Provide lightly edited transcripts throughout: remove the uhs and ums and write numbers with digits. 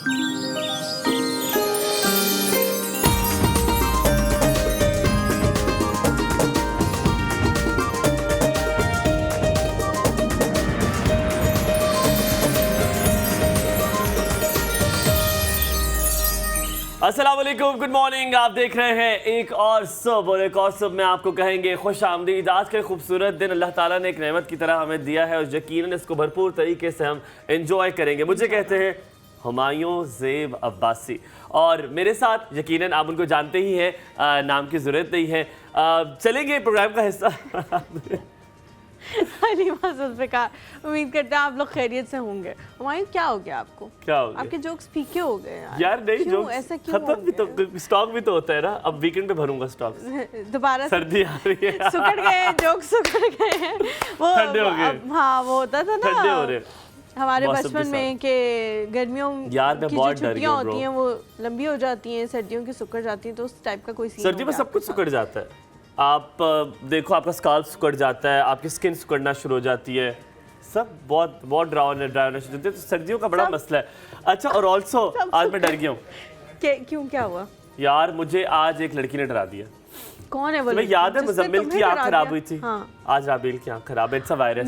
अस्सलाम वालेकुम, good morning. आप देख रहे हैं एक और सुबह, और एक और सुबह में आपको कहेंगे खुश आमदीद। आज का खूबसूरत दिन अल्लाह ताला ने एक नेमत की तरह हमें दिया है और यकीनन इसको भरपूर तरीके से हम एंजॉय करेंगे। मुझे कहते हैं हुमायूं ज़ेब अब्बासी, और मेरे साथ यकीनन आप उनको जानते ही हैं, नाम की ज़रूरत नहीं है। चलेंगे प्रोग्राम का हिस्सा। हलीमा जुल्फ़िकार, उम्मीद करते हैं आप लोग खैरियत से होंगे। हुमायूं, क्या हो गया आपको? क्या हो गया? आपके जोक्स फीके हो गए यार नहीं, जोक्स ऐसा क्यों खत्म भी तो, स्टॉक भी तो होता है ना। अब वीकेंड पे भरूंगा स्टॉक। दोबारा सर्दी आ रही है, सुकड़ गए हैं जोक्स, सुकड़ गए हैं। वो ठंडे हो गए। हाँ, वो होता था ना, ठंडे हो रहे हमारे बचपन में कि गर्मियों यार मैं की बहुत जो डर छुट्टियां गया होती हैं वो लंबी हो जाती हैं, सर्दियों की सुकड़ जाती हैं, तो उस टाइप का कोई सीन सर्दी में सब कुछ सुकड़ जाता है। आप देखो, आपका स्काल्प सुकड़ जाता है, आपकी स्किन सुकड़ना शुरू हो जाती है, सब बहुत बहुत ड्राई होना शुरू होती है। तो सर्दियों का बड़ा मसला है। अच्छा, और ऑल्सो आज मैं डर गया हूँ। क्यों, क्या हुआ? यार मुझे आज एक लड़की ने डरा दिया। कौन है वो? तुम्हें याद है मुजम्मिल की आंख खराब हुई थी? हाँ। आज राबेल की आंख खराब है, इट्स अ वायरस।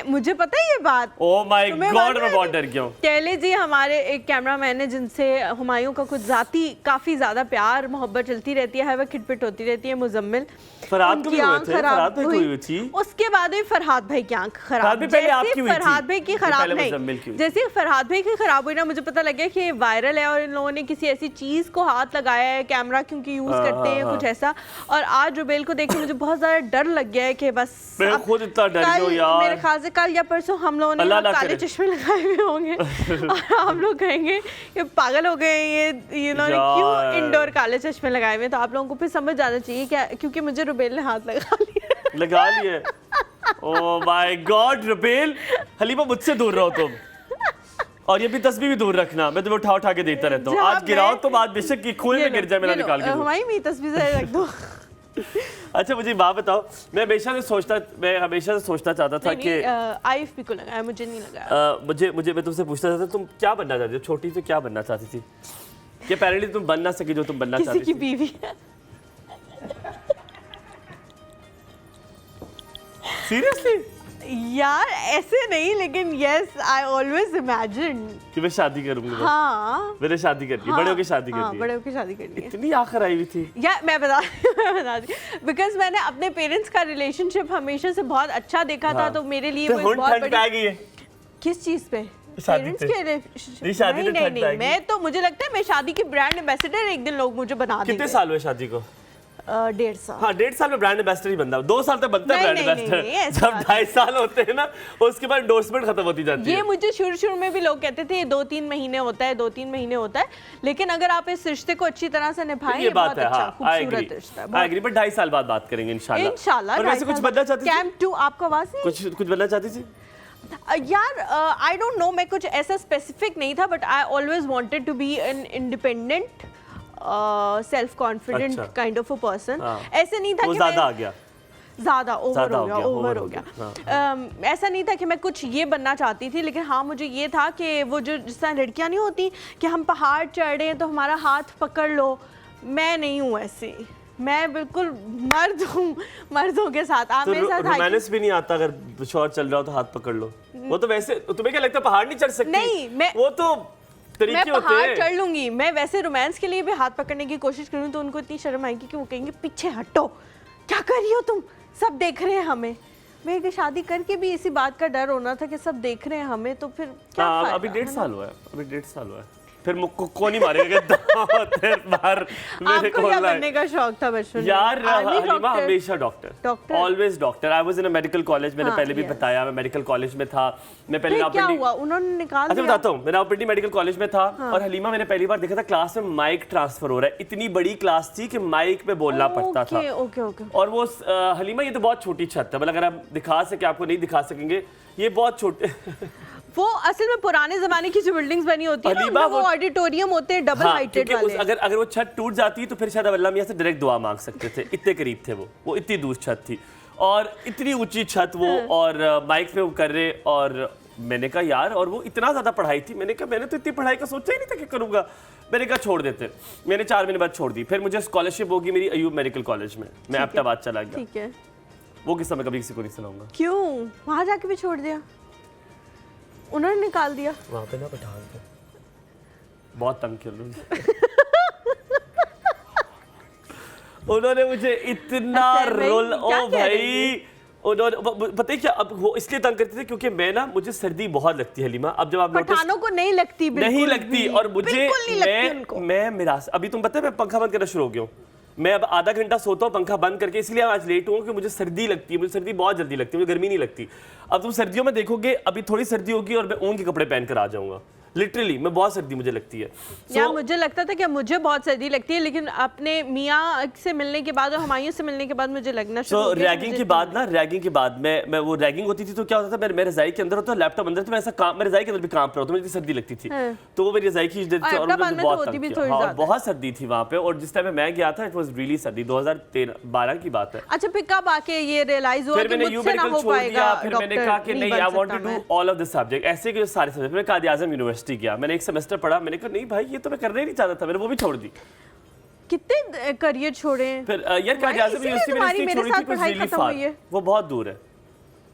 मुझे पता है ये बात। ओह माय गॉड, मैं बहुत डर गया हूँ। कैले जी हमारे एक कैमरामैन है जिनसे हुमायूं का कुछ जाती काफी ज्यादा प्यार मोहब्बत चलती रहती है, हर वक्त खिटपिट होती रहती है। मुजम्मिल, फरहाद को भी हुए थे, फरहाद भाई को हुई थी। उसके बाद भी फरहाद भाई की आंख खराब। फरहाद भाई की खराब नहीं, जैसे फरहाद भाई की खराब हुई ना, मुझे पता लगा कि वायरल है और इन लोगों ने किसी ऐसी चीज को हाथ लगाया है, कैमरा क्योंकि यूज करते हैं कुछ ऐसा। और आज रुबेल को देख के मुझे बहुत ज्यादा डर लग गया है कि बस मैं खुद इतना डर गया हूं यार। मेरे ख्याल से कल या परसों हम लोगों ने काले चश्मे लगाए हुए होंगे और हम लोग कहेंगे ये पागल हो गए, ये क्यों इंडोर काले चश्मे लगाए हुए। तो आप लोगों को फिर समझ जाना चाहिए क्या, क्योंकि मुझे रुबेल ने हाथ लगा लिया। Oh my God Rubel, Halima मुझसे दूर रहो तुम, और ये भी तस्वीर भी दूर रखना, मैं तुम्हें उठा के देता रहता हूँ। आज गिराओ तो बाद बेशक की खून में गिर जाए, मेरा निकाल के हमारी मेरी तस्वीर रख दो। अच्छा मुझे बात बताओ, मैं हमेशा से सोचता चाहता था कि आईएफपी को लगाया, मुझे नहीं लगाया। मुझे मैं तुमसे पूछता था तुम क्या बनना चाहती थी छोटी से, क्या बनना चाहती थी? कि अपेरेंटली तुम बन ना सकी जो तुम बनना चाहती थी। किसी की बीवी। सीरियसली यार ऐसे नहीं, लेकिन यस आई ऑलवेज इमेजिन कि मैं शादी करूंगी। हाँ, मैंने शादी करनी, बड़े होके शादी करनी। हाँ, बड़े होके शादी करनी है। इतनी आखिर आई हुई थी यार, मैं बता दी बिकॉज मैंने अपने पेरेंट्स का रिलेशनशिप हमेशा से बहुत अच्छा देखा था, तो मेरे लिए वो बहुत बड़ी। किस चीज पे? पेरेंट्स के नहीं, मैं तो मुझे लगता है मैं शादी की ब्रांड एम्बेसडर एक दिन लोग मुझे बना देंगे। कितने साल हुए शादी को? 1.5 साल। हाँ, 1.5 साल में ब्रांड एम्बेसडर ही बनता है। 2 साल तक बनता है ब्रांड एम्बेसडर। जब 2.5 साल होते हैं ना, उसके बाद एंडोर्समेंट खत्म होती जाती है। ये मुझे शुरू में भी लोग कहते थे 2-3 महीने होता है, 2-3 महीने होता है, लेकिन अगर आप इस रिश्ते को अच्छी तरह से निभाएं, ये बहुत अच्छा खूबसूरत रिश्ता है। आई एग्री, बट 2.5 साल बाद बात करेंगे इंशाल्लाह। और वैसे कुछ बनना चाहती थी? कैंप 2 आपको आवाज नहीं? कुछ बनना चाहती थी? यार आई डोंट नो, मैं कुछ ऐसा स्पेसिफिक नहीं था, but I always wanted to be an independent self confident kind of a person. ऐसे नहीं था कि ज्यादा ओवर हो गया। ऐसा नहीं था कि मैं कुछ ये बनना चाहती थी, लेकिन हाँ मुझे ये था कि वो जो जिस तरह लड़कियां नहीं होती कि हम पहाड़ चढ़ रहे हैं तो हमारा हाथ पकड़ लो, मैं नहीं हूँ ऐसी। मैं बिल्कुल मर्द हूँ, मर्दों के साथ। आप मेरे साथ रोमांस भी नहीं आता, अगर शॉट चल रहा हो तो हाथ पकड़ लो। वो तो वैसे, तुम्हें क्या लगता है पहाड़ नहीं चढ़ सकती? नहीं, वो तो मैं पहाड़ चढ़ लूंगी। मैं वैसे रोमांस के लिए भी हाथ पकड़ने की कोशिश करूँ तो उनको इतनी शर्म आएगी कि वो कहेंगे पीछे हटो, क्या कर रही हो तुम, सब देख रहे हैं हमें। मैं शादी करके भी इसी बात का डर होना था कि सब देख रहे हैं हमें, तो फिर क्या फायदा? अभी 1.5 साल हुआ है, फिर मुझको कौन ही मारेगा? आपको क्या बनने का शौक था बचपन में? यार हलीमा हमेशा doctor, always doctor. I was in a medical college, मैंने पहले भी बताया, मैं मेडिकल कॉलेज में था। मैं पहले क्या हुआ, उन्होंने निकाल दिया? बताता हूँ, मैं रावलपिंडी मेडिकल कॉलेज में था। और हलीमा मैंने पहली बार देखा था क्लास में माइक ट्रांसफर हो रहा है। इतनी बड़ी क्लास थी कि माइक पे बोलना पड़ता था। और वो हलीमा, ये तो बहुत छोटी छत है, मतलब अगर आप दिखा सके, आपको नहीं दिखा सकेंगे, ये बहुत छोटे। वो असल में पुराने जमाने की जो बिल्डिंग्स बनी होती है ना, वो ऑडिटोरियम होते हैं डबल हाइटेड वाले। अगर वो छत टूट जाती तो फिर शायद अल्लाह मियां से डायरेक्ट दुआ मांग सकते थे, इतने करीब थे वो इतनी दूर छत थी और इतनी ऊंची छत वो। और माइक पे वो कर रहे, और मैंने कहा यार, और वो इतना ज़्यादा पढ़ाई थी, मैंने कहा मैंने तो इतनी पढ़ाई का सोचा ही नहीं था कि करूँगा। मैंने कहा छोड़ देते, मैंने 4 महीने बाद छोड़ दी। फिर मुझे स्कॉलरशिप होगी मेरी अयूब मेडिकल कॉलेज में, मैं अहमदाबाद चला गया। ठीक है, वो किस्सा मैं कभी किसी को नहीं सुनाऊंगा। क्यों? वहाँ जाके भी छोड़ दिया, उन्होंने निकाल दिया। वहाँ पे ना पठान थे, बहुत तंग किया उन्होंने मुझे इतना रोल, ओ भाई उन्होंने, पता है क्या, अब वो इसलिए तंग करते थे क्योंकि मैं ना, मुझे सर्दी बहुत लगती है हलीमा। अब जब आप पठानों को नहीं लगती, नहीं लगती, और मुझे मैं मेरा अभी तुम पता है मैं पंखा बंद करना शुरू हो गया हूँ। मैं अब आधा घंटा सोता हूँ पंखा बंद करके, इसलिए आज लेट हूँ कि मुझे सर्दी लगती है। मुझे सर्दी बहुत जल्दी लगती है, मुझे गर्मी नहीं लगती। अब तुम सर्दियों में देखोगे, अभी थोड़ी सर्दी होगी और मैं ऊन के कपड़े पहन कर आ जाऊंगा। लिटरली मैं बहुत सर्दी मुझे लगती है। यार मुझे लगता था कि मुझे बहुत सर्दी लगती है, लेकिन अपने मियाँ से मिलने के बाद और हुमायूं से मिलने के बाद मुझे लगना शुरू हो गया। रैगिंग के बाद ना, रैगिंग के बाद मैं वो रैगिंग होती थी तो क्या होता था, मैं रजाई के अंदर होता, लैपटॉप अंदर, तो मैं ऐसा काम, मैं रजाई के अंदर भी काम पर होता, मुझे सर्दी लगती थी। तो वो मेरी रजाई की बहुत सर्दी थी वहाँ पे। और जिस टाइम मैं गया था, इट वाज रियली सर्दी, 2013-12 की बात है। अच्छा, फिर कब आके ये रियलाइज हुआ कि मुझसे ना हो पाएगा? फिर मैंने कहा कि नहीं, I want to do all of the subject, ऐसे के सारे सब्जेक्ट। मैं कायद-ए-आज़म यूनिवर्सिटी गया, मैंने एक सेमेस्टर पढ़ा, मैंने कहा नहीं भाई ये तो मैं करना ही नहीं चाहता था, मैंने वो भी छोड़ दी। कितने करियर छोड़े? फिर यार कायद-ए-आज़म यूनिवर्सिटी मैंने छोड़ी थी, कुछ रियली फार, वो बहुत दूर है,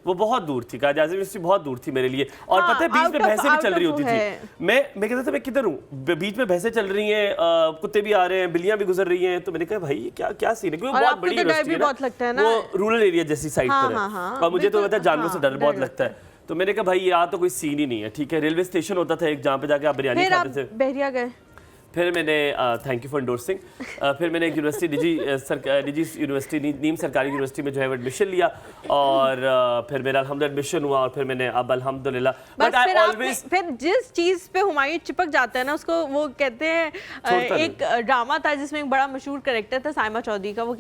वो बहुत दूर थी, कायद-ए-आज़म यूनिवर्सिटी बहुत दूर थी मेरे लिए। और पता है बीच में भैंसें भी चल रही होती थी। मैं कहता था मैं किधर हूँ, बीच में भैंसें चल रही हैं, कुत्ते भी आ रहे हैं, बिल्लियां भी गुजर रही हैं। तो मैंने कहा भाई क्या क्या सीन है, क्योंकि बहुत बड़ी यूनिवर्सिटी है ना, वो रूरल एरिया जैसी साइड पर है, और मुझे तो पता है जानवरों से डर बहुत लगता है। तो मैंने कहा भाई यहाँ तो कोई सीन ही नहीं है। ठीक है, रेलवे स्टेशन होता था एक, जहाँ पे जाके आप बिरयानी खाते थे। बहरिया गए, फिर मैंने थैंक यू फॉर एंडोर्सिंग, फिर मैंने एक यूनिवर्सिटी निजी यूनिवर्सिटी नीम सरकारी यूनिवर्सिटी में जो है एडमिशन लिया, और फिर मेरा अल्हम्दुलिल्लाह एडमिशन हुआ, और फिर मैंने अब अल्हम्दुलिल्लाह, बट आई ऑलवेज, फिर जिस चीज पे हुमायूं चिपक जाता है ना, उसको वो कहते हैं, एक ड्रामा था जिसमें एक बड़ा मशहूर कैरेक्टर था साइमा चौधरी का, वो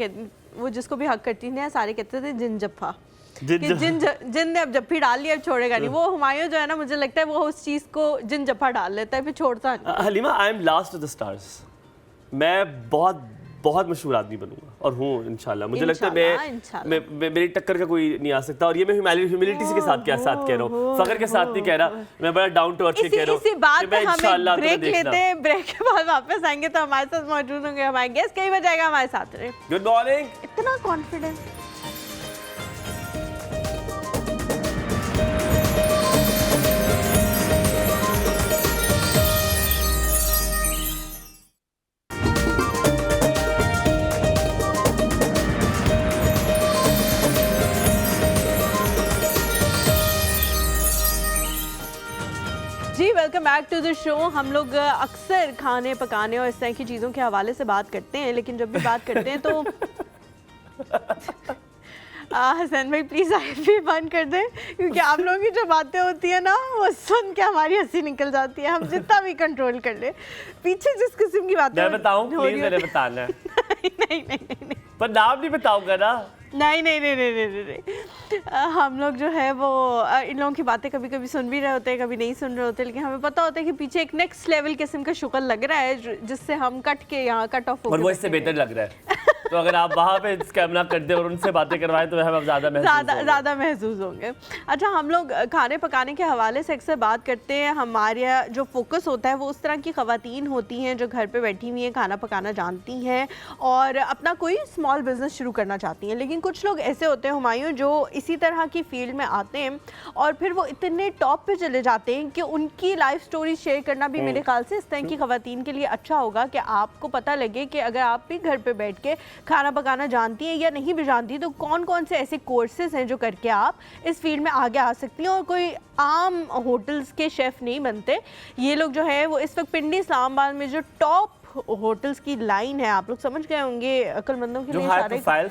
जिसको भी हक करती थी सारे कहते थे जिन जफ्फा, जिन ने अब जफ्फी डाल ली अब छोड़ेगा नहीं। वो हुमायूं जो है ना, मुझे लगता है वो उस चीज को जिन जफ्फा डाल लेता है, फिर छोड़ता नहीं। Halima, I am last of the stars, मैं बहुत बहुत मशहूर आदमी बनूंगा और हूँ इंशाल्लाह। मुझे लगता है मैं मेरी टक्कर का कोई नहीं आ सकता। और ये मैं ह्यूमिलिटी के साथ कह रहा हूँ, फखर के साथ नहीं कह रहा, मैं बड़ा डाउन टू अर्थ कह रहा हूँ। इसी बात पे हम ब्रेक लेते हैं, ब्रेक के बाद वापस आएंगे तो हमारे साथ मौजूद होंगे हमारे गेस्ट, कई बजे आएगा हमारे साथ रहे। Good morning. इतना कॉन्फिडेंस। जी welcome back to the show. हम लोग अक्सर खाने पकाने और इस तरह की चीज़ों के हवाले से बात करते हैं, लेकिन जब भी बात करते हैं तो हसन भाई प्लीज़ भी बंद कर दें, क्योंकि आप लोगों की जो बातें होती है ना, वो सुन के हमारी हंसी निकल जाती है, हम जितना भी कंट्रोल कर ले। पीछे जिस किस्म की बातें मैं बताऊं, प्लीज मैंने बताना है। नहीं पर नाम नहीं बताऊंगा ना। नहीं, हम लोग जो है वो इन लोगों की बातें कभी कभी सुन भी रहे होते हैं, कभी नहीं सुन रहे होते, लेकिन हमें पता होता है कि पीछे एक नेक्स्ट लेवल किस्म का शुक्र लग रहा है जिससे हम कट के यहाँ कट ऑफ, और वो इससे बेहतर लग रहा है। तो अगर आप वहाँ पे कैमरा कर दे और उनसे बातें करवाएं तो हम ज़्यादा महसूस होंगे। अच्छा, हम लोग खाने पकाने के हवाले से अक्सर बात करते हैं, हमारे जो फोकस होता है वो उस तरह की ख़वातीन होती हैं जो घर पे बैठी हुई हैं, खाना पकाना जानती हैं और अपना कोई स्मॉल बिजनेस शुरू करना चाहती हैं। लेकिन कुछ लोग ऐसे होते हैं हुमायूं जो इसी तरह की फील्ड में आते हैं और फिर वो इतने टॉप पे चले जाते हैं कि उनकी लाइफ स्टोरी शेयर करना भी मेरे ख्याल से इस तरह की ख़वातीन के लिए अच्छा होगा कि आपको पता लगे कि अगर आप भी घर पे बैठ के खाना पकाना जानती हैं या नहीं भी जानती तो कौन कौन से ऐसे कोर्सेज हैं जो करके आप इस फील्ड में आगे आ सकती हैं। और कोई आम होटल्स के शेफ़ नहीं बनते ये लोग, जो है वो इस वक्त पिंडी इस्लामाबाद में जो टॉप होटल्स की लाइन है, आप लोग समझ गए होंगे, अक्लमंदों के लिए सारे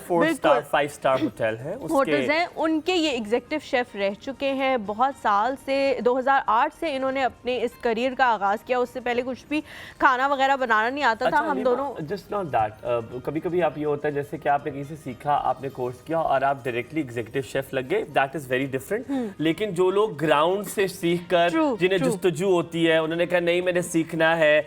5 स्टार होटल है, होटल्स हैं, उनके ये एग्जीक्यूटिव शेफ रह चुके हैं बहुत साल से। 2008 से इन्होंने अपने इस करियर का आगाज किया, उससे पहले कुछ भी खाना वगैरह बनाना नहीं आता था। हम दोनों जस्ट नॉट दैट, कभी कभी आप ये होता है जैसे कि आपने कहीं से सीखा, आपने कोर्स किया और आप डायरेक्टली एग्जीक्यूटिव शेफ लग गए, दैट इज वेरी डिफरेंट। लेकिन जो लोग ग्राउंड से सीख कर, जिन्हें जुस्तजू होती है, उन्होंने कहा नहीं मैंने सीखना है,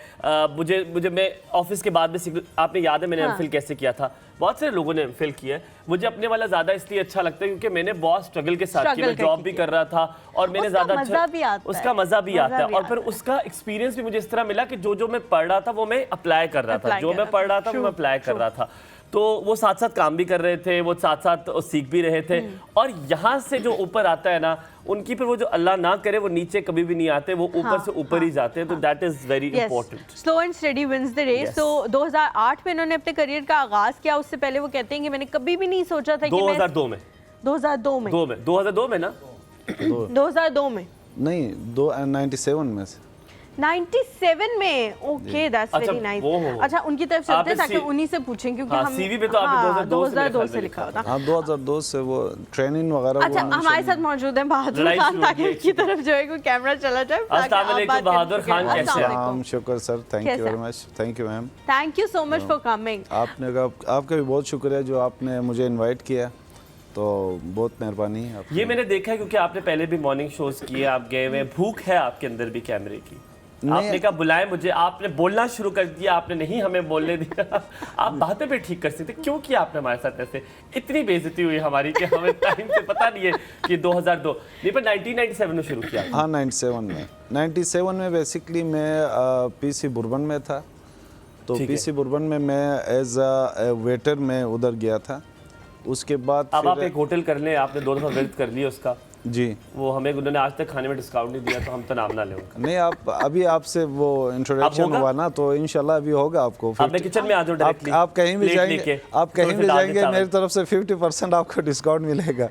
मुझे मैं ऑफिस के बाद भी आपने याद है मैंने एमफिल कैसे किया था, बहुत सारे लोगों ने एमफिल किया है। मुझे अपने वाला ज्यादा इसलिए अच्छा लगता है क्योंकि मैंने बहुत स्ट्रगल के साथ किया, मैं जॉब भी कर रहा था और मैंने ज्यादा अच्छा उसका मजा भी आता है और फिर उसका एक्सपीरियंस भी मुझे इस तरह मिला कि जो मैं पढ़ रहा था वो मैं अप्लाई कर रहा था, जो मैं पढ़ रहा था वो मैं अप्लाई कर रहा था। तो वो साथ साथ काम भी कर रहे थे, वो साथ साथ सीख भी रहे थे। और यहाँ से जो ऊपर आता है ना, उनकी फिर वो जो अल्लाह ना करे वो नीचे कभी भी नहीं आते, वो ऊपर से ऊपर ही जाते हैं। तो that is very important. Slow and study wins the race. तो 2008 में उन्होंने अपने करियर का आगाज किया। उससे पहले वो कहते हैं कि मैंने कभी भी नहीं सोचा था कि 2002 में 2002 में ना 2002 में नहीं 97 में से 97 में। Okay that's very nice. अच्छा उनकी तरफ चलते हैं ताकि उन्हीं से पूछें क्योंकि हम सीवी पे तो आपने 2002 से लिखा होता। हाँ 2002 से वो ट्रेनिंग वगैरह। अच्छा हमारे साथ मौजूद हैं बहादुर खान, ताकि उनकी तरफ जो है कोई कैमरा चला जाए। अस्सलाम वालेकुम बहादुर खान, कैसे हैं आप? शुक्र sir, thank you very much. Thank you ma'am, thank you so much for coming. आपका भी बहुत शुक्रिया जो आपने मुझे इनवाइट किया, तो बहुत मेहरबानी है आपकी। ये मैंने देखा है क्योंकि आपने पहले भी मॉर्निंग शोज किए, आप गए हुए, भूख है आपके अंदर भी कैमरे की। आपने कहा बुलाएं मुझे, आपने बोलना शुरू कर दिया, आपने नहीं हमें बोलने दिया। आप बातें भी ठीक कर सकते, क्यों किया आपने हमारे साथ ऐसे? इतनी बेइज्जती हुई हमारी कि हमें टाइम से पता नहीं है कि 2002 नहीं पर 1997 में शुरू किया। हाँ 97 में बेसिकली मैं पीसी बुर्बन में था। तो पीसी बुर्बन में मैं एज अ वेटर में उधर गया था। उसके बाद अब आप एक होटल कर लें, आपने 2 दफा विजिट कर लिया उसका जी, वो हमें उन्होंने आज तक खाने में डिस्काउंट नहीं दिया, तो हम तो नाम ना लें उनका। नहीं आप अभी आपसे वो इंट्रोडक्शन हुआ ना, तो इंशाल्लाह अभी होगा आपको। आप मैं किचन में आ जाओ डायरेक्टली, आप कहीं भी जाएंगे मेरी तरफ से 50% आपको डिस्काउंट मिलेगा।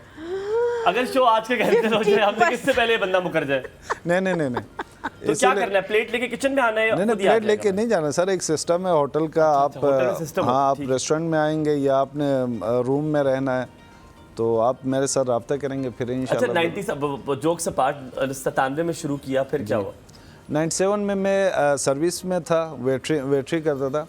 अगर शो आज के कहते हो जाए, हमसे किससे पहले बंदा मुकर जाए। नहीं तो क्या करना है, प्लेट लेके किचन में आना है? नहीं प्लेट लेके नहीं जाना सर, एक सिस्टम है होटल का। आप हाँ आप रेस्टोरेंट में आएंगे या आपने रूम में रहना है तो आप मेरे साथ रब्ता करेंगे फिर इंशाल्लाह। अच्छा 90 जोक्स अपार्ट 97 में शुरू किया, फिर क्या हुआ? 97 में मैं सर्विस में था, वेटरी करता था।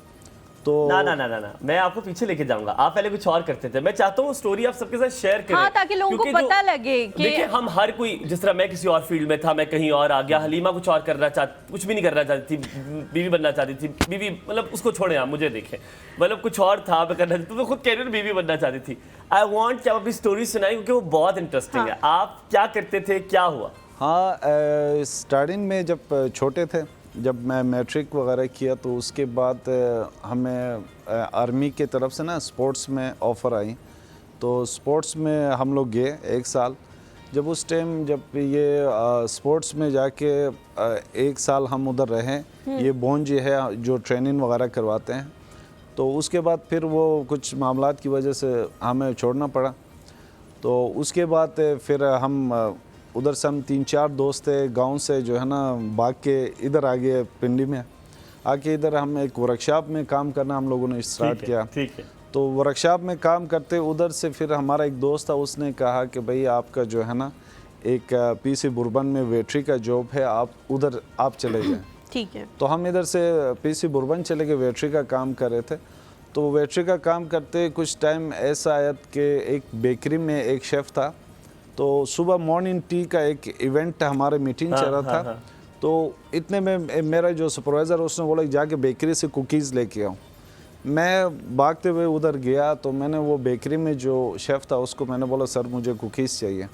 तो ना मैं आपको पीछे लेके जाऊंगा। आप पहले कुछ और करते थे, मैं चाहता हूँ स्टोरी आप सबके साथ शेयर करें। हाँ, ताकि लोगों को पता लगे कि देखिए हम हर कोई, जिस तरह मैं किसी और फील्ड में था, मैं कहीं और आ गया, हलीमा कुछ और करना चाहती, कुछ भी नहीं करना चाहती थी, बीवी बनना चाहती थी। बीवी मतलब उसको छोड़े, आप मुझे देखें, मतलब कुछ और था मैं करना चाहती, तो खुद कह रही हूँ बीवी बनना चाहती थी। आई वॉन्ट कि आप अपनी स्टोरी सुनाएं क्योंकि वो बहुत इंटरेस्टिंग है। आप क्या करते थे, क्या हुआ? हाँ स्टार्टिंग में जब छोटे थे, जब मैं मैट्रिक वगैरह किया तो उसके बाद हमें आर्मी के तरफ से ना स्पोर्ट्स में ऑफ़र आई। तो स्पोर्ट्स में हम लोग गए 1 साल। जब उस टाइम जब ये स्पोर्ट्स में जाके 1 साल हम उधर रहे, ये बोन जी है जो ट्रेनिंग वगैरह करवाते हैं। तो उसके बाद फिर वो कुछ मामलात की वजह से हमें छोड़ना पड़ा। तो उसके बाद फिर हम उधर से हम 3-4 दोस्त थे गांव से जो है ना भाग के इधर आ गए पिंडी में। आके इधर हम एक वर्कशॉप में काम करना हम लोगों ने स्टार्ट किया। ठीक है। तो वर्कशॉप में काम करते उधर से फिर हमारा एक दोस्त था, उसने कहा कि भाई आपका जो है ना एक पीसी बुर्बन में वेटरी का जॉब है, आप उधर आप चले जाएं। ठीक है। तो हम इधर से पीसी बुर्बन चले गए, वेटरी का काम कर रहे थे। तो वेटरी का काम करते कुछ टाइम ऐसा आया कि एक बेकरी में एक शेफ़ था। तो सुबह मॉर्निंग टी का एक इवेंट हमारे मीटिंग चल रहा था। तो इतने में मेरा जो सुपरवाइज़र उसने बोला जाके बेकरी से कुकीज़ लेके आऊँ। मैं भागते हुए उधर गया तो मैंने वो बेकरी में जो शेफ़ था उसको मैंने बोला सर मुझे कुकीज़ चाहिए।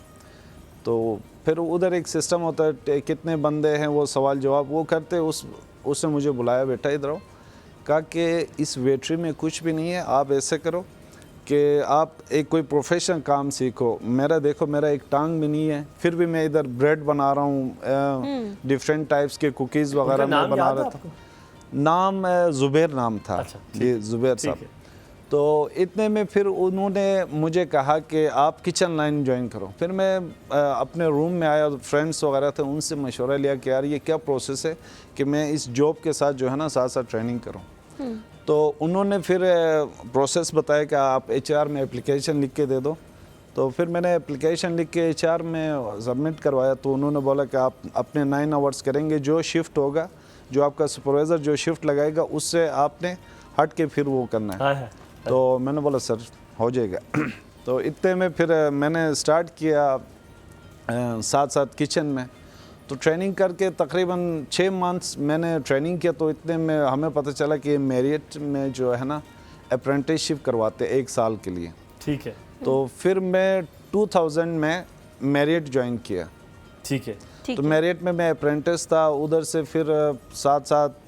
तो फिर उधर एक सिस्टम होता है, कितने बंदे हैं वो सवाल जवाब वो करते। उसने मुझे बुलाया, बेटा इधर आओ। कहा कि इस वेटरी में कुछ भी नहीं है, आप ऐसे करो कि आप एक कोई प्रोफेशनल काम सीखो। मेरा देखो मेरा एक टांग भी नहीं है, फिर भी मैं इधर ब्रेड बना रहा हूँ, डिफरेंट टाइप्स के कुकीज़ वगैरह मैं बना रहा था। नाम ज़ुबैर नाम था। अच्छा, जी ज़ुबैर साहब। तो इतने में फिर उन्होंने मुझे कहा कि आप किचन लाइन ज्वाइन करो। फिर मैं अपने रूम में आया, फ्रेंड्स वगैरह थे, उनसे मशवरा लिया कि यार ये क्या प्रोसेस है कि मैं इस जॉब के साथ जो है ना साथ साथ ट्रेनिंग करूँ। तो उन्होंने फिर प्रोसेस बताया कि आप HR में एप्लीकेशन लिख के दे दो। तो फिर मैंने एप्लीकेशन लिख के HR में सबमिट करवाया। तो उन्होंने बोला कि आप अपने 9 आवर्स करेंगे, जो शिफ्ट होगा, जो आपका सुपरवाइज़र जो शिफ्ट लगाएगा उससे आपने हट के फिर वो करना है। तो मैंने बोला सर हो जाएगा। तो इतने में फिर मैंने स्टार्ट किया साथ साथ किचन में। तो ट्रेनिंग करके तकरीबन 6 मंथ्स मैंने ट्रेनिंग किया, तो इतने में हमें पता चला कि मेरिट में जो है ना अप्रेंटिसशिप करवाते 1 साल के लिए। ठीक है। तो फिर मैं 2000 में मेरिट ज्वाइन किया। ठीक है। तो मेरिट में मैं अप्रेंटिस था, उधर से फिर साथ साथ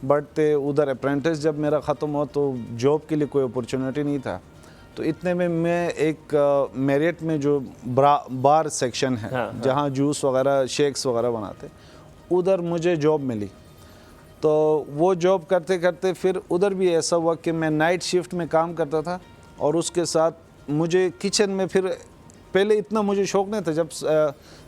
बढ़ते उधर अप्रेंटिस जब मेरा ख़त्म हुआ तो जॉब के लिए कोई अपॉर्चुनिटी नहीं था। तो इतने में मैं एक मेरिट में जो बार सेक्शन है, हाँ, जहाँ जूस वगैरह शेक्स वगैरह बनाते, उधर मुझे जॉब मिली। तो वो जॉब करते करते फिर उधर भी ऐसा हुआ कि मैं नाइट शिफ्ट में काम करता था, और उसके साथ मुझे किचन में फिर पहले इतना मुझे शौक नहीं था। जब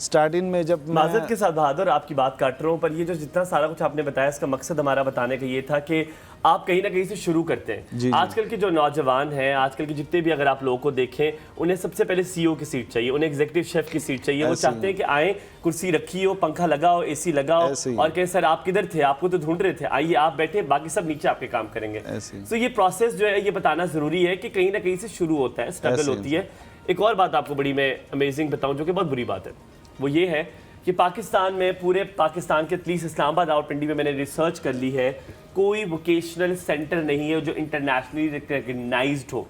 स्टार्टिंग में जब माजरत के साथ बहादुर आपकी बात काट रहा हूँ, पर ये जो जितना सारा कुछ आपने बताया इसका मकसद हमारा बताने का ये था कि आप कहीं ना कहीं से शुरू करते हैं। जी। आजकल के जो नौजवान हैं, आजकल के जितने भी अगर आप लोगों को देखें, उन्हें सबसे पहले सीईओ की सीट चाहिए, उन्हें एग्जीक्यूटिव शेफ की सीट चाहिए। वो चाहते हैं कि आए, कुर्सी रखी हो, पंखा लगाओ, एसी लगाओ, और कहे सर आप किधर थे, आपको तो ढूंढ रहे थे, आइए आप बैठे, बाकी सब नीचे आपके काम करेंगे। तो ये प्रोसेस जो है ये बताना जरूरी है कि कहीं ना कहीं से शुरू होता है, स्ट्रगल होती है। एक और बात आपको बड़ी मैं अमेजिंग बताऊं, जो कि बहुत बुरी बात है, वो ये है कि पाकिस्तान में, पूरे पाकिस्तान के एटलीस्ट इस्लामाबाद और पिंडी में मैंने रिसर्च कर ली है, कोई वोकेशनल सेंटर नहीं है जो इंटरनेशनली रिकग्नाइज्ड हो।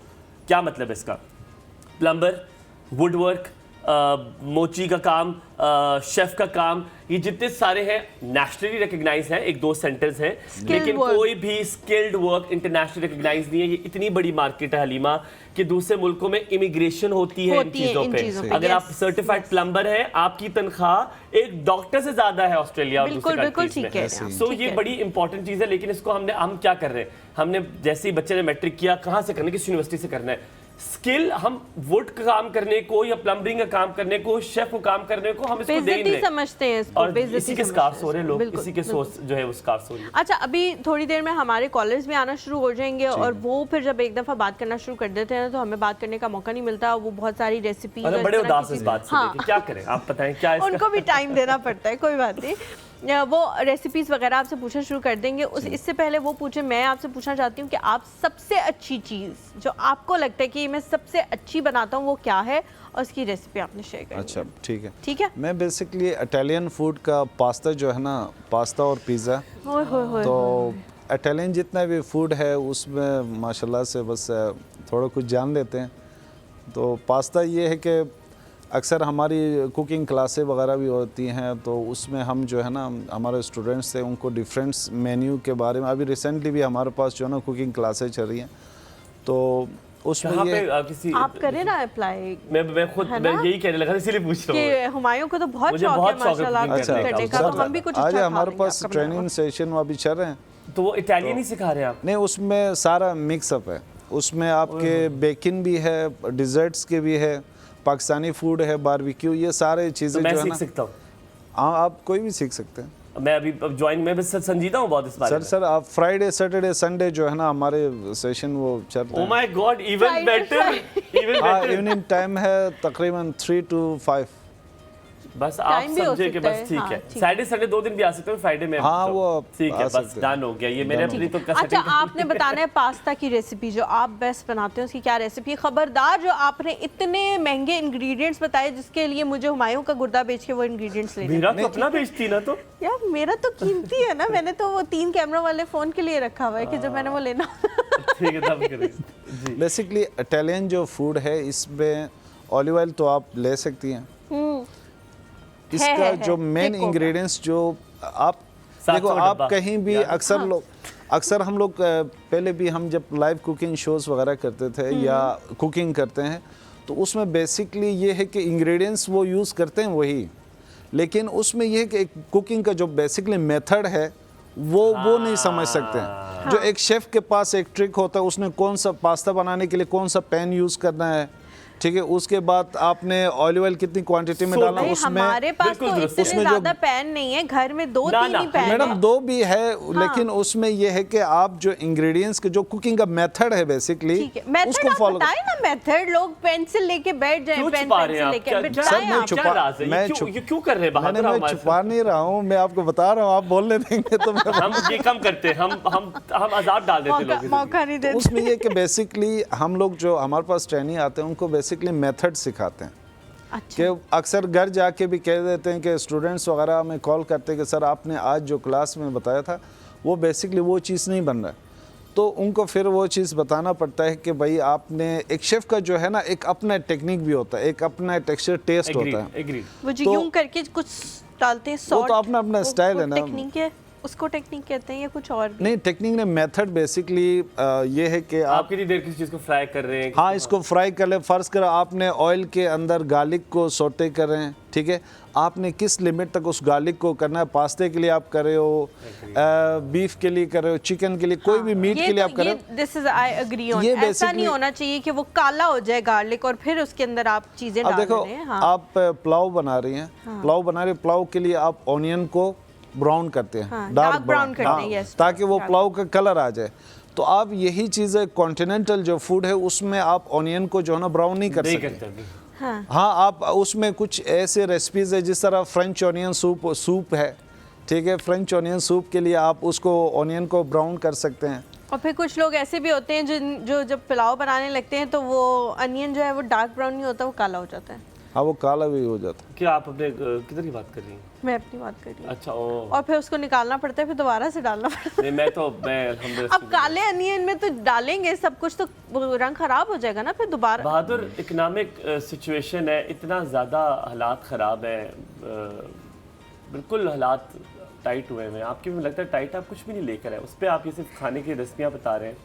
क्या मतलब है इसका? प्लम्बर, वुडवर्क, मोची का काम, शेफ का काम, ये जितने सारे हैं नेशनली रिकग्नाइज हैं, 1-2 सेंटर्स हैं, लेकिन कोई भी स्किल्ड वर्क इंटरनेशनली रिकग्नाइज नहीं है। ये इतनी बड़ी मार्केट है हलीमा कि दूसरे मुल्कों में इमिग्रेशन होती है इन चीजों पे। अगर आप सर्टिफाइड प्लम्बर हैं, आपकी तनख्वाह एक डॉक्टर से ज्यादा है ऑस्ट्रेलिया और दूसरे कंट्रीज में। सो ये बड़ी इंपॉर्टेंट चीज है, लेकिन इसको हम क्या कर रहे हैं, हमने जैसे ही बच्चे ने मैट्रिक किया, कहाँ से करना है, किस यूनिवर्सिटी से करना है, स्किल हम वुड का काम करने को या प्लम्बरिंग का काम करने को, शेफ को काम करने को हम इसको दे नहीं समझते हैं इसको, और इसी के स्कार्स हो रहे हैं लोग, इसी के सोच जो है वो स्कार्स हो रही है। अच्छा, अभी थोड़ी देर में हमारे कॉलर्स भी आना शुरू हो जाएंगे, और वो फिर जब एक दफा बात करना शुरू कर देते हैं तो हमें बात करने का मौका नहीं मिलता। वो बहुत सारी रेसिपी बड़े उदास इस बात से लेके क्या करें, आप बताएं क्या है? उनको भी टाइम देना पड़ता है, कोई बात नहीं। वो रेसिपीज वगैरह आपसे पूछना शुरू कर देंगे। इससे पहले वो पूछे, मैं आपसे पूछना चाहती हूँ कि आप सबसे अच्छी चीज़ जो आपको लगता है कि मैं सबसे अच्छी बनाता हूँ वो क्या है, और उसकी रेसिपी आपने शेयर करनी है। अच्छा, ठीक है। ठीक है। मैं बेसिकली इटालियन फूड का पास्ता जो है ना, पास्ता और पिज़्ज़ा, तो इटालियन जितना भी फूड है उसमें माशाल्लाह से बस थोड़ा कुछ जान लेते हैं। तो पास्ता ये है कि अक्सर हमारी कुकिंग क्लासें वगैरह भी होती हैं, तो उसमें हम जो है ना, हमारे स्टूडेंट्स थे, उनको डिफरेंट मेन्यू के बारे में, अभी रिसेंटली भी हमारे पास जो है ना कुकिंग क्लासें चल रही हैं, तो उसमें ये किसी आप करें ना अप्लाई। मैं खुद मैं यही कहने लगा, इसीलिए पूछ रहा हूँ कि हुमायूं को तो बहुत शौक है माशाल्लाह करने का, तो हम भी कुछ आज हमारे पास ट्रेनिंग सेशन अभी चल रहे हैं। तो वो इटालियन ही सिखा रहे हैं आप? नहीं, उसमें सारा मिक्सअप है, उसमें आपके बेकिंग भी है, डिजर्ट्स के भी है, पाकिस्तानी फूड है, बारबेक्यू, ये सारे चीज़ें तो जो मैं है ना, सीख सकता हूँ? हाँ, आप कोई भी सीख सकते हैं। मैं अभी ज्वाइन, मैं बस संजीदा हूँ बहुत इस बारे में। सर आप फ्राइडे, सैटरडे, संडे जो है ना हमारे सेशन वो चलते हैं। Oh my God, even better, even हाँ, बेटर। इवनिंग टाइम है तकरीबन 3 to 5। बस आप समझे कि बस ठीक है, सैटरडे संडे 2 दिन भी आ सकते हो, फ्राइडे में हाँ वो ठीक है, बस डन हो गया ये मेरे अपनी तो। अच्छा, आपने बताना है पास्ता की रेसिपी जो आप बेस्ट बनाते हैं, उसकी क्या रेसिपी है? खबरदार, जो आपने इतने महंगे इंग्रेडिएंट्स बताए जिसके लिए मुझे हुमायूं का गुर्दा बेच के वो इंग्रेडिएंट्स लेने। मेरा तो अपना बेचती ना, तो यार मेरा तो कीमती है ना, मैंने तो वो 3 कैमरा वाले फोन के लिए रखा हुआ है कि जब मैंने वो लेना। ठीक है, तब करेंगे जी। बेसिकली इटालियन जो फूड है इसमें ऑलिव ऑयल तो आप ले सकती हैं। इसका जो मेन इंग्रेडिएंट्स जो आप देखो, आप कहीं भी अक्सर हम लोग पहले भी हम जब लाइव कुकिंग शोज़ वगैरह करते थे या कुकिंग करते हैं, तो उसमें बेसिकली ये है कि इंग्रेडिएंट्स वो यूज़ करते हैं वही, लेकिन उसमें ये है कि कुकिंग का जो बेसिकली मेथड है वो नहीं समझ सकते हैं। जो एक शेफ़ के पास एक ट्रिक होता है, उसने कौन सा पास्ता बनाने के लिए कौन सा पैन यूज़ करना है, ठीक है, उसके बाद आपने ऑलिव ऑयल कितनी क्वांटिटी में डालना, उसमें हमारे पास तो इतने ज्यादा पैन नहीं है घर में, 2-3 ही पैन। मैडम 2 भी है, लेकिन उसमें ये है कि आप जो इंग्रेडिएंट्स के जो कुकिंग का मेथड है बेसिकली उसको फॉलो बताएं ना। मेथड लोग पेंसिल लेके बैठ जाएं, पेंसिल लेके मैं क्यों कर रहे हैं? मैं छुपा नहीं रहा हूँ, मैं आपको बता रहा हूँ, आप बोलने देंगे तो हम ये कम करते हैं, हम आजाद डाल देते हैं, मौका नहीं देते। उसमें ये कि बेसिकली हम लोग जो हमारे पास ट्रेनिंग आते हैं उनको बेसिकली मेथड सिखाते हैं। कि अक्सर घर जाके भी कह देते हैं कि स्टूडेंट्स वगैरह हमें कॉल करते हैं कि सर आपने आज जो क्लास में बताया था वो बेसिकली वो चीज़ नहीं बन रहा है, तो उनको फिर वो चीज़ बताना पड़ता है कि भाई आपने एक शेफ़ का जो है ना एक अपना टेक्निक भी होता है, एक अपना टेक्सचर टेस्ट होता है। वो जो यूं करके कुछ डालते हैं वो तो अपना अपना स्टाइल है ना, टेक्निक है, उसको टेक्निक कहते हैं या कुछ और भी? नहीं, टेक्निक ने मेथड बेसिकली ये है कि आप कितनी देर किसी चीज़ को फ्राई कर रहे हैं? हाँ, इसको फ्राई कर ले। फ़र्ज़ करो आपने ऑयल के अंदर गार्लिक को सोटे कर रहे हैं, ठीक है, आपने किस लिमिट तक उस गार्लिक को करना है। पास्ते के लिए आप कर रहे हो, बीफ के लिए कर रहे हो, चिकन के लिए, कोई भी मीट के लिए आप कर रहे हो। This is I agree on, ऐसा नहीं होना चाहिए कि वो काला हो जाए गार्लिक और फिर उसके अंदर आप चीजें डाल रहे हैं। हाँ। आप पुलाव बना रही हैं, पुलाव बना रहे, पुलाव के लिए आप ऑनियन को ब्राउन करते हैं, हाँ, डार्क ब्राउन करते हैं, यस, ताकि वो पुलाव का कलर आ जाए। तो आप यही चीज़ें कॉन्टिनेंटल जो फूड है उसमें आप ऑनियन को जो है ना ब्राउन नहीं कर सकते। हाँ, आप उसमें कुछ ऐसे रेसिपीज है जिस तरह फ्रेंच ऑनियन सूप है, ठीक है, फ्रेंच ऑनियन सूप के लिए आप उसको ऑनियन को ब्राउन कर सकते हैं। और फिर कुछ लोग ऐसे भी होते हैं जो जब पुलाव बनाने लगते हैं तो वो अनियन जो है वो डार्क ब्राउन नहीं होता, वो काला हो जाता है। हाँ, वो काला भी हो जाता है। क्या आप अपने किधर की बात कर रही हैं? मैं अपनी बात कर रही हूँ। अच्छा, और फिर उसको निकालना पड़ता है, फिर दोबारा से डालना पड़ता है। नहीं, मैं अल्हम्दुलिल्लाह। अब काले अनियन में तो डालेंगे सब कुछ तो रंग खराब हो जाएगा ना फिर दोबारा। बहादुर, इकोनॉमिक सिचुएशन है, इतना ज़्यादा हालात ख़राब है, बिल्कुल हालात टाइट हुए हैं। आपकी भी लगता है टाइट आप कुछ भी नहीं लेकर है, उस पर आप ये सिर्फ खाने की रेसिपियाँ बता रहे हैं।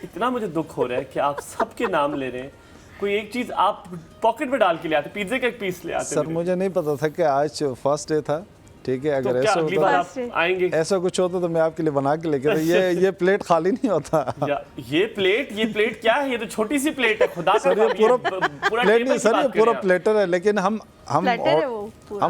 इतना मुझे दुख हो रहा है कि आप सबके नाम ले रहे हैं, कोई एक चीज़ आप पॉकेट में डाल के ले आते, पिज्जे का एक पीस ले आते। सर मुझे नहीं पता था कि आज फर्स्ट डे था, ठीक है, अगर तो ऐसा अगली बार आप आएंगे, ऐसा कुछ होता तो मैं आपके लिए बना के लेके ये प्लेट खाली नहीं होता। ये प्लेट क्या है? ये तो छोटी सी प्लेट है, खुदा सर ये पूरा प्लेट नहीं सर, ये पूरा प्लेटर है, लेकिन हम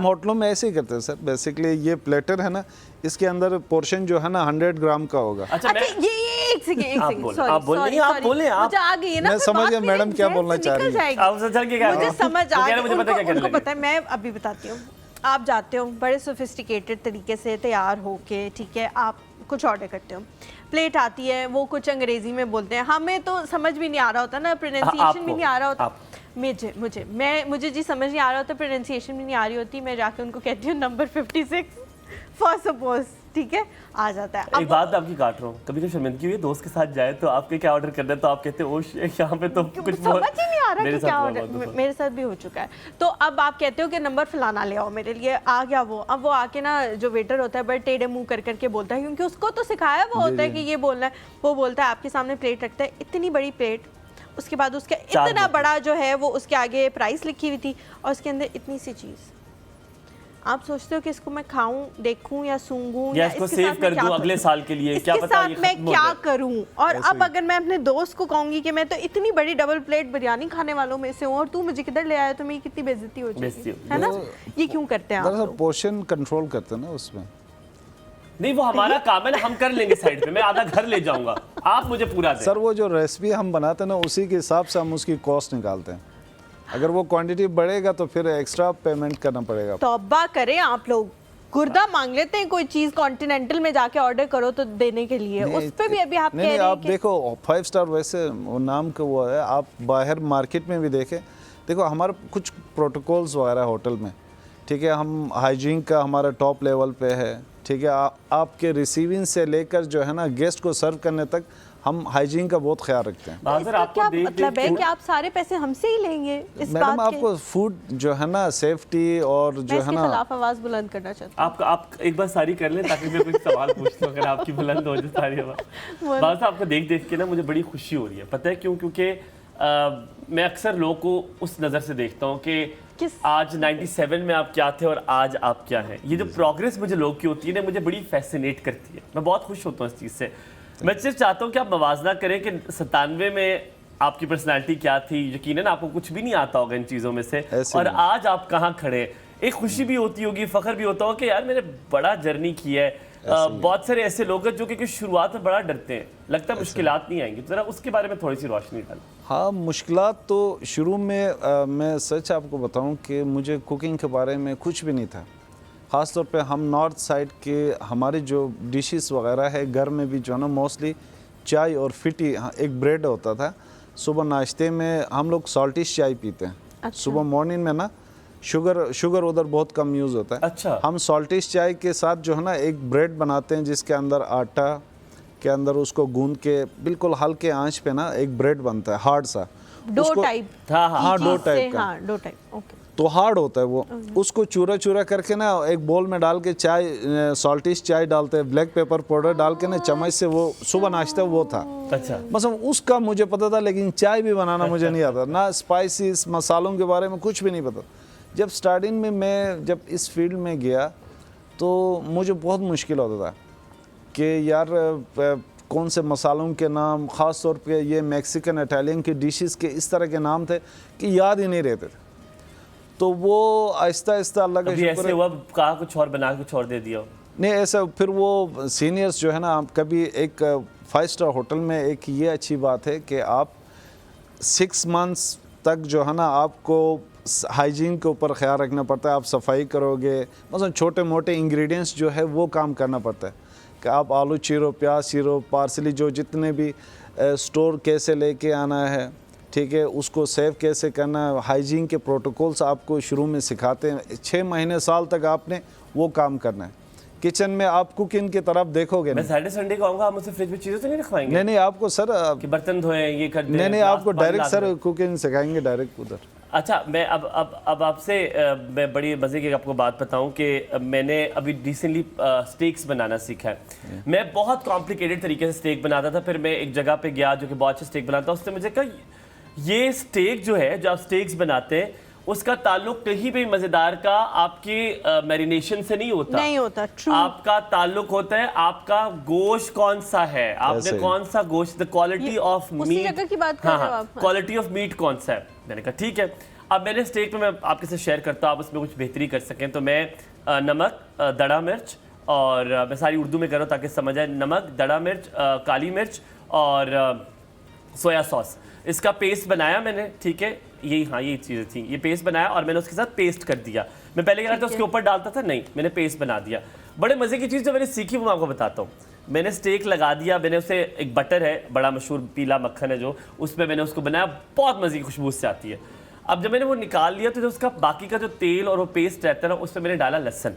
होटलों में ऐसे ही करते हैं सर। बेसिकली ये प्लेटर है ना, इसके अंदर पोर्शन जो है ना 100 ग्राम का होगा। अच्छा, ये एक सेकंड आप बोले मुझे आ गई है ना, मैं समझ गया मैडम क्या बोलना चाह रही है। मुझे समझ आ गया, उनको पता है। मैं अभी बताती हूँ। आप जाते हो बड़े सोफिस्टिकेटेड तरीके से तैयार होके, ठीक है, आप कुछ ऑर्डर करते हो, प्लेट आती है, वो कुछ अंग्रेजी में बोलते हैं, हमें तो समझ भी नहीं आ रहा होता ना, प्रोनाउंसिएशन भी नहीं आ रहा होता। मुझे जी समझ नहीं आ रहा होता, प्रोनाउंसिएशन भी नहीं आ रही होती, मैं जाके उनको कहती हूँ नंबर 56 फॉर सपोज, ठीक है, आ जाता है। एक बात आपकी काट रहा हूँ, कभी तो शर्मिंदगी हुई दोस्त के साथ जाए तो आपके क्या ऑर्डर करना है तो आप कहते हैं ओह यहाँ पे तो कुछ समझ ही नहीं आ रहा कि क्या ऑर्डर। मेरे साथ भी हो चुका है। तो अब आप कहते हो कि नंबर फलाना ले आओ मेरे लिए, आ गया वो। अब वो आके ना जो वेटर होता है बड़े टेढ़े मुंह कर करके बोलता है, क्योंकि उसको तो सिखाया वो होता है कि ये बोलना है। वो बोलता है, आपके सामने प्लेट रखता है, इतनी बड़ी प्लेट, उसके बाद उसका इतना बड़ा जो है वो उसके आगे प्राइस लिखी हुई थी और उसके अंदर इतनी सी चीज़। आप सोचते हो कि इसको मैं खाऊं, देखूं या सूंघूं या इसको सेव कर दूं अगले साल के लिए, क्या पता ये मैं क्या करूं। और अब अगर मैं अपने दोस्त को कहूंगी कि मैं तो इतनी बड़ी डबल प्लेट बिरयानी खाने वालों में से हूं और तू मुझे किधर ले आया, तो मेरी कितनी बेइज्जती हो जाएगी, है ना। ये क्यों करते हैं आप लोग? पोर्शन कंट्रोल करते हैं ना उसमें। नहीं, वो हमारा काम है ना, हम कर लेंगे साइड पे, मैं आधा घर ले जाऊंगा, आप मुझे पूरा दें। सर वो जो रेसिपी हम बनाते हैं ना उसी के हिसाब से हम उसकी कॉस्ट निकालते हैं। अगर वो क्वांटिटी बढ़ेगा तो फिर एक्स्ट्रा पेमेंट करना पड़ेगा। तौबा करें आप लोग, गुर्दा मांग लेते हैं कोई चीज कॉन्टिनेंटल में जाके ऑर्डर करो तो देने के लिए, उस पे भी अभी आप कह रहे हैं। आप देखो 5 स्टार वैसे वो नाम का वो है, आप बाहर मार्केट में भी देखें, देखो हमारे कुछ प्रोटोकॉल्स वगैरह होटल में, ठीक है, हम हाइजीन का हमारा टॉप लेवल पे है, ठीक है, आपके रिसीविंग से लेकर जो है ना गेस्ट को सर्व करने तक हम हाइजीन का बहुत ख्याल रखते हैं। क्या मतलब है कि आप सारे पैसे हमसे ही लेंगे इस मैडम, आपको फूड जो है ना सेफ्टी और जो है ना खिलाफ आवाज बुलंद करना चाहती हूं। आप एक बार सारी कर लें ताकि मैं कुछ सवाल पूछता हूं, अगर आपकी बुलंद हो जाए सारी आवाज। बात आपको देख के ना मुझे बड़ी खुशी हो रही है, पता है क्यों? क्योंकि मैं अक्सर लोगों को उस नज़र से देखता हूँ कि आज 97 में आप क्या थे और आज आप क्या हैं। ये जो प्रोग्रेस मुझे लोग की होती है ना, मुझे बड़ी फैसिनेट करती है, मैं बहुत खुश होता हूँ इस चीज़ से। मैं सिर्फ चाहता हूँ कि आप मवाजना करें कि 97 में आपकी पर्सनालिटी क्या थी, यकीनन आपको कुछ भी नहीं आता होगा इन चीज़ों में से, और आज आप कहाँ खड़े। एक खुशी भी होती होगी, फ़ख्र भी होता होगा कि यार मैंने बड़ा जर्नी की है। बहुत सारे ऐसे लोग हैं जो कि शुरुआत में बड़ा डरते हैं, लगता है मुश्किलात नहीं आएंगी, ज़रा उसके बारे में थोड़ी सी रोशनी डालें। हाँ, मुश्किलात तो शुरू में मैं सच आपको बताऊं कि मुझे कुकिंग के बारे में कुछ भी नहीं था। ख़ास तौर पे हम नॉर्थ साइड के हमारे जो डिशेस वगैरह है घर में भी जो है ना मोस्टली चाय और फिटी, एक ब्रेड होता था। सुबह नाश्ते में हम लोग सॉल्टिश चाय पीते हैं। अच्छा। सुबह मॉर्निंग में ना शुगर उधर बहुत कम यूज़ होता है। अच्छा। हम सॉल्टिश चाय के साथ जो है ना एक ब्रेड बनाते हैं जिसके अंदर आटा के अंदर उसको गूंद के बिल्कुल हल्के आंच पे ना एक ब्रेड बनता है हार्ड सा, डो टाइप। हाँ डो टाइप का। हाँ डो टाइप, ओके। तो हार्ड होता है वो, उसको चूरा चूरा करके ना एक बोल में डाल के चाय सॉल्टिश चाय डालते हैं, ब्लैक पेपर पाउडर डाल के ना चम्मच से, वो सुबह नाश्ता वो था। अच्छा। मतलब उसका मुझे पता था, लेकिन चाय भी बनाना मुझे नहीं आता, ना स्पाइसेस मसालों के बारे में कुछ भी नहीं पता। जब स्टार्टिंग में मैं जब इस फील्ड में गया तो मुझे बहुत मुश्किल होता था कि यार कौन से मसालों के नाम, ख़ास तौर पे ये मैक्सिकन इटालियन के डिशेस के इस तरह के नाम थे कि याद ही नहीं रहते थे। तो वो आहिस्ता आहिस्ता अल्लाह का कभी ऐसे शुक्र है। हुआ कहा कुछ और बना कुछ और दे दिया हो? नहीं ऐसा, फिर वो सीनियर्स जो है ना, आप कभी एक 5 स्टार होटल में एक ये अच्छी बात है कि आप 6 मंथ्स तक जो है ना आपको हाइजीन के ऊपर ख्याल रखना पड़ता है। आप सफाई करोगे, मतलब छोटे मोटे इंग्रेडिएंट्स जो है वो काम करना पड़ता है कि आप आलू चीरो, प्याज चीरो, पार्सली जो जितने भी स्टोर कैसे लेके आना है, ठीक है, उसको सेव कैसे करना है, हाइजीन के प्रोटोकॉल्स आपको शुरू में सिखाते हैं। 6 महीने साल तक आपने वो काम करना है। किचन में आप कुकिंग की तरफ देखोगे मैं नहीं। सैटरडे संडे को आऊंगा, आप मुझसे फ्रिज में चीजें तो नहीं रखवाएंगे? नहीं आपको सर कि बर्तन धोए, ये कर दें, नहीं आपको ग्लास पानी डायरेक्ट ला सर दें। कुकिंग सिखाएंगे डायरेक्ट उधर। अच्छा, मैं अब आपसे मैं बड़ी मज़े की आपको बात बताऊं कि मैंने अभी रिसेंटली स्टेक्स बनाना सीखा है। मैं बहुत कॉम्प्लिकेटेड तरीके से स्टेक बनाता था, फिर मैं एक जगह पे गया जो कि बहुत अच्छा स्टेक बनाता, उसने मुझे कहा ये स्टेक जो है, जो आप स्टेक्स बनाते हैं, उसका ताल्लुक कहीं भी मज़ेदार का आपकी मैरिनेशन से नहीं होता। ट्रू। आपका ताल्लुक होता है आपका गोश्त कौन सा है, आपने ऐसे। कौन सा गोश्त, द क्वालिटी ऑफ उसी मीट। जगह की बात कर रहे हो आप। क्वालिटी ऑफ मीट कौन सा है। मैंने कहा ठीक है। अब मैंने स्टेक में मैं आपके साथ शेयर करता हूँ, आप उसमें कुछ बेहतरी कर सकें। तो मैं नमक, दड़ा मिर्च, और मैं सारी उर्दू में कर रहा हूँ ताकि समझ आए, नमक, दड़ा मिर्च, काली मिर्च और सोया सॉस, इसका पेस्ट बनाया मैंने, ठीक है। ये चीज़ें थी, ये पेस्ट बनाया और मैंने उसके साथ पेस्ट कर दिया। मैं पहले क्या था उसके ऊपर डालता था, नहीं, मैंने पेस्ट बना दिया। बड़े मज़े की चीज़ जो मैंने सीखी वो मैं आपको बताता हूँ। मैंने स्टेक लगा दिया, मैंने उसे, एक बटर है बड़ा मशहूर, पीला मक्खन है जो, उसमें मैंने उसको बनाया, बहुत मज़े की खुशबू से आती है। अब जब मैंने वो निकाल लिया तो जो उसका बाकी का जो तेल और वो पेस्ट रहता है ना, उसमें मैंने डाला लहसन,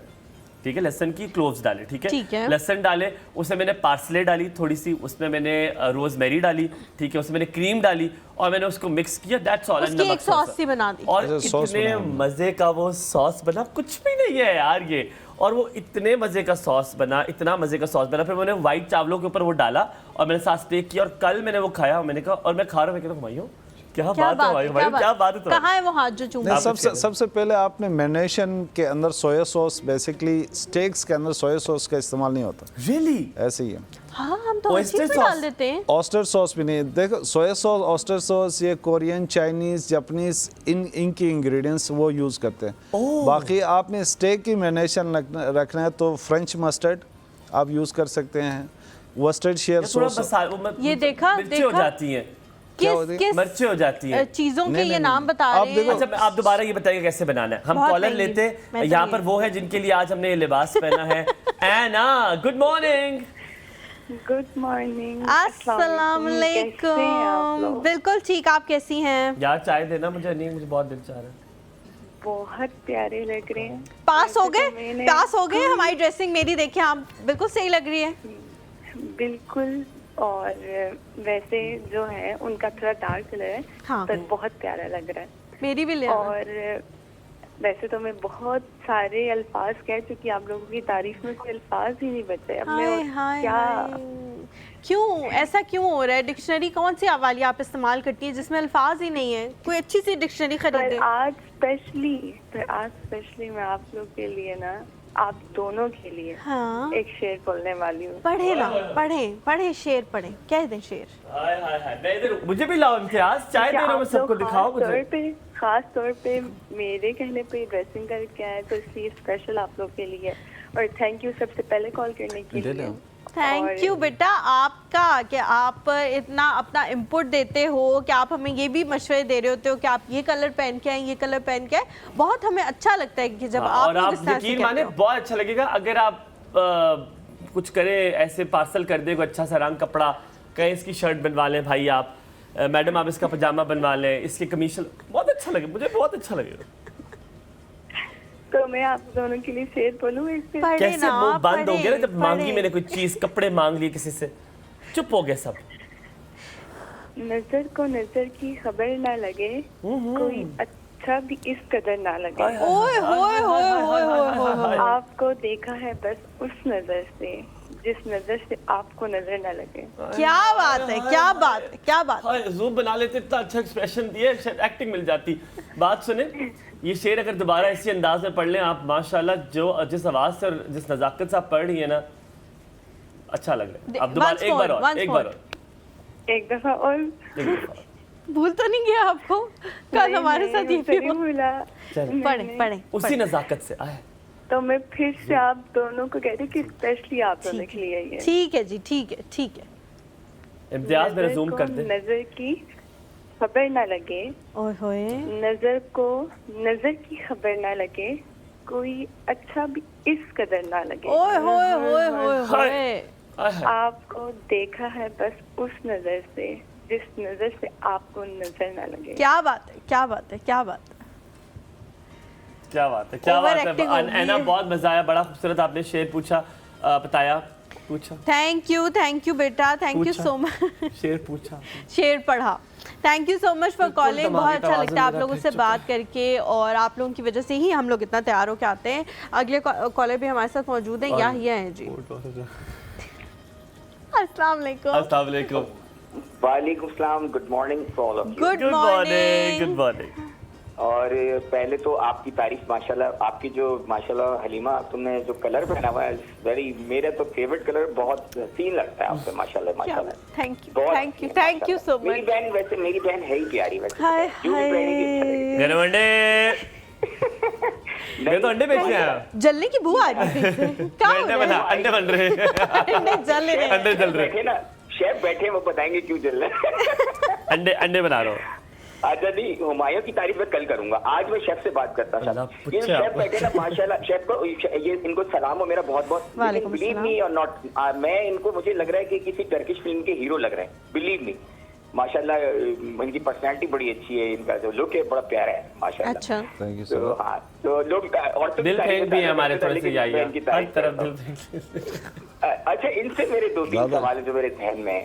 ठीक है, लहसन की क्लोव्स डाले, ठीक है, लहसन डाले, उसमें मैंने पार्सले डाली थोड़ी सी, उसमें मैंने रोजमेरी डाली, ठीक है, उसमें मैंने क्रीम डाली और मैंने उसको मिक्स किया, दैट्स ऑल। उसकी एक सॉस सी बना दी और इतने मजे का वो सॉस बना, कुछ भी नहीं है यार ये, और वो इतने मजे का सॉस बना, इतना मजे का सॉस बना। फिर मैंने वाइट चावलों के ऊपर वो डाला और मैंने साथ स्टेक किया, और कल मैंने वो खाया, मैंने कहा, और मैं खा रहा हूँ, मैं कहता हूँ भाइयों क्या बात है भाई, क्या बात है। कहाँ है वो हाथ जो चूमा? सबसे पहले आपने मैरिनेशन के अंदर सोया सॉस, बेसिकली स्टेक्स के अंदर सोया सॉस का इस्तेमाल नहीं होता। रियली? ऐसे ही है। हाँ, हम तो Oyster ऑयस्टर डाल देते हैं। ऑस्टर सॉस भी नहीं, देखो सोया सॉस, ऑस्टर सॉस, ये कोरियन, चाइनीज, जापानीज, इनकी इंग्रेडिएंट्स वो यूज़ करते हैं। बाकी आपने स्टेक की मैरिनेशन रखना है तो फ्रेंच मस्टर्ड आप यूज़ कर सकते हैं, वस्टर्ड शेयर सॉस। ये देखा हो जाती है, किस मिर्ची हो जाती है, चीजों के ये नाम बता रहे हैं। अच्छा, आप दोबारा ये बताइए कैसे बनाना है। हम कॉलर लेते हैं, यहाँ पर वो है जिनके लिए आज हमने ये लिबास पहना है। एना, गुड मॉर्निंग। गुड मॉर्निंग, अस्सलाम वालेकुम। बिल्कुल ठीक, आप कैसी हैं? यार चाय देना मुझे, नहीं मुझे बहुत दिल चाह रहा है। बहुत प्यारे लग रहे हैं। पास हो गए हमारी ड्रेसिंग, मेरी देखिए आप बिल्कुल सही लग रही है। बिल्कुल, और वैसे जो है उनका थोड़ा डार्क कलर है, हाँ। पर बहुत प्यारा लग रहा है। मेरी भी ले। और वैसे तो मैं बहुत सारे अल्फाज कह चुकी, आप लोगों की तारीफ में कोई अल्फाज ही नहीं बचे। अब मैं क्या, क्यों ऐसा क्यों हो रहा है? डिक्शनरी कौन सी वाली आप इस्तेमाल करती है जिसमें अल्फाज ही नहीं है? कोई अच्छी सी डिक्शनरी खरीदे। आज स्पेशली मैं आप लोग के लिए ना, आप दोनों के लिए हाँ। एक शेर बोलने वाली हूँ। पढ़े शेर पढ़े, कह दे शेर। हाय हाय हाय, मैं इधर, मुझे भी लाओ इम्तियाज, चाय दे रहा हूं मैं सबको, दिखाओ मुझे। खास तौर पे मेरे कहने पे ड्रेसिंग करके आए तो इसलिए स्पेशल आप लोग के लिए। और थैंक यू सबसे पहले कॉल करने के लिए। थैंक यू बेटा आपका, कि आप इतना अपना इनपुट देते हो, कि आप हमें ये भी मशवरे दे रहे होते हो कि आप ये कलर पहन के आए, ये कलर पहन के आए। बहुत हमें अच्छा लगता है कि जब आप, और आप यकीन माने बहुत अच्छा लगेगा अगर आप कुछ करें, ऐसे पार्सल कर दे, कोई अच्छा सा रंग कपड़ा, कहें इसकी शर्ट बनवा लें भाई आप, मैडम आप इसका पजामा बनवा लें, इसकी कमीज, बहुत अच्छा लगे, मुझे बहुत अच्छा लगेगा। तो मैं आप दोनों के लिए शेर बोलूं इससे? पढ़े कैसे ना, मुंह बंद हो पढ़े, गया ना जब मांगी पढ़े। मैंने कोई चीज, कपड़े मांग लिए किसी से, चुप हो गए सब। नजर को नजर की खबर ना लगे, कोई अच्छा भी इस कदर ना लगे। ओए होए होए होए होए होए। आपको देखा है बस उस नजर से, जिस नजर से आपको नजर ना लगे। क्या बात है, क्या बात है, क्या बात है। हाँ, जूम बना लेते, इतना अच्छा एक्सप्रेशन दिए, शायद एक्टिंग मिल जाती। बात सुने, ये शेर अगर दोबारा इसी अंदाज में पढ़ लें आप, माशाल्लाह, जो जिस आवाज से और जिस नजाकत से आप पढ़ रही है ना, अच्छा लग रहा है। अब दोबारा एक बार और, एक बार और, एक दफा और। एक दफा और। भूल तो नहीं गया आपको? कल हमारे साथ ये भी नहीं हुआ। भूला। चल। पढ़े पढ़े उसी नजाकत से आए। तो मैं फिर से आप दोनों को कहती हूँ कि स्पेशली आप दोनों के लिए ये। ठीक है जी, ठीक है, ठीक है। इम्तियाज मेरा नजर जूम को कर दे। नजर की खबर ना लगे, ओए होए। नजर को नजर की खबर ना लगे, कोई अच्छा भी इस कदर ना लगे। ओए होए होए होए हाय। होए। आए हाय। आपको देखा है बस उस नजर से, जिस नजर से आपको नजर ना लगे। क्या बात है, क्या बात है, क्या बात है। क्या बात है, क्या बात Overacting है। हो गई ऐना, है। बहुत मजा आया, बड़ा खूबसूरत आपने शेर पूछा, बताया, पूछा, थैंक यू बेटा, थैंक यू पूछा। So much. शेर पूछा। शेर पढ़ा। Thank you so much for बिल्कुल कॉलिंग। बहुत धमाके का अच्छा लगता है आप आवाज़ लोगों मेरा से फिर बात करके, और आप लोगों की वजह से ही हम लोग इतना तैयार होकर आते हैं। अगले कॉलर भी हमारे साथ मौजूद हैं, या हैं जी। अस्सलाम वालेकुम। अस्सलाम वालेकुम। वालेकुम सलाम, good morning for all of you. Good good morning, good morning. Morning. और पहले तो आपकी तारीफ माशाल्लाह, आपकी जो माशाल्लाह हलीमा, तुमने जो कलर पहना हुआ है वेरी, मेरा तो फेवरेट कलर, बहुत हसीन लगता है आपसे माशाल्लाह माशाल्लाह। थैंक यू, बहुत थैंक यू, हसीन, थैंक यू सो मेरी मच। बहन, वैसे मेरी बहन है ही प्यारी वैसे। हाय जो भी पहनेगी अच्छा लगेगा। हाय। गनवंडे, मैं तो अंडे बेचने आया। जलने की बू आ रही है फिर से। क्या हो अंडे रहा बना, है? अंडे बन रहे हैं। अंडे जल रहे हैं। अंडे जल रहे हैं। बैठे ना, शेफ बैठे, वो बताएंगे क्यों जल रहा है। अंडे अंडे बना रहा हूँ। अच्छा नहीं, हुमायूं की तारीफ मैं कल करूंगा, आज मैं शेफ से बात करता अल्लाह, था। पूछे ये शेफ आप। बैठे ना माशाल्लाह, शेफ को ये इनको सलाम हो मेरा बहुत बहुत। वालेकुम बिलीव अस्सलाम। मी और नॉट, मैं इनको, मुझे लग रहा है कि किसी टर्किश फिल्म के हीरो लग रहे हैं, बिलीव मी। माशाल्लाह इनकी पर्सनालिटी बड़ी अच्छी है, इनका जो लुक है बड़ा प्यारा है माशाल्लाह। अच्छा, थैंक यू तो सर। हाँ, तो लोग और तो दिल फेंक भी है हमारे थोड़े से, लेकिन यही मैं इनकी हर तारीफ तरफ करता दिल हूँ। फेंक। अच्छा, इनसे मेरे दो तीन दादा। सवाल है जो मेरे ध्यान में है।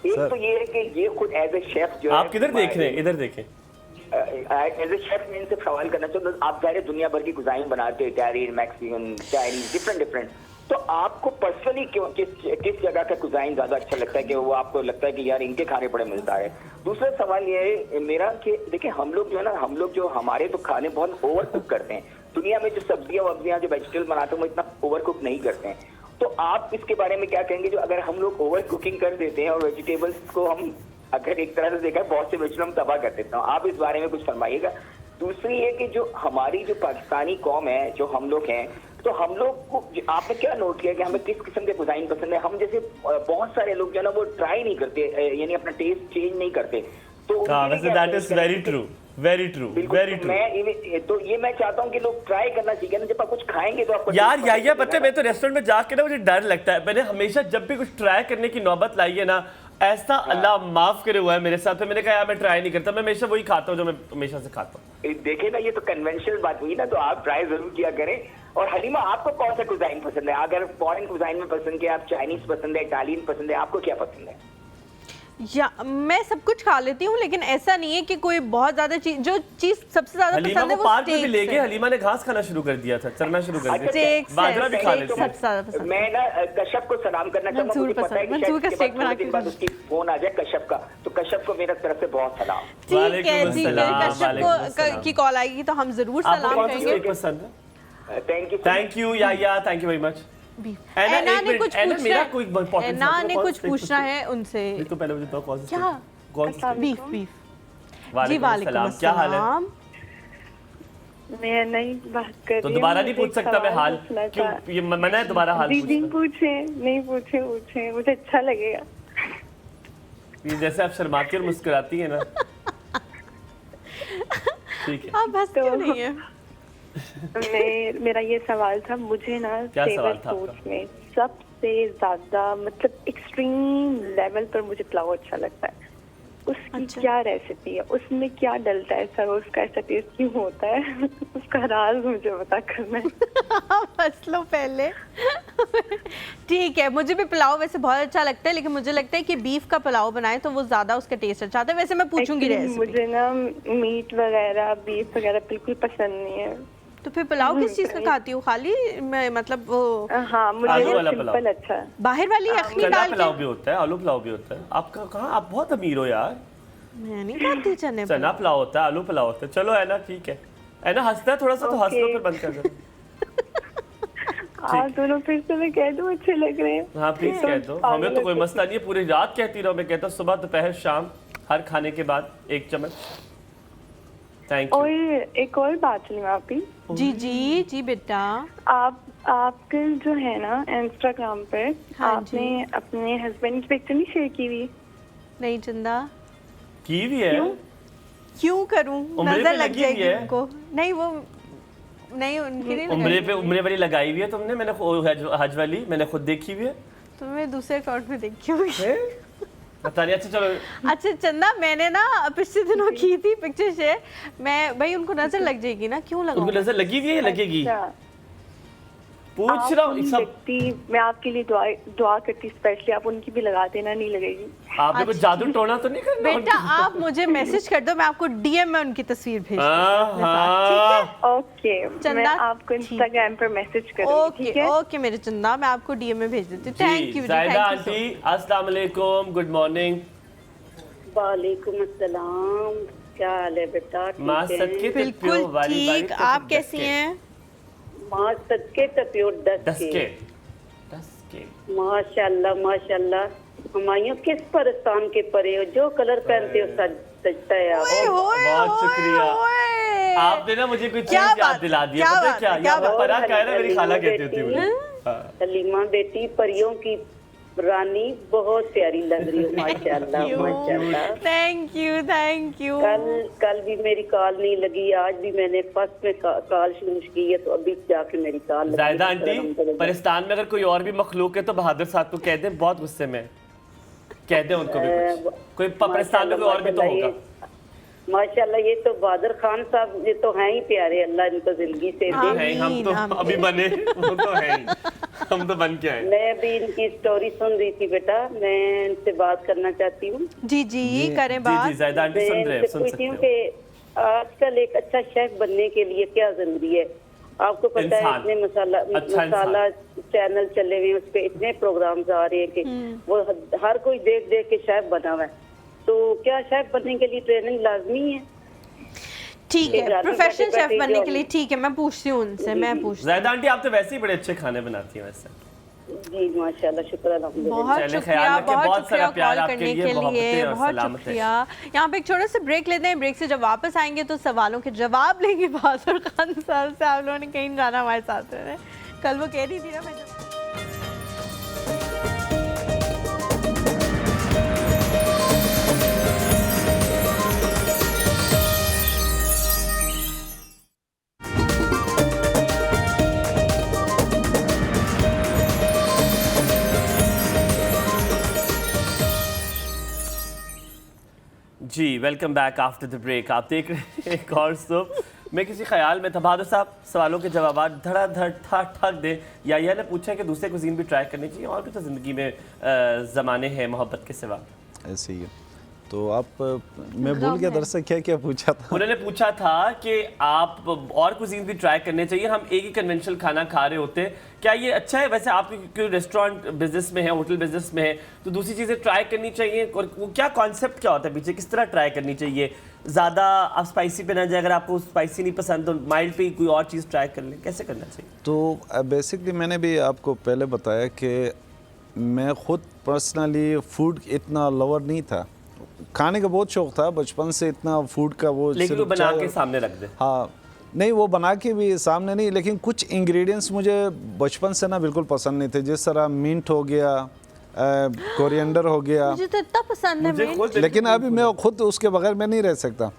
एक सर। तो ये है कि ये खुद एज ए शेफ जो है, आप किधर देख रहे हैं? इधर देखें। एज ए शेफ मैं इनसे सवाल करना चाहता हूँ। आप सारे दुनिया भर की कुजाइन बनाते हैं, Italian, Mexican, Chinese, different different. तो आपको पर्सनली क्यों, किस जगह का कुजाइन ज्यादा अच्छा लगता है कि वो आपको लगता है कि यार इनके खाने बड़े मजेदार है? दूसरा सवाल ये है मेरा कि देखिए, हम लोग जो है ना, हम लोग जो हमारे तो खाने बहुत ओवर कुक करते हैं। दुनिया में जो सब्जियां वब्जियां जो वेजिटेबल बनाते हैं वो इतना ओवर कुक नहीं करते हैं। तो आप इसके बारे में क्या कहेंगे, जो अगर हम लोग ओवर कुकिंग कर देते हैं और वेजिटेबल्स को हम, अगर एक तरह से देखा है, बहुत से वेजिटेबल हम तबाह कर देते हैं, आप इस बारे में कुछ फरमाइएगा। दूसरी है कि जो हमारी जो पाकिस्तानी कौम है, जो हम लोग हैं, तो हम लोग को आपने क्या नोट किया कि हमें किस किस्म के कुजाइन पसंद है? हम जैसे बहुत सारे लोग जो है ना वो ट्राई नहीं करते, यानी अपना टेस्ट चेंज नहीं करते। तो उनके लिए वैसे क्या दैट इज करें? वेरी ट्रू, वेरी ट्रू, बिल्कुल, वेरी तो ट्रू। तो ये मैं चाहता हूँ कि लोग ट्राई करना सीखें ना, जब आप कुछ खाएंगे तो आपको यार taste या पता पता है, चलेगा मैं तो रेस्टोरेंट में जाके ना मुझे डर लगता है। मैंने हमेशा जब भी कुछ ट्राई करने की नौबत लाई है ना, ऐसा अल्लाह माफ करे हुआ है मेरे साथ। मैंने कहा यार मैं ट्राई नहीं करता, मैं हमेशा वही खाता हूँ जो मैं हमेशा से खाता हूँ। देखे ना, ये तो कन्वेंशनल बात हुई ना, तो आप ट्राई जरूर किया करें। और हलीमा, आपको कौन सा कुजाइन पसंद है? अगर फॉरेन कुजाइन में पसंद है, आप चाइनीज पसंद है, इटालियन पसंद है, आपको क्या पसंद है? या मैं सब कुछ खा लेती हूँ, लेकिन ऐसा नहीं है कि कोई बहुत ज्यादा चीज, जो चीज सबसे ज्यादा हलीमा पसंद है को वो पार्क में भी steaks ले गए, है। हलीमा ने घास खाना शुरू कर दिया था, चलना शुरू कर दिया। Steaks बाजरा भी खा steaks लेती सबसे है। ज्यादा पसंद है। मैं ना कश्यप को सलाम करना चाहूंगा। मंसूर मुझे पता है कि पसंद, मंसूर शायद का इसके steak बाद बना थोड़े दिन के बाद उसकी फोन आ जाए कश्यप का, तो कश्यप को मेरा तरफ से बहुत सलाम। ठीक है वालेकुम जी, अस्सलाम, कश्यप वालेकुम अस्सलाम। की कॉल आएगी तो हम जरूर आपको सलाम कौन सा कहेंगे। steak पसंद है? Thank you. या थैंक यू वेरी मच। ऐना, ऐना एक ने मिनट, कुछ ऐना, पूछना मेरा है। कोई important ऐना सवाल है, ने कौन कुछ सा steak पूछना पसंद है उनसे। नहीं तो पहले मुझे बताओ कौन सा क्या? steak? कौन सा steak? Beef beef. जी वालेकुम वालेकुम अस्सलाम, क्या हाल है? अस्सलाम। मैं नहीं बात कर तो रही दोबारा हूँ, नहीं मुझे पूछ सकता मैं सवाल हाल? पूछना क्यों था। ये मना है दोबारा हाल दीदी पूछना? पूछे, नहीं पूछे, पूछे, मुझे अच्छा लगेगा। ये जैसे आप शर्माती और मुस्कुराती है ना, ठीक है। आप हंस क्यों नहीं है? मेरा ये सवाल था, मुझे ना क्या फेवरेट सवाल था फूड आपका? में सबसे ज्यादा, मतलब एक्सट्रीम लेवल पर मुझे पुलाव अच्छा लगता है। उसकी क्या रेसिपी है, उसमें क्या डलता है सर, उसका ऐसा टेस्ट क्यों होता है उसका राज मुझे पता करना है। बस लो पहले। ठीक है, मुझे भी पुलाव वैसे बहुत अच्छा लगता है, लेकिन मुझे लगता है कि बीफ का पुलाव बनाए तो वो ज्यादा उसका टेस्ट अच्छा आता है। वैसे मैं पूछूंगी रेसिपी। मुझे ना मीट वगैरह बीफ वगैरह बिल्कुल पसंद नहीं है। तो फिर पुलाव किस चीज का खाती हो? खाली मतलब वो हाँ, मुझे आलू वाला सिंपल पुलाव। अच्छा है। बाहर वाली यखनी चना डाल पुलाव के? भी होता है, आलू पुलाव भी होता है। आपका कहाँ, आप बहुत अमीर हो यार। मैं नहीं खाती चने चना पुलाव होता है, आलू पुलाव होता है। चलो है ना, ठीक है। है ना, हंसता है थोड़ा सा तो हंस लो, फिर बंद कर दो। आप दोनों फिर से मैं कह दूं अच्छे लग रहे हैं। हाँ प्लीज कह दो, हमें तो कोई मसला नहीं है। पूरी रात कहती रहो, मैं कहता हूँ सुबह दोपहर शाम हर खाने के बाद 1 चम्मच। थैंक और यू। एक और बात सुनिए आपकी। जी जी जी बेटा। आपके जो है ना इंस्टाग्राम पे, हाँ आपने अपने हस्बैंड की पिक्चर नहीं शेयर की हुई? नहीं चंदा, की भी है। क्यों करूं? उम्रे नजर पे लग लगी जाएगी हुई है। उनको। नहीं वो नहीं, उनकी नहीं उम्रे लगाई। पे उम्रे वाली लगाई हुई है तुमने, मैंने हज वाली मैंने खुद देखी हुई है। तो मैं दूसरे अकाउंट में देखी होगी। पता नहीं। अच्छा चलो, अच्छा चंदा, मैंने ना पिछले दिनों की थी पिक्चर शेयर। मैं भाई उनको नजर लग जाएगी ना, क्यों उनको लगाऊं? नजर लगी हुई है या लगेगी? अच्छा, पूछ आप रहा हूँ उन सब। व्यक्ति, मैं आपके लिए दुआ करती, स्पेशली आप उनकी भी लगा देना, नहीं लगेगी। आपने कुछ जादू टोना तो नहीं करना? बेटा आप मुझे मैसेज कर दो, मैं आपको डीएम में उनकी तस्वीर भेज दूंगी। हाँ। ओके, मैं चंदा, आपको ठीक। इंस्टाग्राम पर मैसेज करूंगी, ओके ठीक है? ओके मेरे चंदा, मैं आपको डीएम में भेज देती हूँ। थैंक यू जायदा आंटी, अस्सलाम वालेकुम, गुड मॉर्निंग। वालेकुम अस्सलाम, क्या हाल है बेटा? माँ ठीक है? सदके बिल्कुल ठीक। आप कैसी हैं? माँ सदके टप्यो डसके डसके डसके। माशाल्लाह माशाल्लाह। हमायूं किस परस्तान के परे हो, जो कलर पहनते हो सजता है आप। बहुत शुक्रिया। आपने ना मुझे कुछ चीज याद दिला दिया। पता है क्या? यहाँ पर परा क्या है ना, मेरी खाला कहती थी मुझे। हाँ। हलीमा बेटी परियों की रानी बहुत प्यारी लग रही हो, माशाल्लाह माशाल्लाह। Thank you. कल भी मेरी कॉल नहीं लगी, आज भी मैंने फर्स्ट में कॉल शुरू की है, तो अभी जाके मेरी कॉल लगी। जायदा आंटी, पाकिस्तान में अगर कोई और भी मखलूक है तो बहादुर साहब को कह दे, बहुत गुस्से में है। कह दे उनको भी कुछ। कोई पाकिस्तान में कोई और भी तो होगा। माशाल्लाह, ये तो बहादुर खान साहब, ये तो हैं ही प्यारे, अल्लाह इनको जिंदगी से दे। है, हम तो अभी बने, वो तो है ही। हम तो बन के आए। मैं अभी इनकी स्टोरी सुन रही थी बेटा, मैं इनसे बात करना चाहती हूँ। जी करें बात। जी जायदा आंटी सुन रहे हैं, सुन सकते हो। कि आजकल एक अच्छा शेफ बनने के लिए क्या जरूरी है? आपको पता है इतने मसाला चैनल चले हुए हैं, उस पे इतने प्रोग्राम्स आ रहे हैं कि वो हर कोई देख देख के शेफ बना हुआ है। तो क्या शेफ बनने के लिए ट्रेनिंग लाजमी है? ठीक है, प्रोफेशनल शेफ बनने के लिए ठीक है, मैं पूछती हूँ उनसे। मैं पूछती जायदा आंटी, आप तो वैसे ही बड़े अच्छे खाने बनाती हैं वैसे। जी माशाल्लाह, शुक्र अल्हम्दुलिल्लाह। बहुत चलें, शुक्रिया, ख्याल रखें, बहुत बहुत सारा शुक्रिया प्यार कॉल आपके करने लिए, के मोहब्बतें लिए, और बहुत सलामतें। शुक्रिया। यहाँ पे एक छोटा सा ब्रेक लेते हैं, ब्रेक से जब वापस आएंगे तो सवालों के जवाब लेंगे बहादुर खान साहब से। आप लोगों ने कहीं जाना, हमारे साथ रहना। कल वो कह रही थी ना, मैं जी welcome back after the break. आप देख रहे हैं एक और सुब। मैं किसी ख्याल में था, बहादुर साहब सवालों के जवाब धड़ाधड़ ठक दे। या ने पूछा कि दूसरे कुजीन भी ट्राई करनी चाहिए, और भी तो ज़िंदगी में ज़माने हैं मोहब्बत के सिवा। ऐसे ही है। तो आप, मैं भूल गया दरअसल क्या पूछा था। उन्होंने पूछा था कि आप और कुजीन भी ट्राई करने चाहिए, हम एक ही कन्वेंशनल खाना खा रहे होते, क्या ये अच्छा है? वैसे आप क्योंकि रेस्टोरेंट बिजनेस में है, होटल बिजनेस में है, तो दूसरी चीज़ें ट्राई करनी चाहिए। और वो क्या कॉन्सेप्ट क्या होता है पीछे, किस तरह ट्राई करनी चाहिए? ज़्यादा आप स्पाइसी पे ना जाए, अगर आपको स्पाइसी नहीं पसंद तो माइल्ड पे कोई और चीज़ ट्राई कर लें, कैसे करना चाहिए? तो बेसिकली मैंने भी आपको पहले बताया कि मैं खुद पर्सनली फूड इतना लवर नहीं था। खाने का बहुत शौक था बचपन से, इतना फूड का वो, लेकिन वो बना के सामने रख दे। हाँ, नहीं वो बना के भी सामने नहीं, लेकिन कुछ इंग्रेडिएंट्स मुझे बचपन से ना बिल्कुल पसंद नहीं थे। जिस तरह मिंट हो गया, कोरिएंडर हो गया, मुझे तो इतना पसंद है। लेकिन अभी मैं खुद उसके बगैर मैं नहीं रह सकता।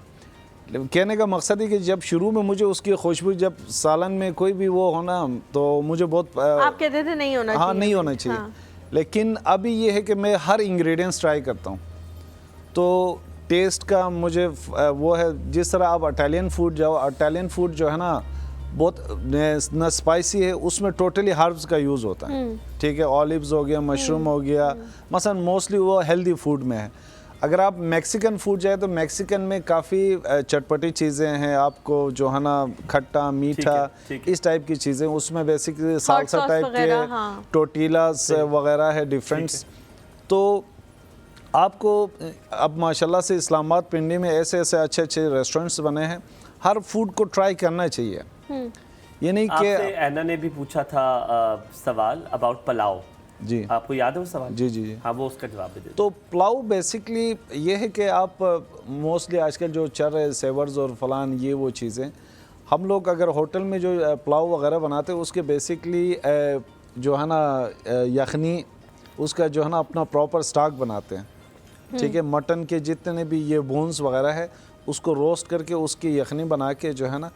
कहने का मकसद है कि जब शुरू में मुझे उसकी खुशबू, जब सालन में कोई भी वो होना, तो मुझे बहुत आप कहते थे नहीं होना चाहिए। हाँ, नहीं होना चाहिए। लेकिन अभी ये है कि मैं हर इंग्रेडिएंट्स ट्राई करता हूँ। तो टेस्ट का मुझे वो है, जिस तरह आप इटालियन फूड जाओ, इटालियन फूड जो है ना बहुत न स्पाइसी है, उसमें टोटली हर्ब्स का यूज़ होता है, ठीक है, ऑलिव्स हो गया, मशरूम हो गया, मसलन मोस्टली वो हेल्दी फूड में है। अगर आप मैक्सिकन फूड जाए तो मैक्सिकन में काफ़ी चटपटी चीज़ें हैं, आपको जो है ना खट्टा मीठा इस टाइप की चीज़ें, उसमें बेसिकली सालसा टाइप के टोटीलास वगैरह है डिफरेंट्स। तो आपको अब माशाल्लाह से इस्लामाबाद पिंडी में ऐसे ऐसे अच्छे अच्छे रेस्टोरेंट्स बने हैं, हर फूड को ट्राई करना चाहिए। ये नहीं कि एना ने भी पूछा था सवाल अबाउट पुलाव, जी आपको याद है वो सवाल? जी जी जी हाँ, वो उसका जवाब दे। तो पुलाव बेसिकली ये है कि आप मोस्टली आजकल जो चल रहे सेवर्स और फलान ये वो चीज़ें, हम लोग अगर होटल में जो पुलाव वगैरह बनाते हैं उसके बेसिकली जो है ना यखनी, उसका जो है ना अपना प्रॉपर स्टॉक बनाते हैं, ठीक है। मटन के जितने भी ये बोन्स वगैरह है उसको रोस्ट करके उसकी यखनी बना के जो है ना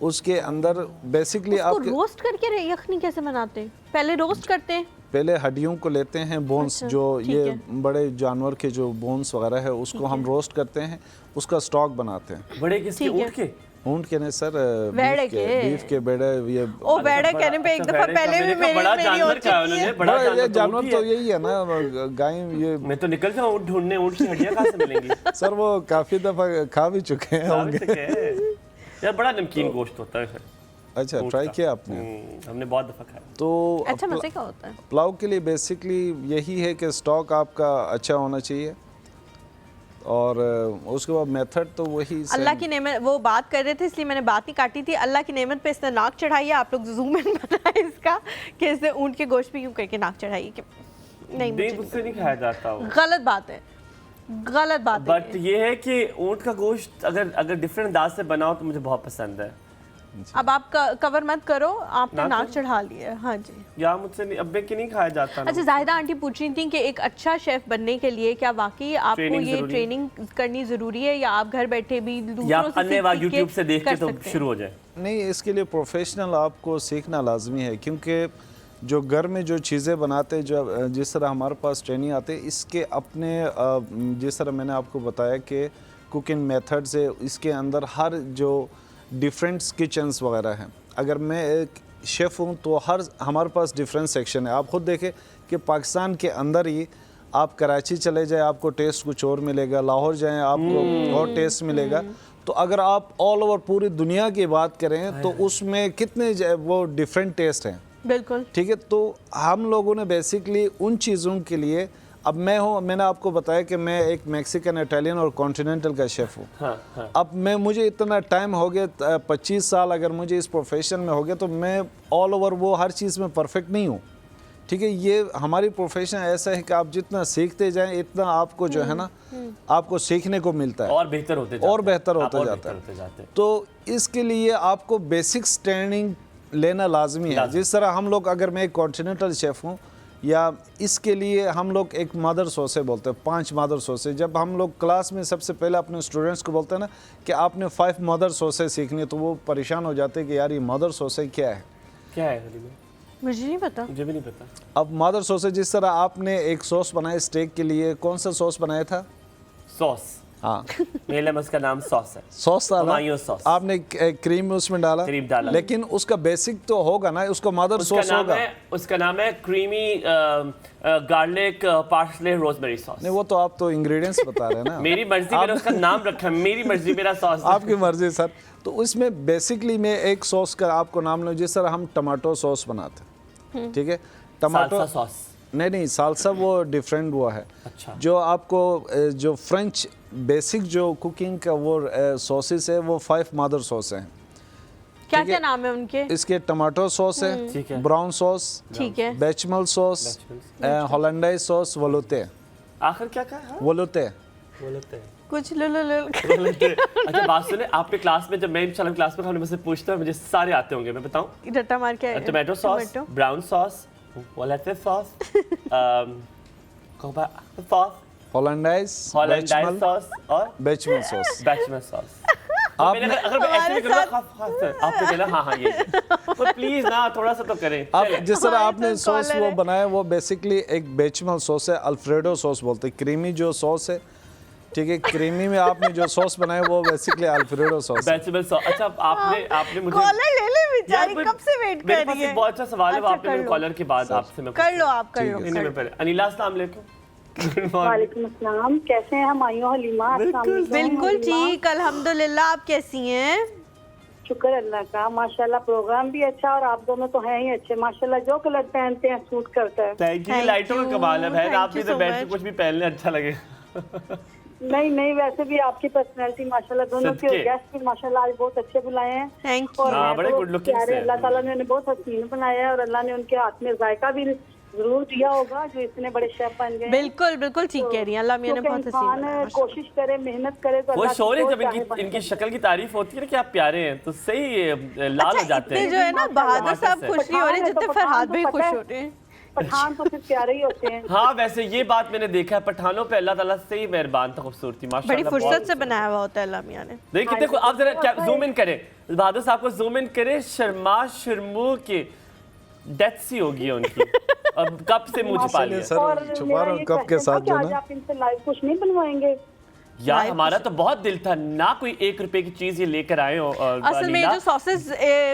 उसके अंदर बेसिकली आप रोस्ट करके यखनी कैसे बनाते हैं? पहले रोस्ट करते हैं, पहले हड्डियों को लेते हैं, बोन्स जो ये बड़े जानवर के जो बोन्स वगैरह है उसको हम रोस्ट करते हैं, उसका स्टॉक बनाते हैं। बड़े किसके? ऊंट के? ऊंट के नहीं सर, बीफ के बेड़े। ये ओ बेड़े कहने पे एक दफा पहले भी मेरी जानवर का उन्होंने बड़ा जानवर तो यही है ना गाय। ये मैं तो निकल जाऊं ऊंट ढूंढने, ऊंट की हड्डियां कहां से मिलेंगी? सर वो काफी दफा खा भी चुके हैं होंगे यार, बड़ा नमकीन गोश्त होता है। अच्छा, ट्राई किया आपने? हमने बहुत दफा खाया। तो अच्छा मजे का होता है। पुलाव के लिए बेसिकली यही है कि स्टॉक आपका अच्छा होना चाहिए, और उसके बाद मेथड तो वही अल्लाह की नेमत, वो बात कर रहे थे इसलिए मैंने बात नहीं काटी थी। अल्लाह की नेमत पे इसने नाक चढ़ाई है, आप लोग जूम इन बनाए इसका कि इसने ऊंट के गोश्त पे क्यों करके नाक चढ़ाई कि नहीं, मुझसे नहीं खाया जाता वो। गलत बात है, गलत बात है। बट ये है कि ऊंट का गोश्त अगर डिफरेंट अंदाज से बनाओ तो मुझे बहुत पसंद है। अब आप कवर मत करो, आपने नाक चढ़ा लिया। हाँ जी, या मुझसे नहीं, अब्बे की नहीं खाया जाता। अच्छा, जाहिदा आंटी पूछ रही थी कि एक अच्छा शेफ बनने के लिए क्या वाकई आपको ये ट्रेनिंग करनी जरूरी है, या आप घर बैठे भी दूसरों से यूट्यूब से देख के तो शुरू हो जाए? नहीं, इसके लिए प्रोफेशनल आपको सीखना लाजमी है, क्योंकि जो घर में जो चीज़ें बनाते, जो जिस तरह हमारे पास ट्रेनिंग आते, इसके अपने जिस तरह मैंने आपको बताया कि कुकिंग मेथड्स है, इसके अंदर हर जो डिफरेंट किचन्स वगैरह हैं। अगर मैं एक शेफ़ हूँ तो हमारे पास डिफरेंट सेक्शन है। आप ख़ुद देखें कि पाकिस्तान के अंदर ही आप कराची चले जाए आपको टेस्ट कुछ और मिलेगा, लाहौर जाएँ आपको और टेस्ट मिलेगा। तो अगर आप ऑल ओवर पूरी दुनिया की बात करें तो उसमें कितने वो डिफरेंट टेस्ट हैं। बिल्कुल ठीक है। तो हम लोगों ने बेसिकली उन चीज़ों के लिए, अब मैंने आपको बताया कि मैं एक मैक्सिकन, इटालियन और कॉन्टिनेंटल का शेफ़ हूँ। हाँ। अब मुझे इतना टाइम हो गया, 25 साल अगर मुझे इस प्रोफेशन में हो गया, तो मैं ऑल ओवर वो हर चीज़ में परफेक्ट नहीं हूँ। ठीक है, ये हमारी प्रोफेशन ऐसा है कि आप जितना सीखते जाएं इतना आपको जो है ना आपको सीखने को मिलता है और बेहतर होते जाता है। तो इसके लिए आपको बेसिक्स ट्रेनिंग लेना लाजमी है। जिस तरह हम लोग, अगर मैं एक कॉन्टिनेंटल शेफ़ हूँ, या इसके लिए हम लोग एक मदर सॉसे बोलते हैं, 5 मदर सॉसे। जब हम लोग क्लास में सबसे पहले अपने स्टूडेंट्स को बोलते हैं ना कि आपने 5 मदर सॉसे सीखनी है, तो वो परेशान हो जाते हैं कि यार ये मदर सॉसे क्या है। मुझे नहीं पता। मुझे भी नहीं पता। अब मदर सॉसे, जिस तरह आपने एक सॉस बनाया स्टेक के लिए, कौन सा सॉस बनाया था? सॉस। हाँ, मेरे उसका नाम सॉस है। सॉस था ना? सॉस। आपने क्रीम उसमें डाला, लेकिन उसका बेसिक तो होगा ना, उसका मदर सॉस होगा। उसका नाम है creamy garlic parsley rosemary sauce. नहीं, वो तो आप तो इंग्रेडिएंट्स बता रहे हैं ना। मेरी मर्जी, मैंने उसका नाम रखा, मेरी मर्जी, मेरा सॉस। आपकी मर्जी सर। तो उसमें बेसिकली मैं एक सॉस का आपको नाम लूँ, जिस तरह हम टमाटो सॉस बनाते हैं, ठीक है। टमाटो सॉस नहीं, सालसा वो डिफरेंट वो है। अच्छा। जो आपको जो फ्रेंच बेसिक जो कुकिंग का वो सॉसेस है, वो 5 मदर सॉस हैं। क्या नाम है उनके? इसके टमाटो सॉस है, ब्राउन सॉस, ठीक है, बेचमल सॉस, होलंडाइज सॉस, वोलोते। आखिर क्या कहा? वोलोते कुछ लो। अच्छा, बात सुने, आपके क्लास में जब मैं इंशाल्लाह क्लास में मुझसे पूछते हैं, मुझे सारे आते होंगे, मैं बताऊं? रट्टा मार के tomato sauce, brown sauce, veloute sauce, hollandaise sauce और बेचमल सॉस। आपने अगर मैं ऐसे भी करूंगा, आपने कहना हाँ ये, तो प्लीज ना थोड़ा सा तो करें। आप जिस तरह आपने सॉस वो बनाया, वो बेसिकली एक बेचमल सॉस है, अल्फ्रेडो सॉस बोलते हैं। क्रीमी जो सॉस है, ठीक है, क्रीमी में आपने जो सॉस बनाया वो बेसिकली अल्फ्रेडो सॉस है। Vegetable sauce. अच्छा आपने मुझे कॉलर ले ले बेचारी, यार, कब से वेट मेरे कर पास रही है। एक बहुत अच्छा सवाल है, वो अच्छा, आपने कर मेरे लो। कॉलर के बाद आपसे मैं कर लो आप, कर लो। नहीं मैं पहले अनिला, अस्सलाम वालेकुम। वालेकुम अस्सलाम, कैसे हैं हम आइयो हलीमा? बिल्कुल ठीक, अल्हम्दुलिल्लाह। आप कैसी हैं? शुक्र अल्लाह का, माशाल्लाह प्रोग्राम भी अच्छा और आप दोनों तो हैं ही अच्छे माशाल्लाह। जो कलर पहनते हैं सूट करता है। Thank you. Thank लाइटों का you, कमाल है बहन, thank आप भी you तो so बैठ के much. कुछ भी पहनने अच्छा लगे। नहीं वैसे भी आपकी पर्सनैलिटी माशाल्लाह, दोनों के सदके। गेस्ट भी माशाल्लाह आज बहुत अच्छे बुलाए हैं। Thank you. और हाँ, हैं बड़े तो good looking प्यारे, से हैं। अल्लाह ताला ने उन्हें बहुत हसीन बनाया है और अल्लाह ने उनके हाथ में जायका भी जरूर दिया होगा जो इतने बड़े शेफ बन गए हैं। बिल्कुल बिल्कुल ठीक कह रही हैं, अल्लाह मियां ने क्योंकि बहुत हसीन बनाया, इंसान कोशिश करे, मेहनत करे तो वो अल्लाह शोर है को जब चाहे बन इनकी जाए। शक्ल की तारीफ होती है ना कि आप प्यारे हैं तो सही लाल हो जाते इतने हैं। जो है ना बहादुर साहब टमाटर से। खुश नहीं हो रहे जितने पठान फरहाद तो भी पता खुश है। हो रहे हैं। पठान तो सिर्फ प्यारे ही होते हैं। हाँ वैसे ये बात मैंने देखा है, पठानों पे अल्लाह ताला से ही मेहरबान था, खूबसूरती बड़ी माशाल्लाह। फुर्सत से बनाया हुआ होता है अल्लाह मियां ने। देखिए देखो आप जरा जूम इन करें, बहादुर साहब को जूम इन करें, शर्मा शर्मू के डेथ सी होगी है उनकी। अब कब से मुंह छुपा लिया सर और छुपा मेरा रहा हूँ ये कब के question साथ था कि जो आज ना। आप इनसे लाइव कुछ नहीं बनवाएंगे? यार हमारा तो बहुत दिल था ना, कोई 1 रुपए की चीज ये लेकर आए हो। असल में जो सॉसेस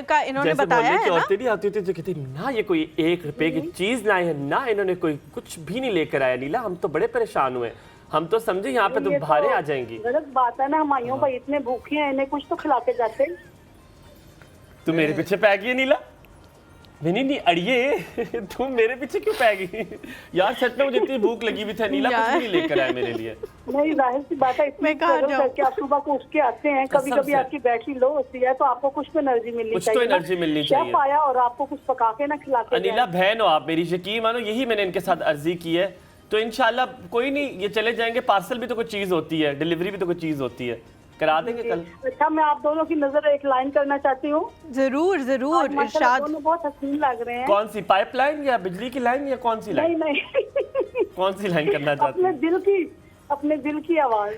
का इन्होंने जैसे बताया मोहल्ले की है ना, औरतें नहीं आती थी जो कहती ना ये कोई 1 रुपए की चीज लाए हैं ना, इन्होंने कोई कुछ भी नहीं लेकर आया। नीला हम तो बड़े परेशान हुए, हम तो समझे यहाँ पे तो ये भारे आ जाएंगी। गलत बात है ना, हम आइयों भाई इतने भूखे हैं, इन्हें कुछ तो खिला के जाते। तू मेरे पीछे पै गई है नीला? नहीं अड़िए तुम मेरे पीछे क्यों पै गई यार? सच में मुझे इतनी भूख लगी हुई थी, नीला कुछ भी नहीं लेकर आया मेरे लिए। नहीं जाहिर सी बात है, इसमें कहाँ करो जाऊँ? करके आप सुबह को उठ के आते हैं, कभी कसम कभी से। आपकी बैटरी लो होती है तो आपको कुछ तो एनर्जी मिलनी कुछ तो चाहिए ना। एनर्जी मिलनी शेफ चाहिए। आया और आपको कुछ पका के ना खिला के अनिला बहन हो आप मेरी, यकीन मानो यही मैंने इनके साथ अर्जी की है। तो इंशाल्लाह कोई नहीं, ये चले जाएंगे। पार्सल भी तो कोई चीज होती है, डिलीवरी भी तो कोई चीज होती है, करा देंगे कल। अच्छा, मैं आप दोनों की नजर एक लाइन करना चाहती हूँ। जरूर जरूर माशाल्लाह इरशाद। दोनों बहुत हसीन लग रहे हैं। कौन सी पाइपलाइन या बिजली की लाइन या कौन सी नहीं लाइन? नहीं कौन सी लाइन करना चाहती अपने दिल की आवाज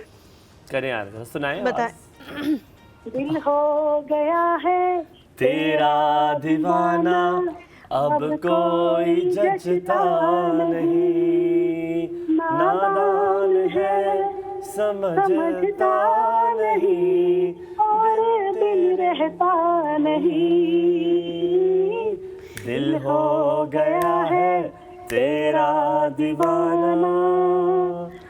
करें यार, जरा सुनाएं बताएं। आवाज। दिल हो गया है तेरा दीवाना, अब कोई जचता नहीं, नादान है समझता नहीं, और दिल रहता नहीं। दिल हो गया है तेरा दीवाना।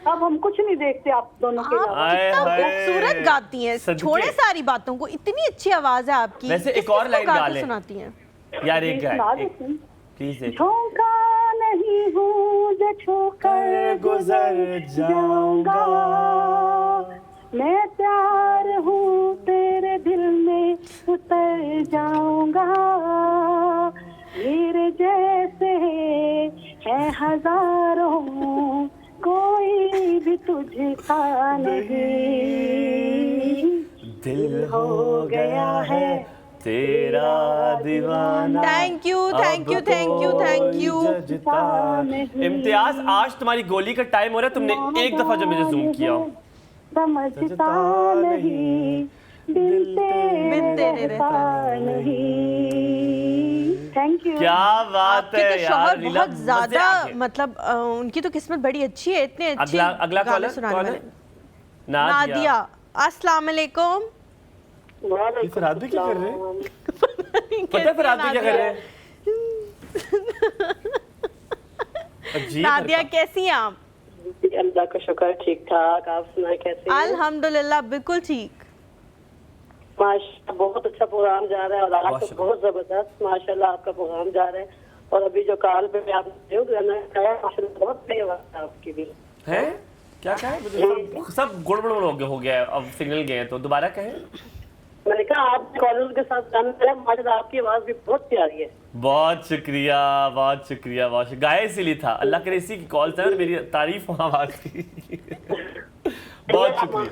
अब हम कुछ नहीं देखते आप दोनों के आप अलावा। आए कितना हाय। खूबसूरत गाती हैं, सदके। छोड़े सारी बातों को, इतनी अच्छी आवाज है आपकी। वैसे एक किस-किस और को लाइन गा के ले। सुनाती हैं। यार एक सुना गाय देती हूँ। प्लीज एक झोंका नहीं हूँ जो छूकर गुजर जाऊंगा, मैं प्यार हूँ तेरे दिल में उतर जाऊंगा। मेरे जैसे है हजारों, कोई भी तुझसा नहीं। दिल हो गया है तेरा दीवाना। Thank you thank you thank you thank you. Imtiaz, आज तुम्हारी गोली का टाइम हो रहा है, तुमने एक दफा जो मुझे जूम किया हो। समझता नहीं, दिल तेरे रहता नहीं। Thank you. क्या बात आपके है तो यार शौहर नीला, बहुत मजे ज्यादा आ गए। मतलब उनकी तो किस्मत बड़ी अच्छी है, इतने अच्छे अगला गाने कॉलर सुनाने कौन वाले। है? नादिया। अस्सलाम वालेकुम। ये फरहाद भी क्या कर रहे हैं? पता है फरहाद भी क्या कर रहे हैं? अजीब नादिया हरकत। कैसी हैं आप? अल्लाह का शुक्र, ठीक ठाक। आप सुनाए कैसे हैं? अल्हम्दुलिल्लाह बिल्कुल ठीक। माशाल्लाह बहुत अच्छा प्रोग्राम जा रहा है और आज तो बहुत जबरदस्त माशाल्लाह आपका प्रोग्राम जा रहा है। और अभी जो कॉल पे आपने गाना गाया माशाल्लाह बहुत सही आवाज है आपकी भी। है क्या कहा? सब गड़बड़ हो गया है, अब सिग्नल गए हैं तो दोबारा कहें। मैंने कहा आप कॉलर के साथ गाना गाया, माशाल्लाह आपकी आवाज भी बहुत प्यारी है। बहुत शुक्रिया बहुत शुक्रिया बहुत शुक्रिया। गाया इसीलिए था, अल्लाह करे इसी की कॉल था और मेरी तारीफ वहाँ आवाज की। बहुत शुक्रिया।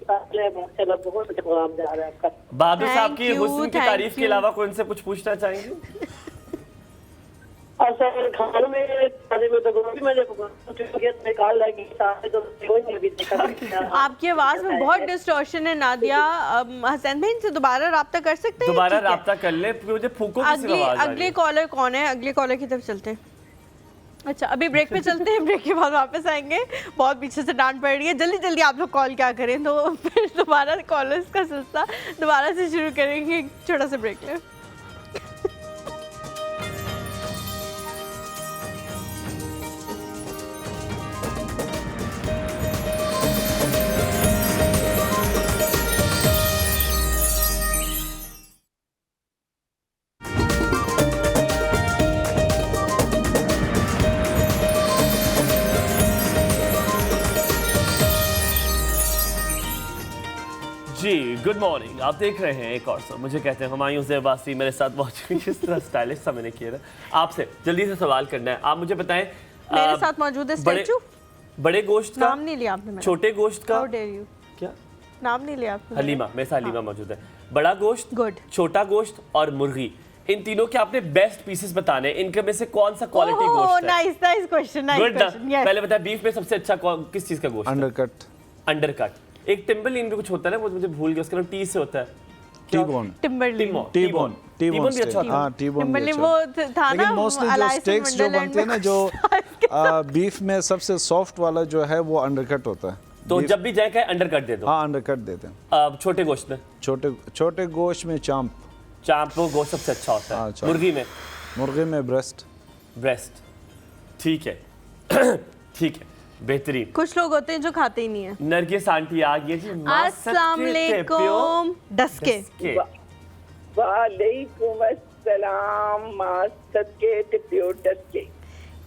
माशाल्लाह बहुत अच्छा प्रोग्राम जा रहा है आपका। बहादुर साहब की Thank you, हुस्न की thank तारीफ के you. अलावा कोई उनसे कुछ पूछना चाहेंगे? असल खाने में खाने में तो गोभी मैंने निकाल लगी सारे तो कोई नहीं अभी देखा। आपकी आवाज में बहुत डिस्टॉर्शन है नादिया। हसन भाई से दोबारा राब्ता कर सकते हैं? दोबारा ठीक है। राब्ता कर ले, क्योंकि मुझे फूकों की सी आवाज आ रही अगले है। कॉलर कौन है? अगले कॉलर की तरफ चलते हैं। अच्छा, अभी ब्रेक पे चलते हैं, ब्रेक के बाद वापस आएंगे। बहुत पीछे से डांट पड़ रही है, जल्दी जल्दी आप लोग कॉल क्या करें, तो फिर दोबारा कॉलर्स का सिलसिला दोबारा से शुरू करेंगे। एक छोटा सा ब्रेक लें। जी गुड मॉर्निंग, आप देख रहे हैं एक और शो। मुझे कहते हैं हुमायूं ज़ेबासी, मेरे साथ मौजूद किस तरह स्टाइलिश सा मैंने किया था। आपसे जल्दी से सवाल करना है, आप मुझे बताएं। मेरे साथ मौजूद है स्टैचू। बड़े गोश्त का, नाम नहीं लिया आपने मेरा। छोटे गोश्त का, How dare you? क्या नाम नहीं लिया आपने। हलीमा, मेरे साथ हलीमा मौजूद है। बड़ा गोश्त, Good. छोटा गोश्त और मुर्गी, इन तीनों के आपने बेस्ट पीसेस बताने हैं। इनके में से कौन सा क्वालिटी गोश्त है? Nice nice question, nice good ना? क्वेश्चन। यस, पहले बताएं बीफ में सबसे अच्छा किस चीज का गोश्त है? अंडरकट। अंडरकट। एक टिम्बरलिन भी कुछ होता है ना, वो मुझे भूल गया, उसका नाम टी से होता है। टी-बोन। टिम्बरलिन। टी-बोन भी अच्छा होता है। हाँ, टी-बोन भी टिम्बरलिन अच्छा वो होता है। था ना, लेकिन मोस्टली जो अलाइस स्टेक्स जो वंडरलैंड बनते हैं ना, में जो बीफ में सबसे सॉफ्ट वाला जो है वो अंडरकट होता है। तो जब भी जाए कहे अंडरकट दे दो। हाँ, अंडरकट देते हैं। छोटे गोश्त में, छोटे गोश्त में चांप, वो गोश्त सबसे अच्छा होता है। अच्छा। मुर्गी में, मुर्गे में ब्रेस्ट। ठीक है ठीक है, बेहतरीन। कुछ लोग होते हैं जो खाते ही नहीं है। नरगिस आंटी आ गई जी। अस्सलाम वालेकुम। डस्के। वालेकुम अस्सलाम। मास्टर के टिप्यो डस्के।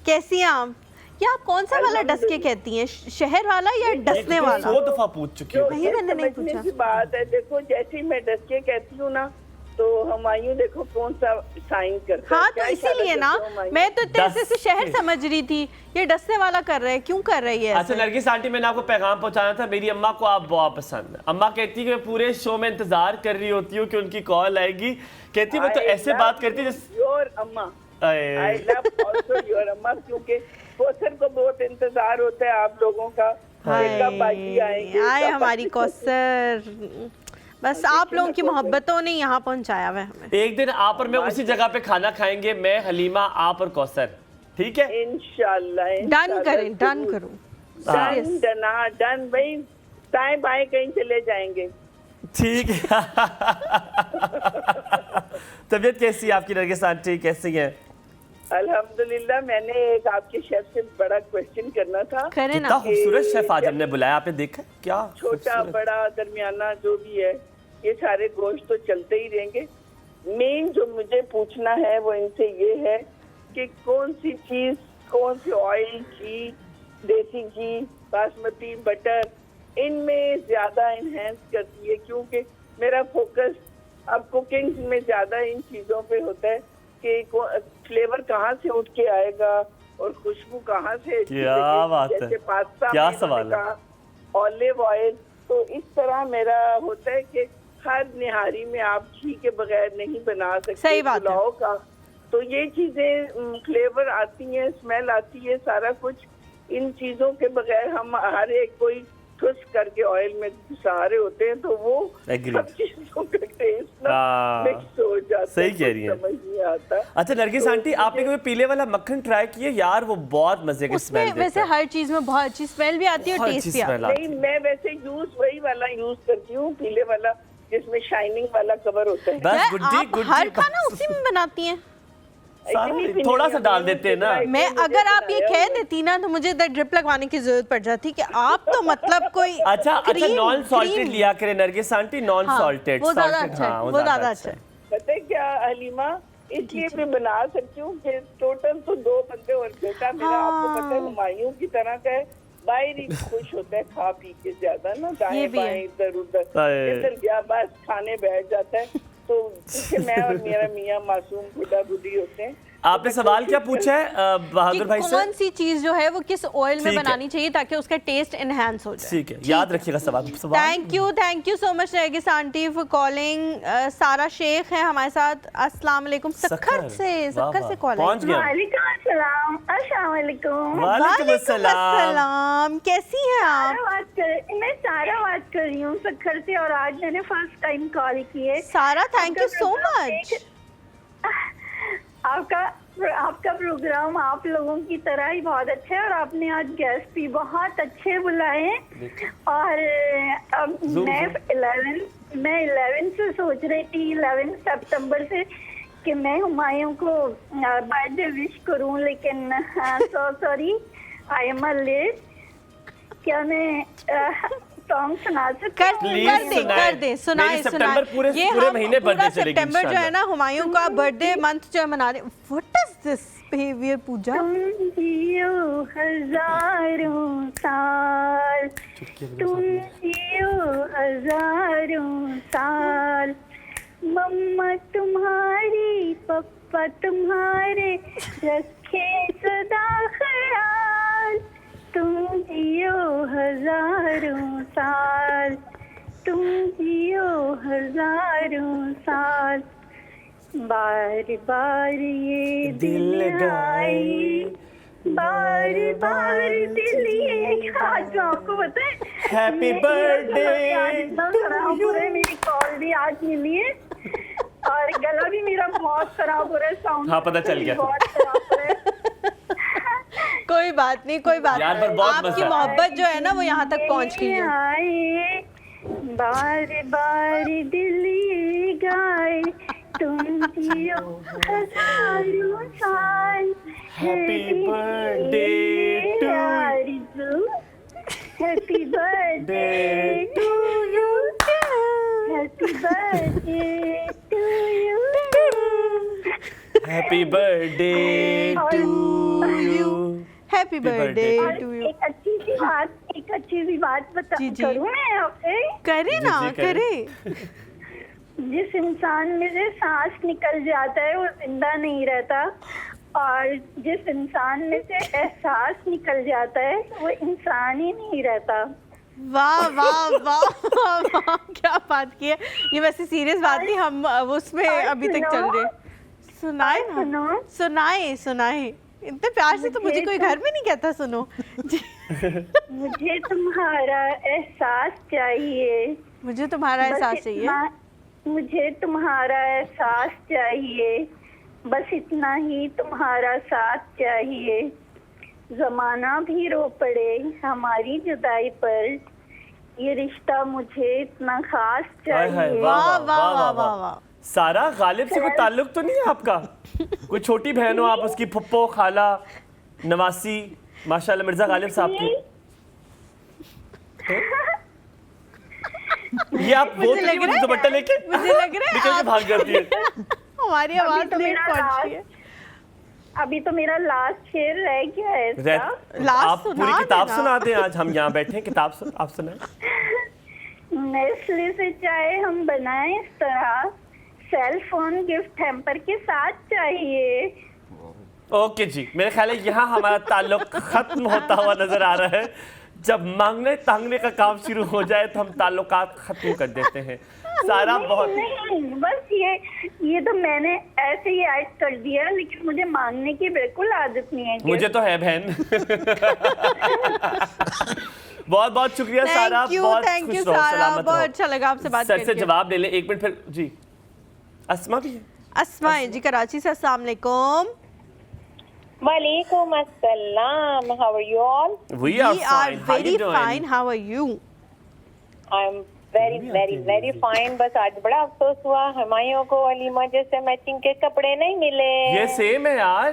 कैसी हैं आप? या आप कौन सा वाला डस्के कहती हैं, शहर वाला या डसने वाला? 2 दफा पूछ चुकी हूँ। नहीं, मैंने नहीं पूछा। की बात है, देखो जैसे मैं डस्के कहती हूँ ना, तो हुमायूं देखो कौन सा साइन करता है। हाँ, तो क्या इसीलिए इशारा ना करते हो हुमायूं? मैं तो तेरे से शहर समझ रही थी, ये डसने वाला कर रहा है, क्यों कर रही है अच्छा ऐसे? नरगिस आंटी, मैंने आपको पैगाम पहुंचाना था। मेरी अम्मा को आप बहुत पसंद है। अम्मा कहती है कि मैं पूरे शो में इंतजार कर रही होती हूँ कि उनकी कॉल आएगी। कहती है वो तो I ऐसे love बात करती है जैसे योर अम्मा। आई लव आल्सो योर अम्मा, क्योंकि कौसर को बहुत इंतजार होता है आप लोगों का कि कब बाजी आएंगे, आए कब हमारी बाजी कौसर। बस आप लोगों की मोहब्बतों ने यहाँ पहुँचाया हुआ है हमें। एक दिन आप और मैं उसी जगह पे खाना खाएंगे, मैं, हलीमा, आप और कौसर। ठीक है, इंशाल्लाह। डन करें, डन करो। डन भाई, दाएं बाएं कहीं चले जाएंगे। ठीक है। तबीयत कैसी है आपकी नरगिस आंटी, कैसी है? अल्हम्दुलिल्लाह। मैंने एक आपके शेफ से बड़ा क्वेश्चन करना था। करें कितना ना। खूबसूरत शेफ आज हमने बुलाया, आपने देखा क्या? छोटा बड़ा दरमियाना जो भी है, ये सारे गोश्त तो चलते ही रहेंगे। मेन जो मुझे पूछना है वो इनसे ये है कि कौन सी चीज, कौन सी ऑयल, घी, देसी घी, बासमती, बटर, इनमें ज्यादा इनहेंस करती है, क्योंकि मेरा फोकस अब कुकिंग में ज्यादा इन चीजों पे होता है कि फ्लेवर कहाँ से उठ के आएगा और खुशबू कहाँ से। क्या बात है, जैसे पास्ता, क्या सवाल है। ऑलिव ऑयल, तो इस तरह मेरा होता है कि हर निहारी में आप घी के बगैर नहीं बना सकते। सही बात है। पुलाव का तो ये चीजें फ्लेवर आती हैं, स्मेल आती है, सारा कुछ इन चीजों के बगैर हम हर एक कोई खुश करके ऑयल में घुसा रहे होते हैं, तो वो सब चीजों का टेस्ट ना मिक्स हो जाता है। सही कह रही है, समझ नहीं आता। अच्छा नरगिस आंटी, आपने कभी पीले वाला मक्खन ट्राई किया? यार वो बहुत मजे की स्मेल उसमें वैसे हर चीज में बहुत अच्छी स्मेल भी आती है और टेस्ट भी आता है। नहीं, मैं वैसे वही वाला यूज करती हूँ, पीले वाला जिसमें शाइनिंग वाला कवर होता है। बस गुड्डी आप हर खाना उसी में बनाती हैं? थोड़ा सा डाल देते हैं ना। मैं अगर आप ये कह देती ना तो मुझे ड्रिप लगवाने की जरूरत पड़ जाती कि आप तो मतलब कोई अच्छा नॉन सॉल्टेड लिया करें नरगिस आंटी, नॉन सॉल्टेड। वो ज्यादा अच्छा है, वो ज्यादा अच्छा है। पता है क्या हलीमा, इसलिए मैं बना सकती हूँ कि टोटल तो 2 बंदे और बेटा मेरा, आपको पता है हुमायूं की तरह का है, बाहर ही खुश होता है खा पी के ज्यादा ना, दाएं बाएं इधर उधर गया बस खाने बैठ जाता है। तो पीछे मैं और मेरा मियाँ मासूम खुदा बुद्धि होते हैं। आपने सवाल क्या पूछा है बहादुर भाई से? कौन सी चीज जो है वो किस ऑयल में बनानी चाहिए ताकि उसका टेस्ट एनहांस हो जाए? ठीक है, याद रखिएगा सवाल। Thank you so much Nargis aunty for calling. सारा शेख है हमारे साथ। अस्सलाम वालेकुम। सक्खर से कॉल पहुंच गया। वालेकुम अस्सलाम। अस्सलाम वालेकुम। वालेकुम अस्सलाम। कैसी हैं आप? मैं सारा बात कर रही हूँ सक्खर से, और आज मैंने फर्स्ट टाइम कॉल की है। सारा, थैंक यू सो मच। आपका आपका प्रोग्राम आप लोगों की तरह ही बहुत अच्छा है और आपने आज गेस्ट भी बहुत अच्छे बुलाए हैं। और अब मैं 11 से सोच रही थी 11 सितंबर से कि मैं हुमायूं को बर्थडे विश करूं, लेकिन सॉरी आई एम लेट। क्या मैं सॉन्ग सुना सकती हूँ? कर दे सुनाए पूरे महीने बर्थडे चलेगी सितंबर जो है ना हुमायूं का बर्थडे मंथ जो है मना रहे। व्हाट इज दिस बिहेवियर पूजा? तुम जियो हजारों साल, तुम जियो हजारों साल, मम्मा तुम्हारी पप्पा तुम्हारे रखे सदा ख्याल, तुम जियो हजारों साल, तुम जियो हजारों साल, बार बार ये दिल आए, बार बार दिल ये। आज आपको पता है हैप्पी बर्थडे टू यू। मेरी कॉल भी आज मिली है और गला भी मेरा बहुत खराब हो रहा है, साउंड हाँ पता चल गया। बहुत खराब हो रहा है। कोई बात नहीं, कोई बात यार, नहीं। पर बहुत आपकी मजा मोहब्बत जो है ना वो यहाँ तक पहुँच गई है। आए, बार बार दिल ये गाए, तुम जियो हजारों साल, happy birthday to you, happy birthday to you, happy birthday to you, happy birthday to you, happy birthday to you. एक अच्छी सी बात बता जी, जी। करूँ मैं आपसे? करे ना, जी, करे। करे। जिस इंसान में से सांस निकल जाता है वो जिंदा नहीं रहता, और जिस इंसान में से एहसास निकल जाता है वो इंसान ही नहीं रहता। वाह वाह वाह वाह वाह, क्या बात की है। ये वैसे सीरियस बात नहीं, हम उसमें अभी तक चल रहे। सुनाए ना, सुनाए सुनाए। इतने प्यार से तो मुझे कोई घर में नहीं कहता सुनो। मुझे तुम्हारा एहसास चाहिए, मुझे तुम्हारा एहसास चाहिए, मुझे तुम्हारा एहसास चाहिए, बस इतना ही तुम्हारा साथ चाहिए, जमाना भी रो पड़े हमारी जुदाई पर, ये रिश्ता मुझे इतना खास चाहिए। वाह वाह वाह वाह वाह। सारा गालिब से कोई ताल्लुक तो नहीं है आपका? कोई छोटी बहन हो आप उसकी, फुप्पो, खाला, नवासी, माशाल्लाह मिर्जा गालिब साहब की? ये आप वो दुपट्टा लेके मुझे लग रहा है निकल के भाग जाती है। हमारी आवाज लेट पहुंची है। अभी तो मेरा लास्ट शेर रह गया है इसका। आप पूरी किताब सुना दें, आज हम यहाँ बैठे हैं, किताब आप सुनाएं। नेस्ले से चाहे हम बनाएं इस तरह, सेल फोन गिफ्ट हैम्पर के साथ चाहिए। ओके जी, मेरे ख्याल है यहाँ हमारा ताल्लुक खत्म होता हुआ नजर आ रहा है। जब मांगने तांगने का काम शुरू हो जाए तो हम ताल्लुकात खत्म कर देते हैं। सारा बहुत नहीं, बस ये तो मैंने ऐसे ही ऐड कर दिया, लेकिन मुझे मांगने की बिल्कुल आदत नहीं है। मुझे तो है बहन। बहुत बहुत शुक्रिया सारा, बहुत थैंक यू खुश रहो, सारा, सलामत बहुत रहो। अच्छा लगा आपसे बात सर करके। से जवाब ले ले एक मिनट फिर जी। अस्मा भी है। अस्मा है जी कराची से। अस्सलाम वालेकुम। वालेकुम अस्सलाम, how are you all? We are fine. How very you doing? fine. How are you? I am very fine. बस आज बड़ा अफसोस हुआ, हुमायूं को अलीमा जैसे मैचिंग के कपड़े नहीं मिले। ये सेम है यार।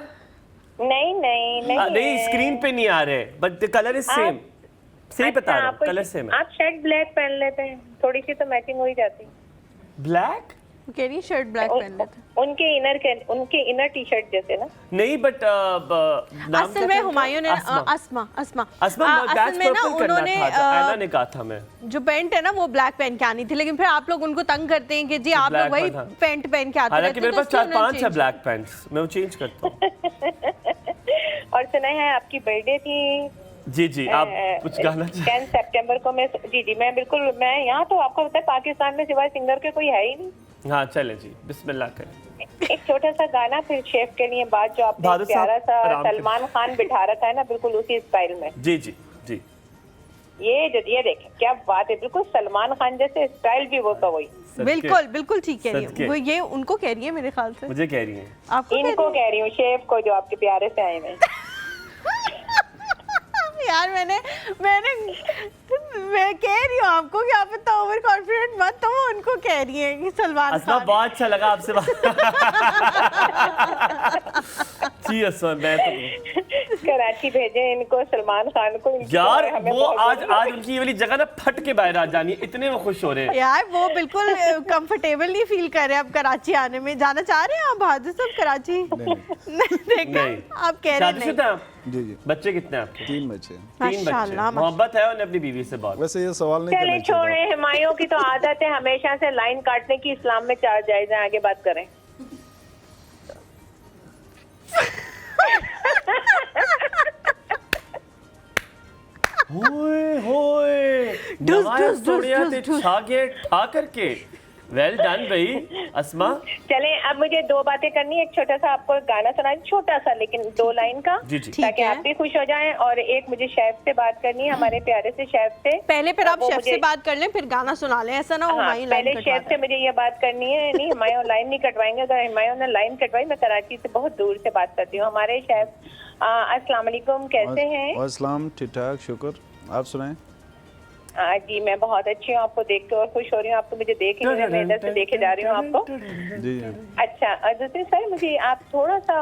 नहीं नहीं नहीं नहीं, स्क्रीन पे नहीं आ रहे, but the colour is same. सही बता रहा हूँ, कलर सेम है। आप शर्ट ब्लैक पहन लेते हैं, थोड़ी सी तो मैचिंग हो ही जाती। ब्लैक? कह रही शर्ट ब्लैक पहन लेते। उनके इनर टी शर्ट जैसे ना। नहीं बट असल में हुमायूं ने अस्मा असल में ना उन्होंने ऐना ने कहा था, मैं जो पैंट है ना वो ब्लैक पहन के आनी थी, लेकिन फिर आप लोग उनको तंग करते हैं कि जी आप लोग वही पैंट पहन के आते हैं। हालांकि मेरे पास 4-5 है ब्लैक पैंट्स, मैं वो चेंज करता हूँ। और सुना है आपकी बर्थडे थी। जी जी, आप कुछ गाना 10 सितंबर को मैं मैं बिल्कुल यहाँ तो आपको पता है पाकिस्तान में सिवाय सिंगर के कोई है ही नहीं। हाँ चले जी, बिस्मिल्लाह करें। एक छोटा सा गाना फिर शेफ के लिए बात, जो आपने प्यारा सा सलमान खान बिठा रखा है ना, बिल्कुल उसी स्टाइल में। जी जी जी, ये देखें क्या बात है, बिल्कुल सलमान खान जैसे स्टाइल भी वो का वही। बिल्कुल बिल्कुल ठीक कह रही है वो, ये उनको कह रही है मेरे ख्याल से। मुझे कह रही है, आपको इनको कह रही हूँ, शेफ को जो आपके प्यारे से आए हैं। यार मैं कह रही हूँ आपको कि आप इतना ओवर कॉन्फिडेंट मत, तो वो उनको कह रही है कि सलमान खान। बहुत अच्छा लगा आपसे बात। जी असमा, मैं तो कराची भेजे इनको, सलमान खान को। यार वो आज उनकी ये वाली जगह ना फट के बाहर आ जानी, इतने वो खुश हो रहे हैं यार। वो बिल्कुल कंफर्टेबल नहीं फील कर रहे अब कराची आने में। जाना चाह रहे हैं आप बहादुर साहब कराची? देखा आप कह रहे हैं। जी जी। बच्चे कितने हैं आपके? 3 बच्चे। 3 बच्चे। मोहब्बत है उन्हें अपनी बीवी से बहुत? वैसे ये सवाल नहीं चले छोड़े, हुमायूं की तो आदत है हमेशा से लाइन काटने की, इस्लाम में 4 जायज़ हैं। आगे बात करें। होए नवाज सोनिया ते छागे ठा करके। वेल डन भाई अस्मा। चलें, अब मुझे 2 बातें करनी है। एक छोटा सा आपको गाना सुना, छोटा सा लेकिन 2 लाइन का, ताकि आप भी खुश हो जाएं। और एक मुझे शेफ से बात करनी है, हमारे प्यारे से शेफ से। पहले फिर आप शेफ से बात कर लें, फिर गाना सुना लें, ऐसा ना हो हुमायूं लाइन पहले शेफ से मुझे ये बात करनी है। नहीं, हुमायूं लाइन नहीं कटवाएंगे। अगर हुमायूं ने लाइन कटवाई, मैं कराची से बहुत दूर से बात करती हूँ। हमारे शेफ अस्सलाम वालेकुम, कैसे हैं? अस्सलाम, ठीक ठाक, शुक्र। आप सुनाएं। जी मैं बहुत अच्छी हूँ, आपको देख के और खुश हो रही हूँ। आप तो मुझे देख ही नहीं रहे, मैं इधर से देखे जा रही हूँ आपको। जी। अच्छा, दूसरी सर मुझे आप थोड़ा सा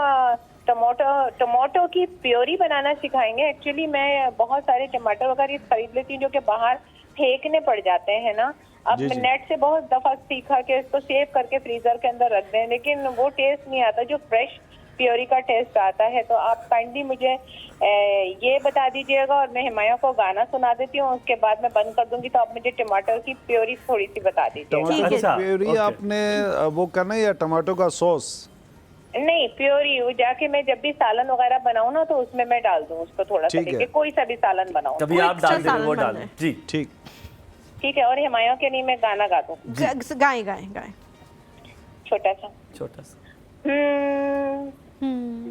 टमाटो की प्योरी बनाना सिखाएंगे। एक्चुअली मैं बहुत सारे टमाटर वगैरह खरीद लेती हूँ जो कि बाहर फेंकने पड़ जाते हैं ना। अब मैं नेट से बहुत दफा सीखा कि इसको सेव करके फ्रीजर के अंदर रख दें, लेकिन वो टेस्ट नहीं आता जो फ्रेश प्योरी का टेस्ट आता है। तो आप काइंडली मुझे ये बता दीजिएगा, और मैं हुमायूं को गाना सुना देती हूँ, उसके बाद मैं बंद कर दूंगी। तो आप मुझे टमाटर की प्योरी थोड़ी सी बता दीजिए। टमाटर की प्योरी आपने वो करना है या टमाटो का सॉस? नहीं, प्योरी वो जाके मैं जब भी सालन वगैरह बनाऊँ ना, तो उसमें मैं डाल दूँ उसको थोड़ा सा लेके, कोई सा भी सालन बनाऊँ। कभी आप डाल दें, वो डाल। जी ठीक है। और हुमायूं के लिए मैं गाना गा दूँ? गाएं। छोटा सा।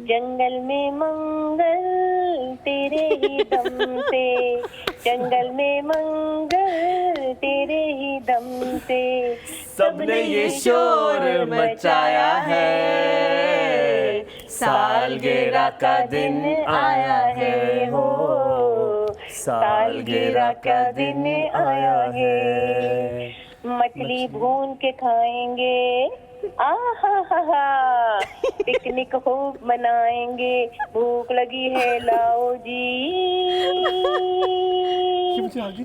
जंगल में मंगल तेरे ही दम से, जंगल में मंगल तेरे ही दम से, सबने ये शोर मचाया है, सालगिरह का दिन आया है हो, सालगिरह का दिन आया है। मछली भून के खाएंगे, आहा, पिकनिक खूब मनाएंगे, भूख लगी है लाओ जी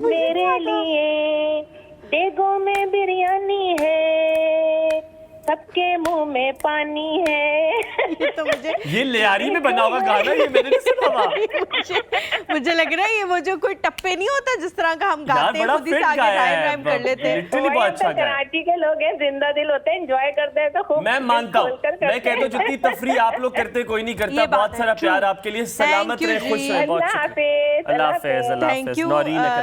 मेरे लिए, देगों में बिरयानी है, सबके मुंह में पानी है। ये तो ये लियारी में बना होगा गाना, ये मैंने नहीं सुना हुआ। मुझे लग रहा है ये वो जो कोई टप्पे नहीं होता जिस तरह का हम गाते हैं, खुद ही आगे राइम कर लेते हैं। बहुत अच्छा गाया। कराची के लोग हैं, जिंदा दिल होते हैं, एंजॉय करते हैं। तो खूब मैं मानता हूँ, मैं कहता हूँ जितनी तफरी आप लोग करते कोई नहीं करता। बहुत सारा प्यार आपके लिए, सलामत रहे, खुश रहे, बहुत अल्लाह हाफिज़। थैंक यू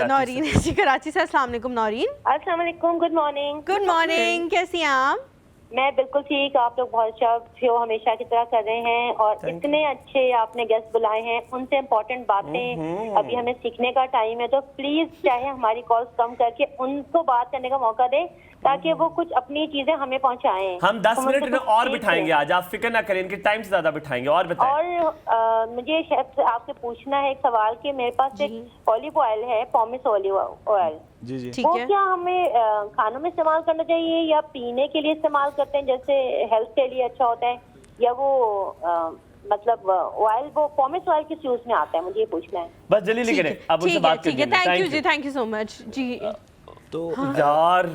नौरीन जी कराची से। अस्सलाम वालेकुम नौरीन। अस्सलाम वालेकुम, गुड मॉर्निंग। गुड मॉर्निंग, कैसी हैं आप? मैं बिल्कुल ठीक, आप लोग बहुत अच्छा शो हमेशा की तरह कर रहे हैं, और इतने अच्छे आपने गेस्ट बुलाए हैं, उनसे इम्पोर्टेंट बातें अभी हमें सीखने का टाइम है। तो प्लीज चाहे हमारी कॉल्स कम करके उनको बात करने का मौका दें, ताकि वो कुछ अपनी चीजें हमें पहुंचाएं। हम 10 मिनट इन्हें और बिठाएंगे आज, आप फिक्र ना करें, इनके टाइम से ज्यादा बिठाएंगे। और बताएं। और मुझे शेफ से आपसे पूछना है एक सवाल कि मेरे पास एक ऑलिव ऑयल है, पॉमिस ऑलिव ऑयल, जी वो क्या हमें खानों में इस्तेमाल करना चाहिए या पीने के लिए इस्तेमाल करते हैं, जैसे हेल्थ के लिए अच्छा होता है, या वो मतलब ऑयल वो पॉमिस ऑयल किस यूज में आता है, मुझे ये पूछना है। बस जल्दी लिख रहे, अब उनसे बात करेंगे। थैंक यू जी, थैंक यू सो मच जी। तो यार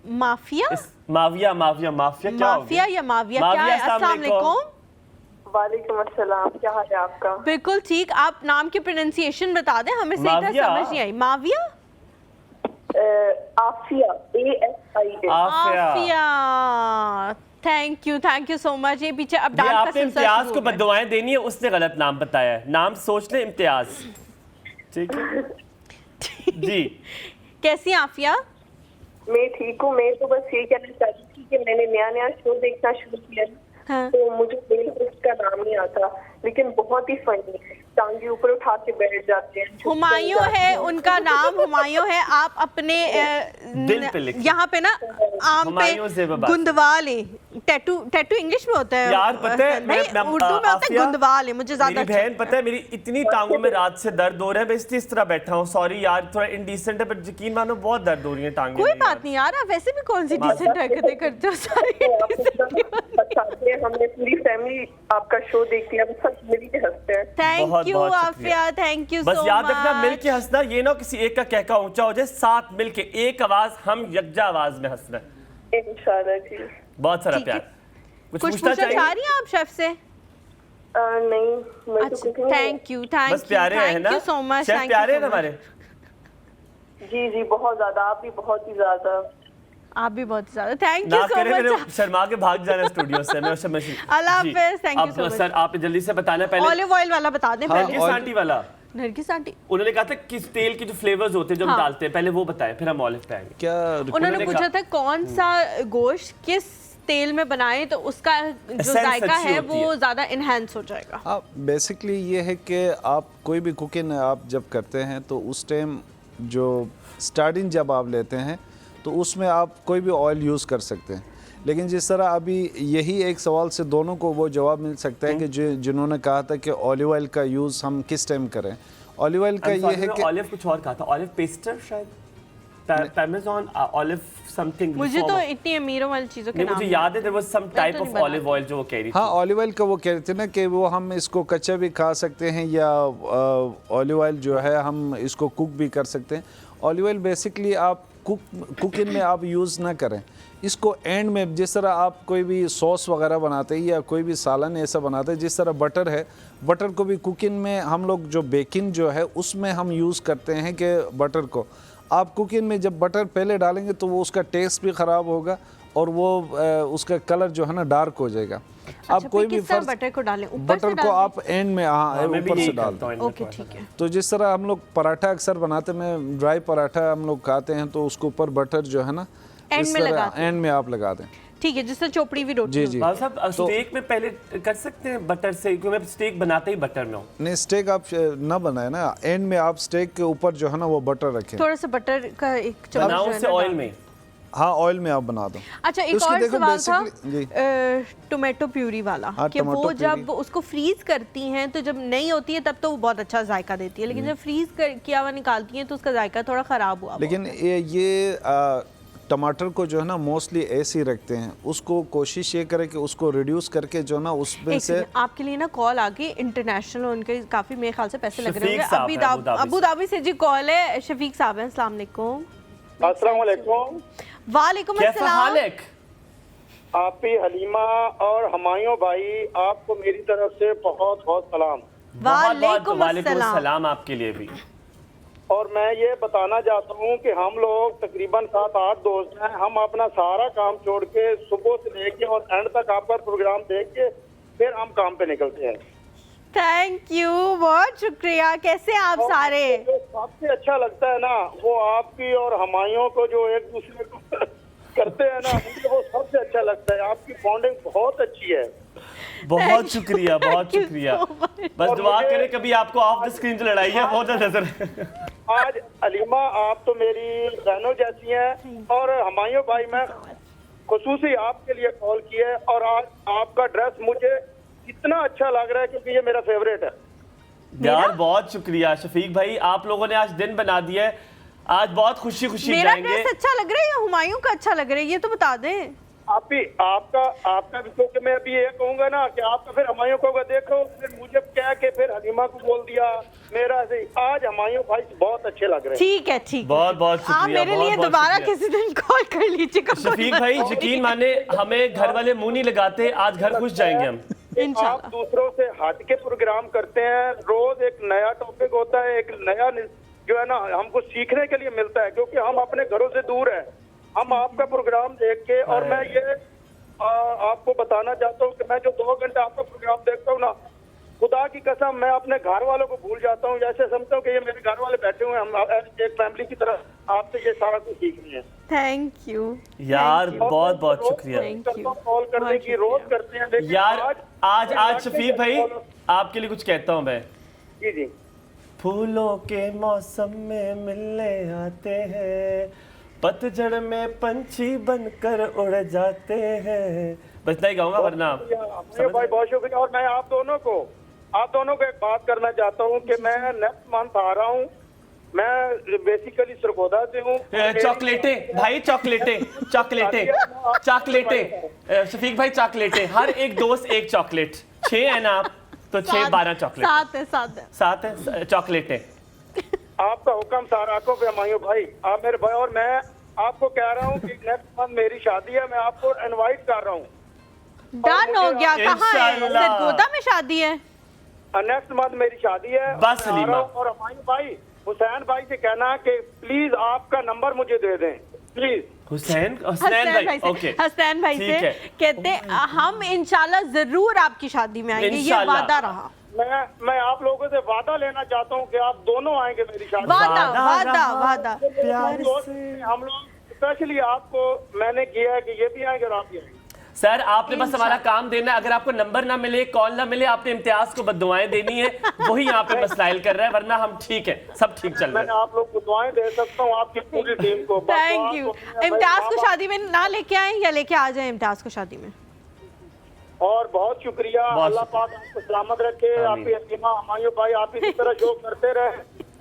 माफिया माविया माफिया या माविया क्या है? अस्सलाम वालेकुम। वालेकुम अस्सलाम, क्या हाल है आपका? बिल्कुल ठीक। आप नाम की प्रोनाउंसिएशन बता दें, हमें सही तरह समझ नहीं आई। माविया? Aafia, AFIA। Aafia, thank you so much. ये पीछे अब डाल आपने इम्तियाज को बद्दुआएं देनी है, उसने गलत नाम बताया है। नाम सोच ले, इम्तियाज। ठीक है जी। कैसी आफिया? मैं ठीक हूँ। मैं तो बस ये कहना चाहती थी कि मैंने नया शो देखना शुरू किया, तो मुझे मेरे उसका नाम नहीं आता, लेकिन बहुत ही फनी है, टांगे ऊपर उठा के बैठ जाते हैं। हुमायूं है, उनका आपका नाम हुमायूं है, आप अपने दिल पे लिखें। यहाँ पे ना आम हुमायूं पे ज़ेबा बात। गुंदवाल है। टैटू टैटू इंग्लिश में होता है यार पता है नहीं, उर्दू में होता है आफिया, गुंदवाल है। मुझे ज्यादा मेरी बहन पता है मेरी इतनी टांगों में रात से दर्द हो रहा है, मैं इसलिए इस तरह बैठा हूँ। सॉरी यार थोड़ा इंडिसेंट है, पर यकीन मानो बहुत दर्द हो रही है टांगें। कोई बात नहीं यार, आप वैसे भी कौन सी डिसेंट हरकतें करते हो सारी। हमने पूरी फैमिली आपका शो देखती है, हम सब मिल के हंसते हैं। Thank you Afia, thank you so much. बस याद रखना मिल के हंसना, ये ना किसी एक का कहका ऊंचा हो जाए, साथ मिल के एक आवाज, हम यकजा आवाज में हंसना है इंशाल्लाह जी। बहुत सारा प्यार। कुछ पूछना चाह रही हैं आप शेफ से? नहीं, मैं तो कुकिंग। थैंक यू बस प्यारे हैं ना, thank you so much. Chef प्यारे हैं हमारे। जी जी बहुत ज्यादा, आप भी बहुत ही ज्यादा। आप भी बहुत ज्यादा, thank you so much. Sharma के भाग जाना स्टूडियो से मैं। अल्लाह हाफिज़, thank you so much. Sir आप जल्दी से बताना पहले ऑलिव ऑयल वाला बता दें पहले। किस आंटी वाला? नरगिस आंटी। उन्होंने कहा था किस तेल के जो फ्लेवर्स होते हैं जो हम डालते हैं, पहले वो बताएं फिर हम ऑलिव पे आएंगे। क्या उन्होंने पूछा था कौन सा गोश्त किस तेल में बनाएं तो उसका जो जायका है वो ज़्यादा इनहेंस हो जाएगा। हाँ, बेसिकली ये है कि आप कोई भी कुकिंग आप जब करते हैं तो उस टाइम जो स्टार्टिंग जब आप लेते हैं तो उसमें आप कोई भी ऑयल यूज़ कर सकते हैं, लेकिन जिस तरह अभी यही एक सवाल से दोनों को वो जवाब मिल सकता है कि जिन्होंने कहा था कि ऑलिव ऑयल का यूज़ हम किस टाइम करें। ऑलिव ऑयल का ये है कि ऑलिव कुछ और कहा था, ऑलिव पेस्टर शायद, पैमेज़ॉन ऑलिव समथिंग। मुझे तो इतनी अमीरों वाली चीज़ों के नाम मुझे याद है there was some type of olive oil जो वो कह रही थी। हाँ, ऑलिव ऑयल का वो कह रहे थे ना कि वो हम इसको कच्चा भी खा सकते हैं या ऑलिव ऑयल जो है हम इसको कुक भी कर सकते हैं। ऑलिव ऑयल बेसिकली आप कुकिंग में आप यूज़ ना करें इसको, एंड में जिस तरह आप कोई भी सॉस वगैरह बनाते हैं या कोई भी सालन ऐसा बनाते हैं, जिस तरह बटर है, बटर को भी कुकिंग में हम लोग जो बेकिंग जो है उसमें हम यूज़ करते हैं कि बटर को आप कुकिंग में जब बटर पहले डालेंगे तो वो उसका टेस्ट भी ख़राब होगा और वो उसका कलर जो है ना डार्क हो जाएगा। अच्छा, आप कोई भी बटर को डालें, ऊपर बटर को आप एंड में ऊपर से डाल दें। ओके ठीक है। तो जिस तरह हम लोग पराठा अक्सर बनाते हैं, मैं ड्राई पराठा हम लोग खाते हैं तो उसके ऊपर बटर जो है ना एंड में आप लगा दें। ठीक है, जिससे चोपड़ी भी रोटी। जी जी। साहब स्टेक में पहले कर सकते हैं बटर से, क्योंकि मैं स्टेक बनाते ही बटर में हूँ। नहीं, स्टेक आप ना बनाए ना, एंड में आप स्टेक के ऊपर जो है ना वो बटर रखें। थोड़ा सा बटर का एक चम्मच बनाओ से ऑयल में। हाँ, ऑयल में आप बना दो। अच्छा, एक और सवाल था टोमेटो प्यूरी वाला कि वो जब उसको फ्रीज करती हैं तो जब नहीं होती है तब तो वो बहुत अच्छा जायका देती है, लेकिन जब फ्रीज किया हुआ निकालती हैं तो उसका जायका थोड़ा ख़राब हुआ। लेकिन ये टमाटर को जो है ना मोस्टली ऐसे ही रखते हैं, उसको कोशिश ये करें कि उसको रिड्यूस करके जो ना उसमें से। आपके लिए ना कॉल आ गई इंटरनेशनल, उनके काफ़ी मेरे ख्याल से पैसे लग रहे होंगे। अबू धाबी से जी कॉल है, शफीक साहब हैं। अस्सलाम वालेकुम। अस्सलाम वालेकुम। वालेकुम अस्सलाम। आप ही हलीमा और हुमायूं भाई, आपको मेरी तरफ से बहुत बहुत सलाम। वालेकुम सलाम आपके लिए भी। और मैं ये बताना चाहता हूँ कि हम लोग तकरीबन 7-8 दोस्त हैं, हम अपना सारा काम छोड़ के सुबह से लेके और एंड तक आपका प्रोग्राम देख के फिर हम काम पे निकलते हैं। थैंक यू, बहुत शुक्रिया। कैसे आप सारे? जो सबसे अच्छा लगता है ना वो आपकी और हुमायूं को जो एक दूसरे को करते हैं ना, मुझे वो सबसे अच्छा लगता है। आपकी बॉन्डिंग बहुत अच्छी है। बहुत शुक्रिया, बहुत शुक्रिया। बस दुआ करें कभी आपको ऑफ द स्क्रीन जो लड़ाई है बहुत नजर। आज अलीमा आप तो मेरी बहनों जैसी हैं, और हुमायूं भाई मैं खुसूसी आपके लिए कॉल किया है, और आज आपका ड्रेस मुझे इतना अच्छा लग रहा है क्योंकि ये मेरा फेवरेट है। यार बहुत शुक्रिया शफीक भाई, आप लोगों ने आज दिन बना दिया है। आज बहुत खुशी खुशी मेरा ड्रेस अच्छा लग रहा है या हुमायूं का अच्छा लग रहा है, ये तो बता दें। आपका भी, क्योंकि मैं अभी ये कहूंगा ना कि आपका फिर हुमायूं को देखो, फिर मुझे क्या के फिर हलीमा को बोल दिया मेरा से। आज हुमायूं भाई बहुत अच्छे लग रहे हैं। ठीक है, ठीक है, बहुत बहुत शुक्रिया। आप मेरे लिए दोबारा किसी दिन कॉल कर लीजिएगा शफीक भाई। यकीन माने हमें घर वाले मुंह नहीं लगाते, आज घर खुश जाएंगे हम। आप दूसरों से हट के प्रोग्राम करते हैं, रोज एक नया टॉपिक होता है, एक नया जो है ना हमको सीखने के लिए मिलता है, क्योंकि हम अपने घरों से दूर हैं। हम आपका प्रोग्राम देख के, और मैं ये आपको बताना चाहता हूँ कि मैं जो 2 घंटे आपका प्रोग्राम देखता हूँ ना, खुदा की कसम मैं अपने घर वालों को भूल जाता हूँ, जैसे समझता हूँ कि ये मेरे घर वाले बैठे हुए हैं, हम एक फैमिली की तरह आपसे ये सारा कुछ सीख रहे हैं। थैंक यू यार, बहुत बहुत शुक्रिया। कॉल करने की रोज करते हैं, लेकिन यार आज शफीक भाई आपके लिए कुछ कहता हूँ मैं। जी जी। फूलों के मौसम में मिलने आते हैं, पतझड़ में पंछी बनकर उड़ जाते हैं। बस इतना ही गाऊंगा, वरना भाई बहुत शुक्रिया। और मैं आप दोनों को एक बात करना चाहता हूँ कि मैं नेक्स्ट मंथ आ रहा हूँ। मैं बेसिकली सरगोदा से हूँ। चॉकलेटें भाई, चॉकलेटें शफीक भाई, चॉकलेटें, हर एक दोस्त एक चॉकलेट। 6 है ना आप, तो 6 12 चॉकलेट। 7 है चॉकलेटें। आपका हुक्म साराको पे हमायूं भाई, आप मेरे भाई। और मैं आपको कह रहा हूँ कि नेक्स्ट मंथ मेरी शादी है, मैं आपको इनवाइट कर रहा हूँ। डन हो गया। कहाँ है? सरगोदा में शादी है? नेक्स्ट मंथ मेरी शादी है। बस लीमा। और हमायूं भाई, हुसैन भाई से कहना कि प्लीज आपका नंबर मुझे दे दें, प्लीज। हुसैन भाई, ओके, हसनैन भाई से कहते हम इंशाल्लाह जरूर आपकी शादी में आएंगे, ये वादा रहा। मैं आप लोगों से वादा लेना चाहता हूँ कि आप दोनों आएंगे मेरी शादी। वादा हम लोग स्पेशली आपको मैंने किया है कि ये भी आएंगे और आप भी आएंगे। सर आपने बस हमारा काम देना है। अगर आपको नंबर ना मिले, कॉल ना मिले, आपने इम्तियाज को बद्दुआएं देनी है, वही यहाँ पे मसलाइल कर रहा है, वरना हम ठीक है, सब ठीक चल रहा है। मैं आप लोग को दुआएं दे सकता हूँ, आपकी पूरी टीम को। Thank you. इम्तियाज को शादी में ना लेके आए या लेके आ जाए इम्तियाज को शादी में? और बहुत शुक्रिया, अल्लाह पाक आपको सलामत रखे। आपकी असीमा हमायूं भाई, आप इसी तरह शो करते रहे,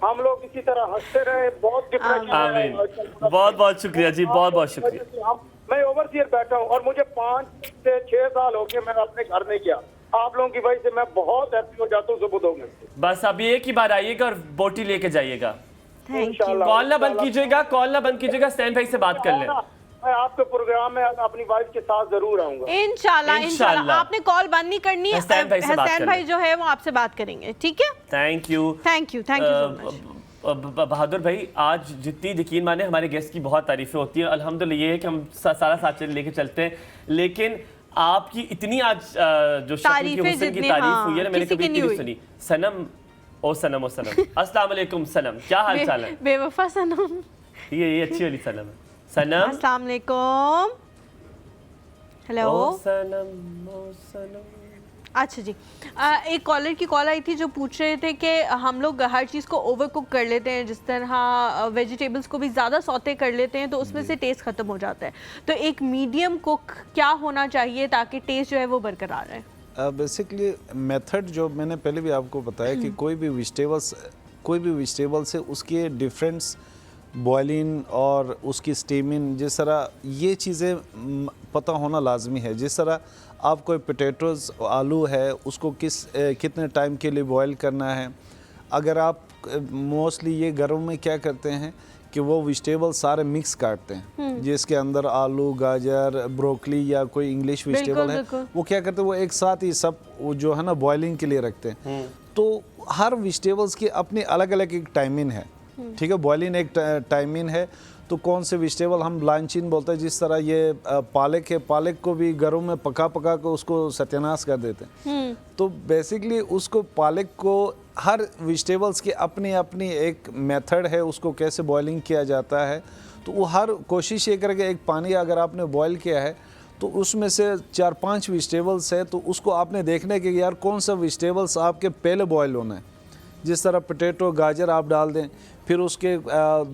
हम लोग इसी तरह हंसते रहे। बहुत डिप्रेशन। बहुत शुक्रिया जी, बहुत शुक्रिया। मैं ओवरसीयर बैठा हूँ और मुझे 5 से 6 साल हो गए, मैं अपने घर नहीं गया। आप लोगों की वजह से मैं बहुत हैप्पी हो जाता हूँ सुबह में। बस अब एक ही बार आइएगा और बोटी लेके जाइएगा। Thank you. कॉल ना बंद कीजिएगा, स्टैन भाई से बात कर लें। मैं आपके प्रोग्राम में अपनी वाइफ के साथ जरूर आऊंगा। इंशाल्लाह। आपने कॉल बंद नहीं करनी। हसनैन भाई जो है वो आपसे बात करेंगे, ठीक है? Thank you so much. Bahadur भाई, आज जितनी यकीन माने हमारे गेस्ट की बहुत तारीफें होती हैं, अल्हम्दुलिल्लाह ये है कि हम सारा साथ लेके चलते हैं, लेकिन आपकी इतनी आज जो शक्ल के हुस्न की तारीफ हुई है ना, मैंने कभी नहीं सुनी। सनम अस्सलाम वालेकुम सनम, क्या हाल चाल है? बेवफा सनम, ये अच्छी वाली सनम है। सनम अस्सलाम वालेकुम। हेलो सनम। अच्छा जी, एक कॉलर की कॉल आई थी जो पूछ रहे थे कि हम लोग हर चीज़ को ओवर कुक कर लेते हैं, जिस तरह वेजिटेबल्स को भी ज़्यादा सौते कर लेते हैं तो उसमें से टेस्ट ख़त्म हो जाता है। तो एक मीडियम कुक क्या होना चाहिए ताकि टेस्ट जो है वो बरकरार रहे? बेसिकली मेथड जो मैंने पहले भी आपको बताया कि कोई भी वेजिटेबल से उसके डिफरेंस, बॉयलिंग और उसकी स्टीमिंग, जिस तरह ये चीज़ें पता होना लाजमी है। जिस तरह आप कोई पोटैटोज़, आलू है, उसको कितने टाइम के लिए बॉयल करना है। अगर आप मोस्टली ये घरों में क्या करते हैं कि वो वेजिटेबल सारे मिक्स काटते हैं, जिसके अंदर आलू, गाजर, ब्रोकली या कोई इंग्लिश वेजिटेबल है, वो क्या करते हैं, वो एक साथ ही सब जो है ना बॉयलिंग के लिए रखते हैं। तो हर वेजिटेबल्स की अपनी अलग अलग एक टाइमिंग है, ठीक है? बॉयलिंग एक टाइमिंग है। तो कौन से वेजिटेबल हम ब्लांचिंग बोलते हैं, जिस तरह ये पालक है, पालक को भी घरों में पका के उसको सत्यानाश कर देते हैं। तो बेसिकली उसको, पालक को, हर वेजिटेबल्स की अपनी अपनी एक मेथड है, उसको कैसे बॉयलिंग किया जाता है। तो वो हर कोशिश ये करके, एक पानी अगर आपने बॉयल किया है तो उसमें से 4-5 वेजिटेबल्स है, तो उसको आपने देखने के यार कौन सा वेजिटेबल्स आपके पहले बॉयल होना है। जिस तरह पोटैटो, गाजर आप डाल दें, फिर उसके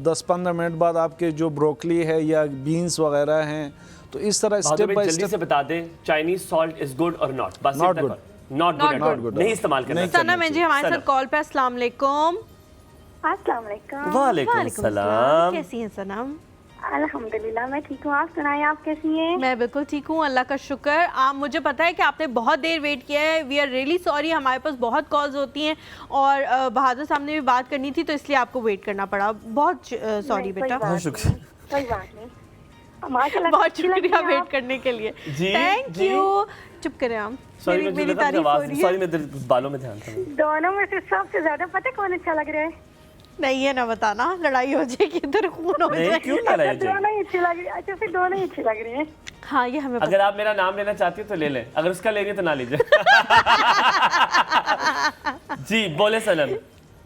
10-15 मिनट बाद आपके जो ब्रोकली है या बीन्स वगैरह हैं, तो इस तरह स्टेप बाय स्टेप। जल्दी से बता दें, चाइनीज सॉल्ट इज गुड और नॉट? बस नॉट गुड, नॉट गुड, नहीं इस्तेमाल करना। सनम जी हमारे साथ कॉल पे। अस्सलाम वालेकुम। अस्सलाम वालेकुम। वालेकुम सलाम। कैसी हैं सनम? अल्हम्दुलिल्लाह मैं ठीक हूँ, आप सुनाएं, आप कैसी हैं? मैं बिल्कुल ठीक हूँ, अल्लाह का शुक्र। आप, मुझे पता है कि आपने बहुत देर वेट किया है। वी आर रियली सॉरी, हमारे पास बहुत कॉल्स होती हैं और बहादुर साहब ने भी बात करनी थी, तो इसलिए आपको वेट करना पड़ा। बहुत सॉरी बेटा। बहुत शुक्रिया। कोई बात नहीं, माशाल्लाह बहुत शुक्रिया वेट करने के लिए। Thank you. चुप करें आप, मेरी तारीफ हो रही है। सॉरी, मेरे बालों में ध्यान था। दोनों में से सबसे ज्यादा पता कौन अच्छा लग रहा है? नहीं है ना बताना, लड़ाई हो जाएगी, इधर खून हो जाएगी। क्यों लड़ाई हो जाएगी? दोनों ही अच्छी लग रही है। अच्छा, फिर दोनों ही अच्छी लग रही है। हाँ, ये हमें अगर आप मेरा नाम लेना चाहती हो तो ले लें, अगर उसका लेंगे तो ना लीजिए। जी बोले सनम,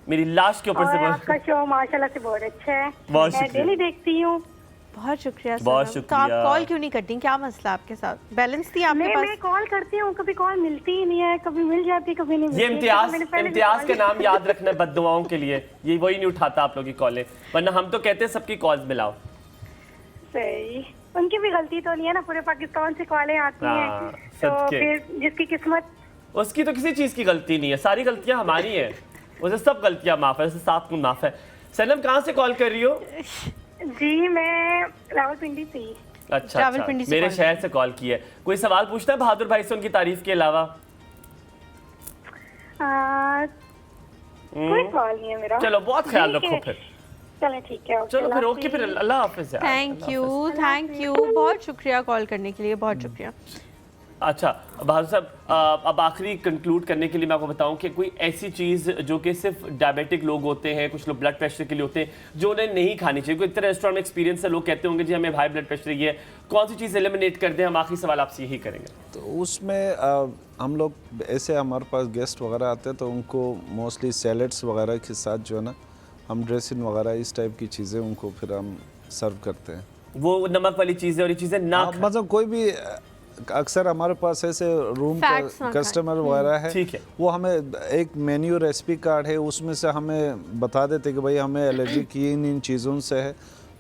मेरी लाश के ऊपर से आपका शो माशाल्लाह से बहुत अच्छा है, मैं डेली देखती हूँ। बहुत शुक्रिया बहुत सनम। शुक्रिया। तो आप कॉल क्यों नहीं करती, क्या मसला आपके साथ? बैलेंस थी आपके पास? मैं कॉल करती हूँ, कभी कॉल मिलती ही नहीं है, कभी मिल जाती कभी नहीं ये मिलती। इम्तियाज के नाम याद रखना बद्दुआओं के लिए, ये वही नहीं उठाता आप लोग की कॉलें, वरना हम तो कहते हैं सबकी कॉल्स मिलाओ। सही, उनकी भी गलती तो नहीं है ना, पूरे पाकिस्तान से कॉलें आती हैं, तो फिर जिसकी किस्मत, उसकी तो किसी चीज की गलती नहीं है, सारी गलतियां हमारी हैं, उसे सब गलतियां माफ है, उसे 7 गुण माफ है। सनम कहाँ से कॉल कर रही हो? जी मैं रावलपिंडी से। अच्छा, मेरे शहर से कॉल की है। कोई सवाल पूछना है बहादुर भाई से उनकी तारीफ के अलावा? कोई सवाल नहीं है मेरा। चलो बहुत ख्याल रखो फिर। चलो ठीक है, चलो फिर ओके, फिर अल्लाह हाफिज़। थैंक यू, बहुत शुक्रिया कॉल करने के लिए, बहुत शुक्रिया। अच्छा बहादुर साहब, अब आखिरी कंक्लूड करने के लिए मैं आपको बताऊं कि कोई ऐसी चीज़ जो कि सिर्फ डायबिटिक लोग होते हैं, कुछ लोग ब्लड प्रेशर के लिए होते हैं, जो उन्हें नहीं खानी चाहिए। कोई इतने रेस्टोरेंट में एक्सपीरियंस है, लोग कहते होंगे जी हमें हाई ब्लड प्रेशर ये है, कौन सी चीज़ एलिमिनेट कर दें? हम आखिरी सवाल आपसे यही करेंगे। तो उसमें हम लोग ऐसे, हमारे पास गेस्ट वगैरह आते हैं तो उनको मोस्टली सैलड्स वगैरह के साथ जो है ना, हम ड्रेसिंग वगैरह इस टाइप की चीज़ें उनको फिर हम सर्व करते हैं। वो नमक वाली चीज़ें और ये चीज़ें ना, मतलब कोई भी, अक्सर हमारे पास ऐसे रूम का कस्टमर वगैरह है, ठीक है, वो हमें एक मेन्यू रेसिपी कार्ड है, उसमें से हमें बता देते कि भाई हमें एलर्जी की इन चीज़ों से है,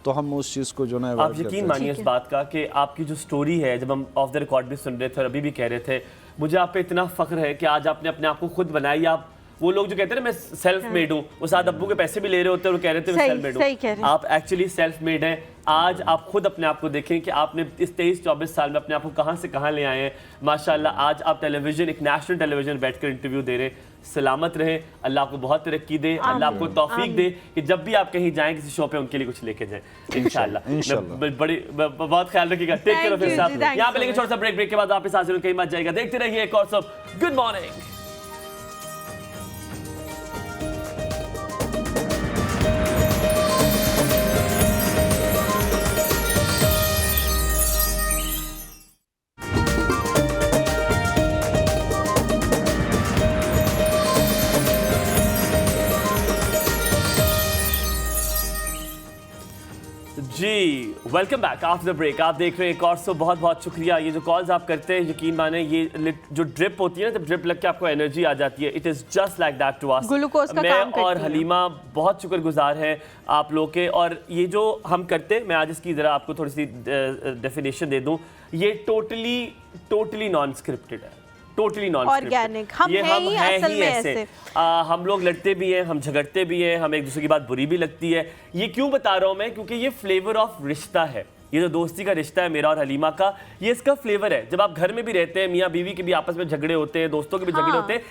तो हम उस चीज़ को जो है आप यकीन मानिए इस बात का कि आपकी जो स्टोरी है, जब हम ऑफ द रिकॉर्ड भी सुन रहे थे और अभी भी कह रहे थे, मुझे आप पे इतना फ़ख्र है कि आज आपने अपने आप को खुद बनाई। आप वो लोग जो कहते हैं ना मैं सेल्फ मेड हूँ, वो साथ अब्बू के पैसे भी ले रहे होते हैं और कह रहे थे मैं सेल्फ मेड हूँ, आप एक्चुअली सेल्फ मेड हैं। आज आप खुद अपने आप को देखें कि आपने इस 23-24 साल में अपने आप को कहाँ से कहाँ ले आए हैं। माशाल्लाह आज आप टेलीविज़न, एक नेशनल टेलीविज़न बैठकर इंटरव्यू दे रहे हैं। सलामत रहे, अल्लाह आपको बहुत तरक्की दे, अल्लाह आपको तौफीक दे कि जब भी आप कहीं जाएं किसी शो पे उनके लिए कुछ लेके जाएं इंशाल्लाह। बड़ी बहुत ख्याल रखिएगा। Take care of yourself. यहाँ पे लेंगे छोटा सा ब्रेक के बाद वापस हाजिर कहीं मत जाएगा। देखते रहिए एक और सब गुड मॉर्निंग। जी welcome back after the break. आप देख रहे हैं एक और सो, बहुत बहुत शुक्रिया। ये जो कॉल्स आप करते हैं, यकीन माने ये जो ड्रिप होती है ना, जब ड्रिप लग के आपको एनर्जी आ जाती है, it is just like that to us. Glucose का मैं काम करती और हलीमा बहुत शुक्रगुजार हैं आप लोग के। और ये जो हम करते हैं, मैं आज इसकी ज़रा आपको थोड़ी सी डेफिनेशन दे दूँ, ये टोटली नॉन स्क्रिप्टेड है, टोटली नॉन ऑर्गेनिक। हम हैं असल में ऐसे। हम लोग लड़ते भी हैं, हम झगड़ते भी हैं, हमें एक दूसरे की बात बुरी भी लगती है। ये क्यों बता रहा हूँ मैं? क्योंकि ये फ्लेवर ऑफ रिश्ता है। ये जो दोस्ती का रिश्ता है मेरा और हलीमा का, ये इसका फ्लेवर है। जब आप घर में भी रहते हैं, मियाँ बीवी के भी आपस में झगड़े होते हैं, दोस्तों के भी झगड़े होते हैं,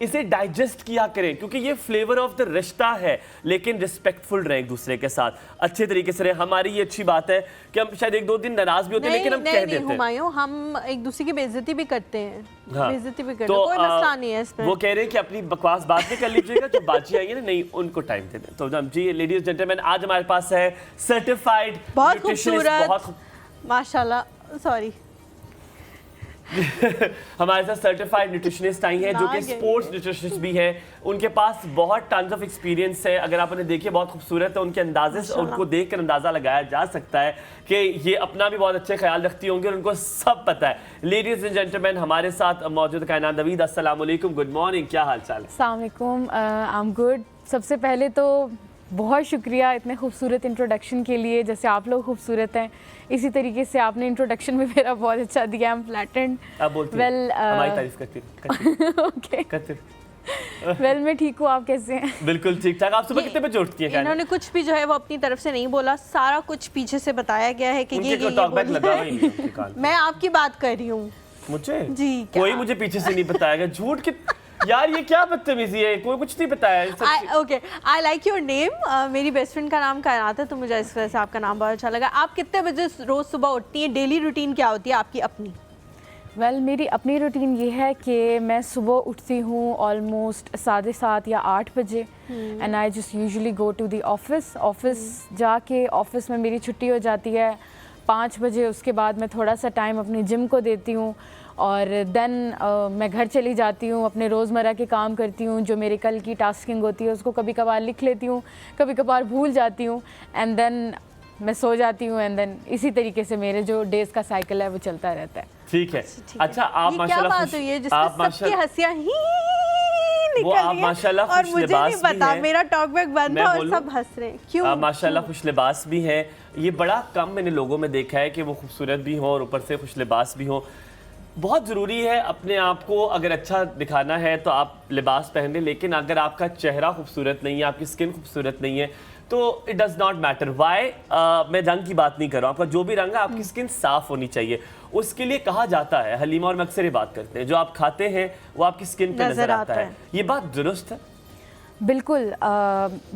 इसे डाइजेस्ट किया करें, क्योंकि ये फ्लेवर ऑफ द रिश्ता है। लेकिन रिस्पेक्टफुल रहे एक दूसरे के साथ, अच्छे तरीके से रहे। हमारी ये अच्छी बात है कि हम शायद 1-2 दिन नाराज भी होते हैं, लेकिन हम कह देते हैं। हम एक दूसरे की बेइज्जती भी करते हैं, बेइज्जती भी करते हैं, कोई मसला नहीं है इसमें। वो कह रहे हैं कि अपनी बकवास बात नहीं कर लीजिएगा, जो बाजी आएंगे ना, नहीं उनको टाइम दे दें। तो जी लेडीज जेंटलमैन, आज हमारे पास है सर्टिफाइड बहुत खूबसूरत, माशाल्लाह, सॉरी हमारे साथ सर्टिफाइड न्यूट्रिशनिस्ट आई हैं, जो कि स्पोर्ट्स न्यूट्रिशनिस्ट भी हैं। उनके पास बहुत टन्स ऑफ एक्सपीरियंस है। अगर आप उन्हें देखिए, बहुत खूबसूरत है उनके अंदाजे से, उनको देखकर अंदाजा लगाया जा सकता है कि ये अपना भी बहुत अच्छे ख्याल रखती होंगी और उनको सब पता है। लेडीज एंड जेंटलमैन, हमारे साथ मौजूद कायनात नवीद, अस्सलाम वालेकुम, गुड मॉर्निंग, क्या हाल चाल है? अस्सलाम वालेकुम, आई एम गुड। सबसे पहले तो बहुत शुक्रिया इतने खूबसूरत इंट्रोडक्शन के लिए। जैसे आप लोग खूबसूरत हैं, इसी तरीके से आपने इंट्रोडक्शन में मेरा बहुत अच्छा दिया। I am flattered. आप बोलती हैं, हमारी तारीफ करती ओके करते वेल मैं ठीक हूँ, आप कैसे हैं? बिल्कुल ठीक ठाक। आप सुबह कितने बजे उठती हैं? इन्होंने कुछ भी जो है वो अपनी तरफ से नहीं बोला, सारा कुछ पीछे से बताया गया है कि ये मैं आपकी बात कर रही हूँ। मुझे जी कोई मुझे पीछे से नहीं बताएगा, झूठ की यार, ये क्या बदतमीजी है, कोई कुछ नहीं बताया। Okay, I like your name. मेरी बेस्ट फ्रेंड का नाम कायनात है, तो मुझे इस वजह से आपका नाम बहुत अच्छा लगा। आप कितने बजे रोज सुबह उठती हैं? डेली रूटीन क्या होती है आपकी अपनी? वेल मेरी अपनी रूटीन ये है कि मैं सुबह उठती हूँ ऑलमोस्ट 7:30 या 8 बजे, and I just usually go to the office जाके ऑफिस में मेरी छुट्टी हो जाती है 5 बजे। उसके बाद मैं थोड़ा सा टाइम अपनी जिम को देती हूँ और देन मैं घर चली जाती हूँ, अपने रोज़मर्रा के काम करती हूँ। जो मेरे कल की टास्किंग होती है उसको कभी कभार लिख लेती हूँ, कभी कभार भूल जाती हूँ, एंड देन मैं सो जाती हूँ एंड देन इसी तरीके से मेरे जो डेज का साइकिल है वो चलता रहता है। ठीक है। अच्छा, आप माशाल्लाह क्या बात हुई है जिससे सबकी हंसियां ही निकल आप माशाल्लाह और खुश मुझे लिबास नहीं पता, भी मेरा टॉक बैक बंद था और सब हंस रहे हैं। क्यों? आप माशाल्लाह खुश लिबास भी हैं। ये बड़ा कम मैंने लोगों में देखा है कि वो खूबसूरत भी हों और ऊपर से खुश लिबास भी हों। बहुत ज़रूरी है अपने आप को अगर अच्छा दिखाना है तो आप लिबास पहने, लेकिन अगर आपका चेहरा खूबसूरत नहीं है, आपकी स्किन खूबसूरत नहीं है तो it does not matter why. मैं रंग की बात नहीं कर रहा हूँ, आपका जो भी रंग है आपकी स्किन साफ़ होनी चाहिए। उसके लिए कहा जाता है, हलीमा और मैं अक्सर ये बात करते हैं, जो आप खाते हैं वो आपकी स्किन पे नज़र आता है। ये बात दुरुस्त है? बिल्कुल,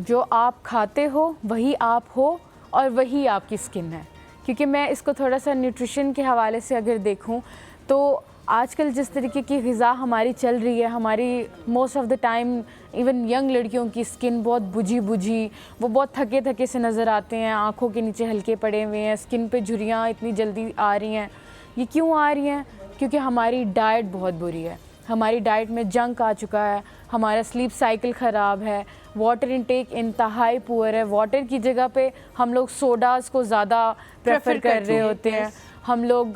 जो आप खाते हो वही आप हो और वही आपकी स्किन है। क्योंकि मैं इसको थोड़ा सा न्यूट्रिशन के हवाले से अगर देखूं तो आजकल जिस तरीके की ग़िज़ा हमारी चल रही है, हमारी most of the time even young लड़कियों की स्किन बहुत बुझी, वो बहुत थके थके से नज़र आते हैं, आँखों के नीचे हल्के पड़े हुए हैं, स्किन पे झुर्रियाँ इतनी जल्दी आ रही हैं। ये क्यों आ रही हैं? क्योंकि हमारी डाइट बहुत बुरी है, हमारी डाइट में जंक आ चुका है, हमारा स्लीप साइकिल ख़राब है, वाटर इनटेक इंतहाई पुअर है। वाटर की जगह पे हम लोग सोडास को ज़्यादा प्रेफर कर रहे होते हैं, हम लोग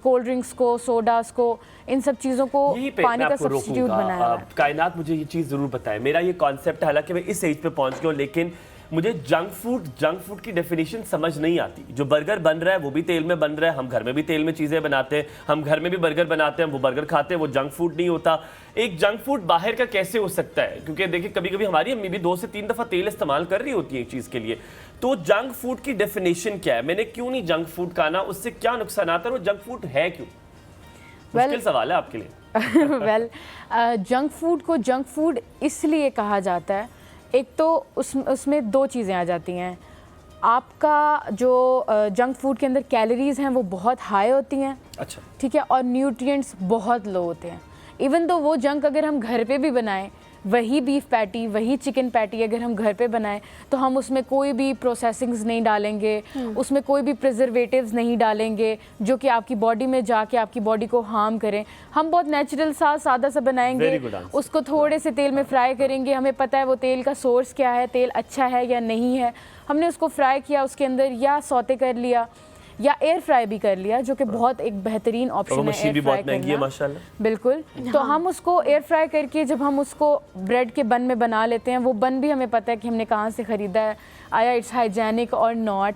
कोल्ड ड्रिंक्स को, सोडास को, इन सब चीज़ों को पानी का सब्स्टिट्यूट बनाया है। कायनात मुझे ये चीज़ ज़रूर बताएं। मेरा ये कॉन्सेप्ट है, हालांकि मैं इस एज पे पहुंच गया हूँ, लेकिन मुझे जंक फूड की डेफिनेशन समझ नहीं आती। जो बर्गर बन रहा है वो भी तेल में बन रहा है, हम घर में भी तेल में चीज़ें बनाते हैं, हम घर में भी बर्गर बनाते हैं, वो बर्गर खाते हैं, वो जंक फूड नहीं होता। एक जंक फूड बाहर का कैसे हो सकता है? क्योंकि देखिए कभी कभी हमारी अम्मी भी 2 से 3 दफ़ा तेल इस्तेमाल कर रही होती है एक चीज़ के लिए। तो जंक फूड की डेफिनेशन क्या है? मैंने क्यों नहीं जंक फूड खाना, उससे क्या नुकसान आता है, वो जंक फूड है क्यों? मुश्किल सवाल है आपके लिए। जंक फूड को जंक फूड इसलिए कहा जाता है, एक तो उसमें 2 चीज़ें आ जाती हैं। आपका जो जंक फूड के अंदर कैलोरीज़ हैं वो बहुत हाई होती हैं, अच्छा ठीक है, और न्यूट्रिएंट्स बहुत लो होते हैं। इवन तो वो जंक अगर हम घर पे भी बनाएं, वही बीफ पैटी, वही चिकन पैटी अगर हम घर पे बनाएं तो हम उसमें कोई भी प्रोसेसिंग्स नहीं डालेंगे, उसमें कोई भी प्रिजर्वेटिव्स नहीं डालेंगे जो कि आपकी बॉडी में जाके आपकी बॉडी को हार्म करें। हम बहुत नेचुरल सा सादा सा बनाएंगे, उसको थोड़े से तेल में फ्राई करेंगे, हमें पता है वो तेल का सोर्स क्या है, तेल अच्छा है या नहीं है, हमने उसको फ्राई किया, उसके अंदर या सौते कर लिया या एयर फ्राई भी कर लिया, जो कि बहुत एक बेहतरीन ऑप्शन है। भी बहुत महंगी है माशाल्लाह। बिल्कुल, तो हम उसको एयर फ्राई करके जब हम उसको ब्रेड के बन में बना लेते हैं, वो बन भी हमें पता है कि हमने कहाँ से ख़रीदा है, आया इट्स हाइजेनिक और नॉट,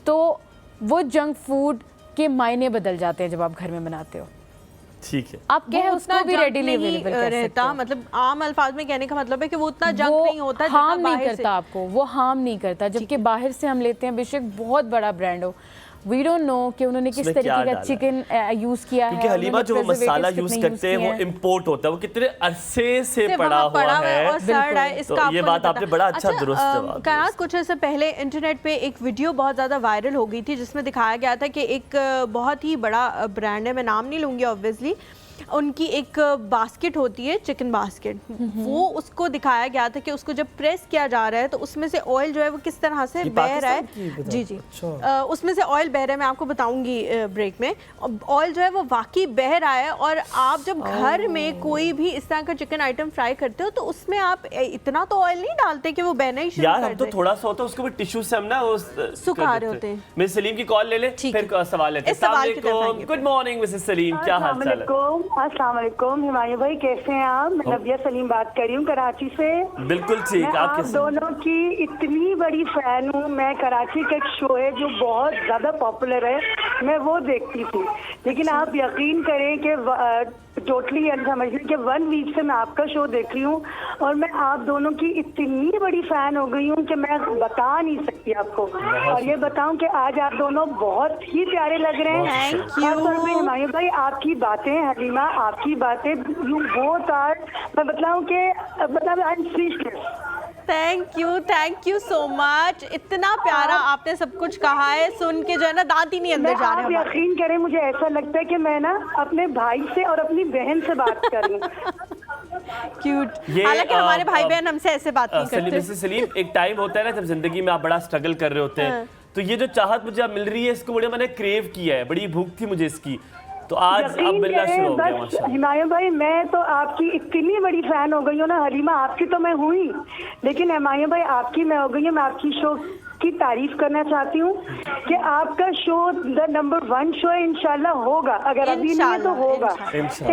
तो वो जंक फूड के मायने बदल जाते हैं जब आप घर में बनाते हो। ठीक है, आप कहे उसको भी रेडीली अवेलेबल रहता, मतलब आम अल्फाज में कहने का मतलब है कि वो उतना जंक नहीं होता, हार्म नहीं करता आपको, वो हार्म नहीं करता। जबकि बाहर से हम लेते हैं, बेशक बहुत बड़ा ब्रांड हो, वी डोंट नो कि उन्होंने किस तरीके का चिकन यूज किया है। क्योंकि हलीमा जो मसाला यूज करते हैं वो इंपोर्ट होता है, वो कितने अरसे से पड़ा हुआ है और सड़ है, इसका तो ये बात आपने बड़ा अच्छा दुरुस्त जवाब दिया। कुछ ऐसे पहले इंटरनेट पे एक वीडियो बहुत ज़्यादा वायरल हो गई थी जिसमें दिखाया गया था कि एक बहुत ही बड़ा ब्रांड है, मैं नाम नहीं लूँगी ऑब्वियसली, उनकी एक बास्केट होती है, चिकन बास्केट, वो उसको दिखाया गया था कि उसको जब प्रेस किया जा रहा है तो उसमें से ऑयल जो है वो किस तरह से बह रहा है। जी जी, उसमें से ऑयल बह रहा है, मैं आपको बताऊंगी ब्रेक में। ऑयल जो है वो वाकई बह रहा है, और आप जब घर में कोई भी इस तरह का चिकन आइटम फ्राई करते हो तो उसमें आप इतना तो ऑयल नहीं डालते कि वो बहना ही शुरू कर दे। यार हम तो थोड़ा सा होता है उसको भी टिश्यू से हम ना सुखा रहे होते हैं। मिस सलीम की कॉल ले ले, फिर सवाल लेते हैं। गुड मॉर्निंग मिसेस सलीम, क्या हाल चाल है? अस्सलाम वालेकुम हिमायू भाई, कैसे हैं आप? मैं नबिया सलीम बात कर रही हूँ कराची से। बिल्कुल ठीक, आप दोनों की इतनी बड़ी फैन हूँ मैं। कराची का एक शो है जो बहुत ज्यादा पॉपुलर है, मैं वो देखती थी, लेकिन आप यकीन करें कि टोटली समझ लें कि 1 वीक से मैं आपका शो देख रही हूँ और मैं आप दोनों की इतनी बड़ी फैन हो गई हूँ कि मैं बता नहीं सकती आपको। और ये बताऊँ कि आज आप दोनों बहुत ही प्यारे लग रहे हैं। हिमायू भाई आपकी बातें, हलीमा आपकी बातें, यू बोथ आर, मैं बताऊँ कि मतलब I am speechless. Thank you so much. इतना प्यारा आपने सब कुछ कहा है, सुन के जो है ना दांत ही नहीं अंदर जा रहे हैं। आप यकीन करें मुझे ऐसा लगता है कि मैं ना अपने भाई से और अपनी बहन से बात कर रही हूँ। क्यूट। हालांकि हमारे भाई बहन हमसे ऐसे बात नहीं करते। सलीम, एक टाइम होता है ना जब जिंदगी में आप बड़ा स्ट्रगल कर रहे होते हैं, तो ये जो चाहत मुझे अब मिल रही है इसको बड़े मैंने क्रेव किया है, बड़ी भूख थी मुझे इसकी, तो आज अब मिलना शुरू हो गया माशाल्लाह। हिमायू भाई मैं तो आपकी इतनी बड़ी फैन हो गई हूँ ना, हलीमा आपकी तो मैं हुई, लेकिन हिमायू भाई आपकी मैं हो गई हूँ। मैं आपकी शो की तारीफ करना चाहती हूँ कि आपका शो द नंबर 1 शो है, इंशाल्लाह होगा। अगर अभी नहीं है तो होगा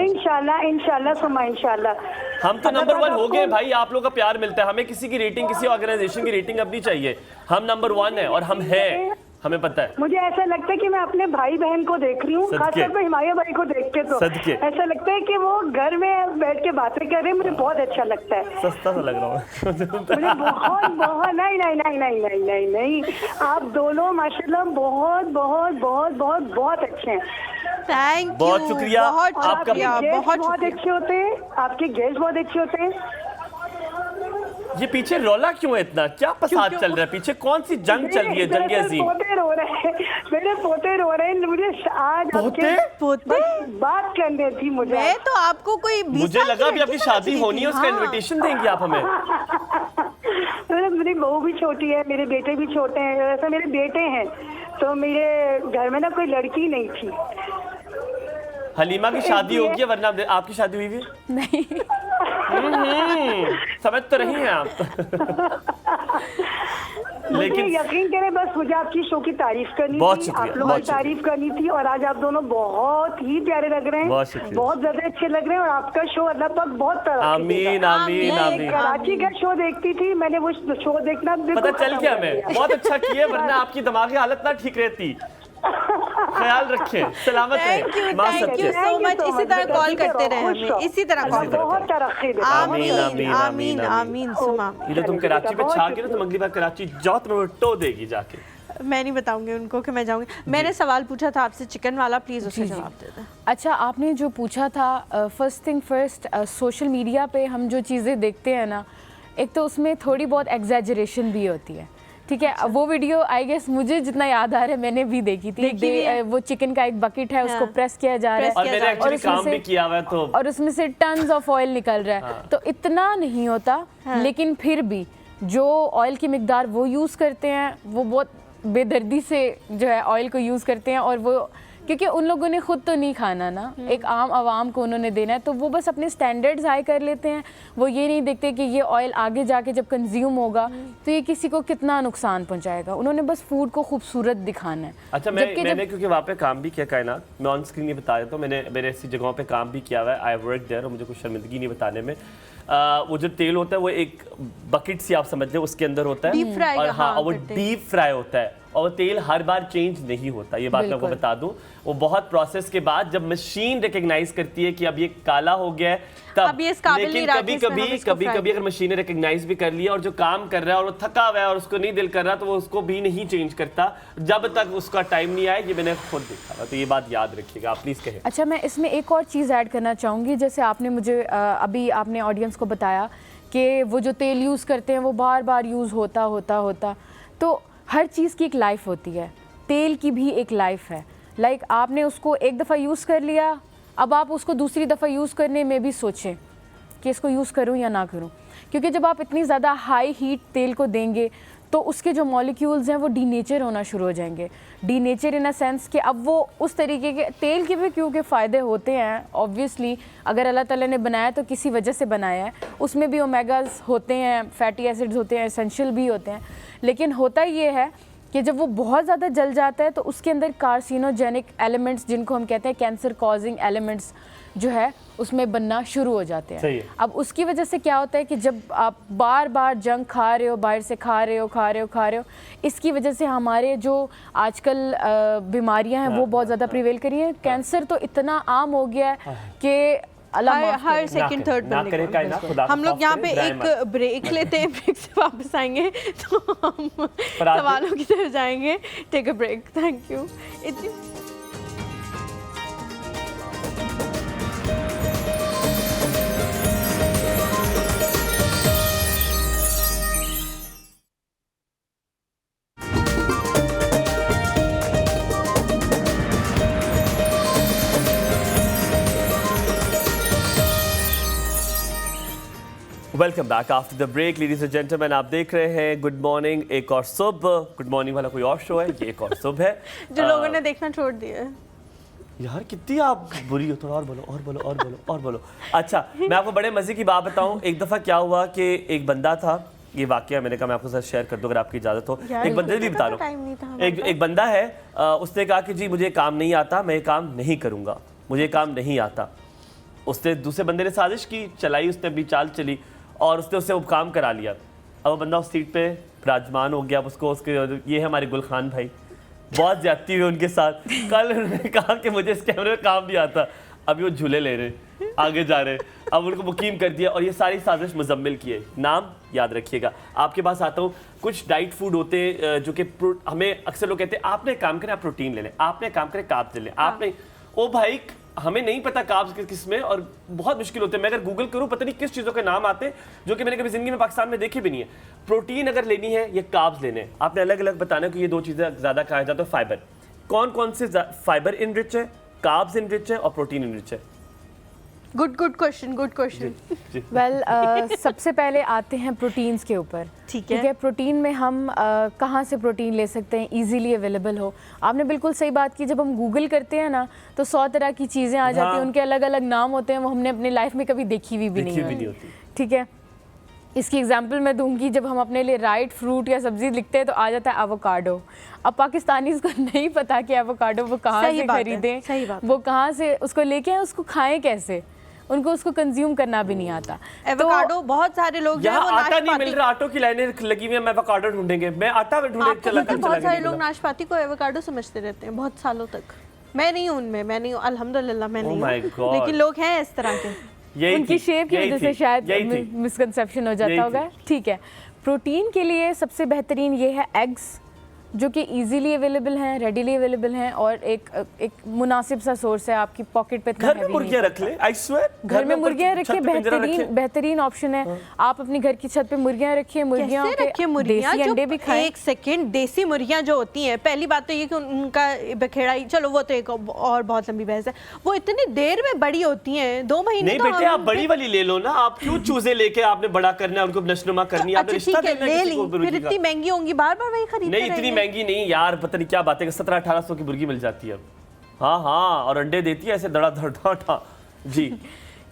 इंशाल्लाह, इंशाल्लाह सुमा इंशाल्लाह। हम तो नंबर 1 हो गए भाई, आप लोग का प्यार मिलता है हमें। किसी की रेटिंग, किसी ऑर्गेनाइजेशन की रेटिंग अब नहीं चाहिए। हम नंबर 1 है और हम हैं, हमें पता है। मुझे ऐसा लगता है कि मैं अपने भाई बहन को देख रही हूँ, खासतौर पर हिमाया भाई को देख के तो ऐसा लगता है कि वो घर में बैठ के बातें कर रहे हैं। मुझे बहुत अच्छा लगता है। सस्ता सा लग रहा है मुझे बहुत बहुत नहीं नहीं नहीं नहीं नहीं नहीं नहीं आप दोनों माशाल्लाह बहुत बहुत बहुत बहुत बहुत अच्छे हैं। थैंक यू, बहुत शुक्रिया आपका। बहुत अच्छे होते हैं आपके गेस्ट, बहुत अच्छे होते हैं। ये पीछे रौला क्यों है इतना? क्या फसाद चल रहा है पीछे? कौन सी जंग चल रही है? जंग अजीम। पोते रो रहे हैं, मेरे पोते रो रहे हैं। मुझे आज पोते बात करनी थी। मुझे तो आपको कोई मुझे लगा अभी आपकी शादी होनी है, उसका इनविटेशन देंगे आप हमें। मेरी बहू भी छोटी है, मेरे बेटे भी छोटे हैं। वैसे मेरे बेटे हैं तो मेरे घर में ना कोई लड़की नहीं थी। हलीमा की शादी होगी है, वरना आपकी शादी हुई भी नहीं। समझ तो रही हैं आप। लेकिन यकीन करें, बस मुझे आपकी शो की तारीफ करनी थी, आप लोगों की तारीफ करनी थी। और आज आप दोनों बहुत ही प्यारे लग रहे हैं, बहुत ज्यादा अच्छे लग रहे हैं। और आपका शो अल्लाह पाक बहुत तरक्की आमीन आमीन आमीन। कराची का शो देखती थी मैंने, वो शो देखना पता चल गया हमें। बहुत अच्छा किए, वरना आपकी दिमागी हालत ना ठीक रहती। ख्याल रखें, सलामत रहें। Thank you so much. इसी तरह कॉल करते रहे हमें, इसी तरह कॉल करते। आमीन आमीन आमीन। सुमा, ये तुम कराची पे छा के ना, तुम अगली बार कराची जाओ तो टो देगी जाके। मैं नहीं बताऊंगी उनको कि मैं जाऊंगी। मैंने सवाल पूछा था आपसे चिकन वाला, प्लीज उसका जवाब दे दें। अच्छा, आपने जो पूछा था, first thing first, social media पे हम जो चीज़ें देखते हैं ना, एक तो उसमें थोड़ी बहुत एग्जैजरेशन भी होती है, ठीक है। अच्छा। वो वीडियो आई गेस मुझे जितना याद आ रहा है मैंने भी देखी थी। वो चिकन का एक बकेट है, उसको प्रेस किया जा रहा है और मैंने एक्चुअली काम भी किया हुआ है तो, और उसमें से टन्स ऑफ ऑयल निकल रहा है। तो इतना नहीं होता, लेकिन फिर भी जो ऑयल की मिकदार वो यूज़ करते हैं, वो बहुत बेदर्दी से जो है ऑयल को यूज़ करते हैं। और वो क्योंकि उन लोगों ने खुद तो नहीं खाना ना, एक आम आवाम को उन्होंने देना है, तो वो बस अपने स्टैंडर्ड्स हाई कर लेते हैं। वो ये नहीं देखते कि ये ऑयल आगे जाके जब कंज्यूम होगा तो ये किसी को कितना नुकसान पहुंचाएगा। उन्होंने बस फूड को खूबसूरत दिखाना है। अच्छा, मैंने क्योंकि वहाँ पे काम भी किया कायनात, मैं ऑन स्क्रीन नहीं बता देता हूँ, मैंने ऐसी जगहों पे काम भी किया हुआ है। आई वर्क देयर, और मुझे कुछ शर्मिंदगी नहीं बताने में। वो जो तेल होता है वो एक बकेट सी आप समझ लें उसके अंदर होता है, और हाँ, वो डीप फ्राई होता है। और तेल हर बार चेंज नहीं होता, ये बात मैं आपको बता दूं। वो बहुत प्रोसेस के बाद जब मशीन रिकग्नाइज करती है कि अब ये काला हो गया है तब। लेकिन कभी कभी अगर मशीन ने रिकग्नाइज भी कर लिया और जो काम कर रहा है और वो थका हुआ है और उसको नहीं दिल कर रहा, तो वो उसको भी नहीं चेंज करता जब तक उसका टाइम नहीं आए। ये मैंने खुद देखा था, तो ये बात याद रखिएगा आप, प्लीज़ कहें। अच्छा, मैं इसमें एक और चीज़ ऐड करना चाहूँगी। जैसे आपने मुझे अभी आपने ऑडियंस को बताया कि वो जो तेल यूज़ करते हैं वो बार बार यूज़ होता, तो हर चीज़ की एक लाइफ होती है, तेल की भी एक लाइफ है। लाइक आपने उसको एक दफ़ा यूज़ कर लिया, अब आप उसको दूसरी दफ़ा यूज़ करने में भी सोचें कि इसको यूज़ करूं या ना करूं, क्योंकि जब आप इतनी ज़्यादा हाई हीट तेल को देंगे तो उसके जो मॉलिक्यूल्स हैं वो डीनेचर होना शुरू हो जाएंगे। डीनेचर इन अ सेंस कि अब वो उस तरीके के तेल के भी क्योंकि फ़ायदे होते हैं, ऑब्वियसली अगर अल्लाह ताला ने बनाया तो किसी वजह से बनाया है, उसमें भी ओमेगास होते हैं, फैटी एसिड्स होते हैं, एसेंशियल भी होते हैं। लेकिन होता ये है कि जब वो बहुत ज़्यादा जल जाता है तो उसके अंदर कार्सिनोजेनिक एलिमेंट्स, जिनको हम कहते हैं कैंसर कॉजिंग एलिमेंट्स, जो है उसमें बनना शुरू हो जाते हैं। अब उसकी वजह से क्या होता है कि जब आप बार बार जंक खा रहे हो, बाहर से खा रहे हो, इसकी वजह से हमारे जो आजकल बीमारियां हैं वो बहुत ज़्यादा प्रिवेल करी हैं। कैंसर तो इतना आम हो गया है कि हर सेकंड थर्ड हम लोग यहाँ पे एक ब्रेक लेते हैं, ब्रेक से वापस आएंगे तो हम सवालों की तरफ जाएंगे। Take a break, thank you. Welcome back after the break ladies and gentleman. आप देख रहे हैं गुड मॉर्निंग, एक और सुबह। गुड मॉर्निंग वाला कोई और शो है, ये एक और सुबह है जो लोगों ने देखना छोड़ दिया है। यार कितनी आप बुरी हो, थोड़ा और बोलो। अच्छा, मैं आपको बड़े मजे की बात बताऊं। एक दफ़ा क्या हुआ कि एक बंदा था, ये वाकया मैंने कहा मैं आपके साथ शेयर कर दूं अगर आपकी इजाज़त हो। एक बंदे भी बता रहा हूँ, एक बंदा है, उसने कहा कि जी मुझे काम नहीं आता, मैं ये काम नहीं करूँगा, मुझे काम नहीं आता। उसने दूसरे बंदे ने साजिश की, चलाई, उसने अपनी चाल चली और उसने उससे वो काम करा लिया। अब वो बंदा उस सीट पे विराजमान हो गया। अब उसको उसके ये है हमारे गुलखान भाई, बहुत ज्यादती हुई उनके साथ। कल उन्होंने कहा कि मुझे इस कैमरे में काम नहीं आता, अभी वो झूले ले रहे, आगे जा रहे, अब उनको मुकीम कर दिया। और ये सारी साजिश मुजम्मिल की है। नाम याद रखिएगा। आपके पास आता हूँ, कुछ डाइट फूड होते हैं जो कि हमें अक्सर लोग कहते हैं आपने काम करें आप प्रोटीन ले लें, आपने काम करें कार्ब्स ले लें, आपने ओ भाई हमें नहीं पता कार्ब्स किस में, और बहुत मुश्किल होते हैं। मैं अगर गूगल करूं पता नहीं किस चीज़ों के नाम आते हैं जो कि मैंने कभी ज़िंदगी में पाकिस्तान में देखे भी नहीं है। प्रोटीन अगर लेनी है या कार्ब्स लेने हैं, आपने अलग अलग बताना कि ये दो चीज़ें ज़्यादा कहा जाता है। फाइबर कौन कौन से फाइबर इनरिच है, कार्ब्स इनरिच है और प्रोटीन इनरिच है? Good question. वेल सबसे पहले आते हैं प्रोटीन्स के ऊपर। ठीक है, प्रोटीन में हम कहाँ से प्रोटीन ले सकते हैं इजीली अवेलेबल हो। आपने बिल्कुल सही बात की, जब हम गूगल करते हैं ना तो 100 तरह की चीज़ें आ जाती हैं, उनके अलग अलग नाम होते हैं, वो हमने अपने लाइफ में कभी देखी हुई भी नहीं होती। ठीक है, इसकी एग्जांपल मैं दूंगी, जब हम अपने लिए राइट फ्रूट या सब्जी लिखते हैं तो आ जाता है एवोकाडो। अब पाकिस्तानीज़ को नहीं पता कि एवोकाडो वो कहाँ से खरीदें, वो कहाँ से उसको लेके आए, उसको खाएं कैसे, उनको उसको कंज्यूम करना भी नहीं आता। एवोकाडो बहुत सारे लोग यहाँ आटा नहीं मिल रहा, आटो की लाइनें लगी हुई है, मैं एवोकाडो ढूंढेंगे, मैं आटा ढूंढने चला। बहुत सारे लोग नाशपाती को एवोकाडो समझते रहते हैं बहुत सालों तक। मैं नहीं हूँ उनमें, मैं नहीं हूँ अल्हम्दुलिल्लाह, मैं नहीं हूँ, लेकिन लोग हैं इस तरह के। उनकी शेप की वजह से शायद मिसकंसेप्शन हो जाता होगा। ठीक है, प्रोटीन के लिए सबसे बेहतरीन ये है एग्स, जो कि इजीली अवेलेबल हैं, रेडीली अवेलेबल हैं और एक मुनासिब सा सोर्स है आपकी पॉकेट पे। घर में मुर्गियां रख ले, आई स्वेयर, घर में मुर्गियां रखिए, बेहतरीन ऑप्शन है। आप अपनी घर की छत पे मुर्गियां रखिए, मुर्गियां देसी अंडे भी खाएं। एक सेकंड, देसी मुर्गियां जो होती हैं, पहली बात तो ये कि उनका बखेड़ा, चलो वो तो एक और बहुत लंबी बहस है, वो इतनी देर में बड़ी होती हैं, 2 महीने। नहीं बेटे, आप बड़ी वाली ले लो ना, आप क्यों चूजे लेके आपने बड़ा करना है, उनको नशनुमा करनी है, आपने रिश्ता देना है किसी को। फिर इतनी महंगी होंगी, बार-बार वही खरीदते नहीं, इतनी महंगी नहीं यार, पता नहीं क्या बातें, 1700-1800 की मुर्गी मिल जाती है अब। हाँ, और अंडे देती है ऐसे धड़ा जी।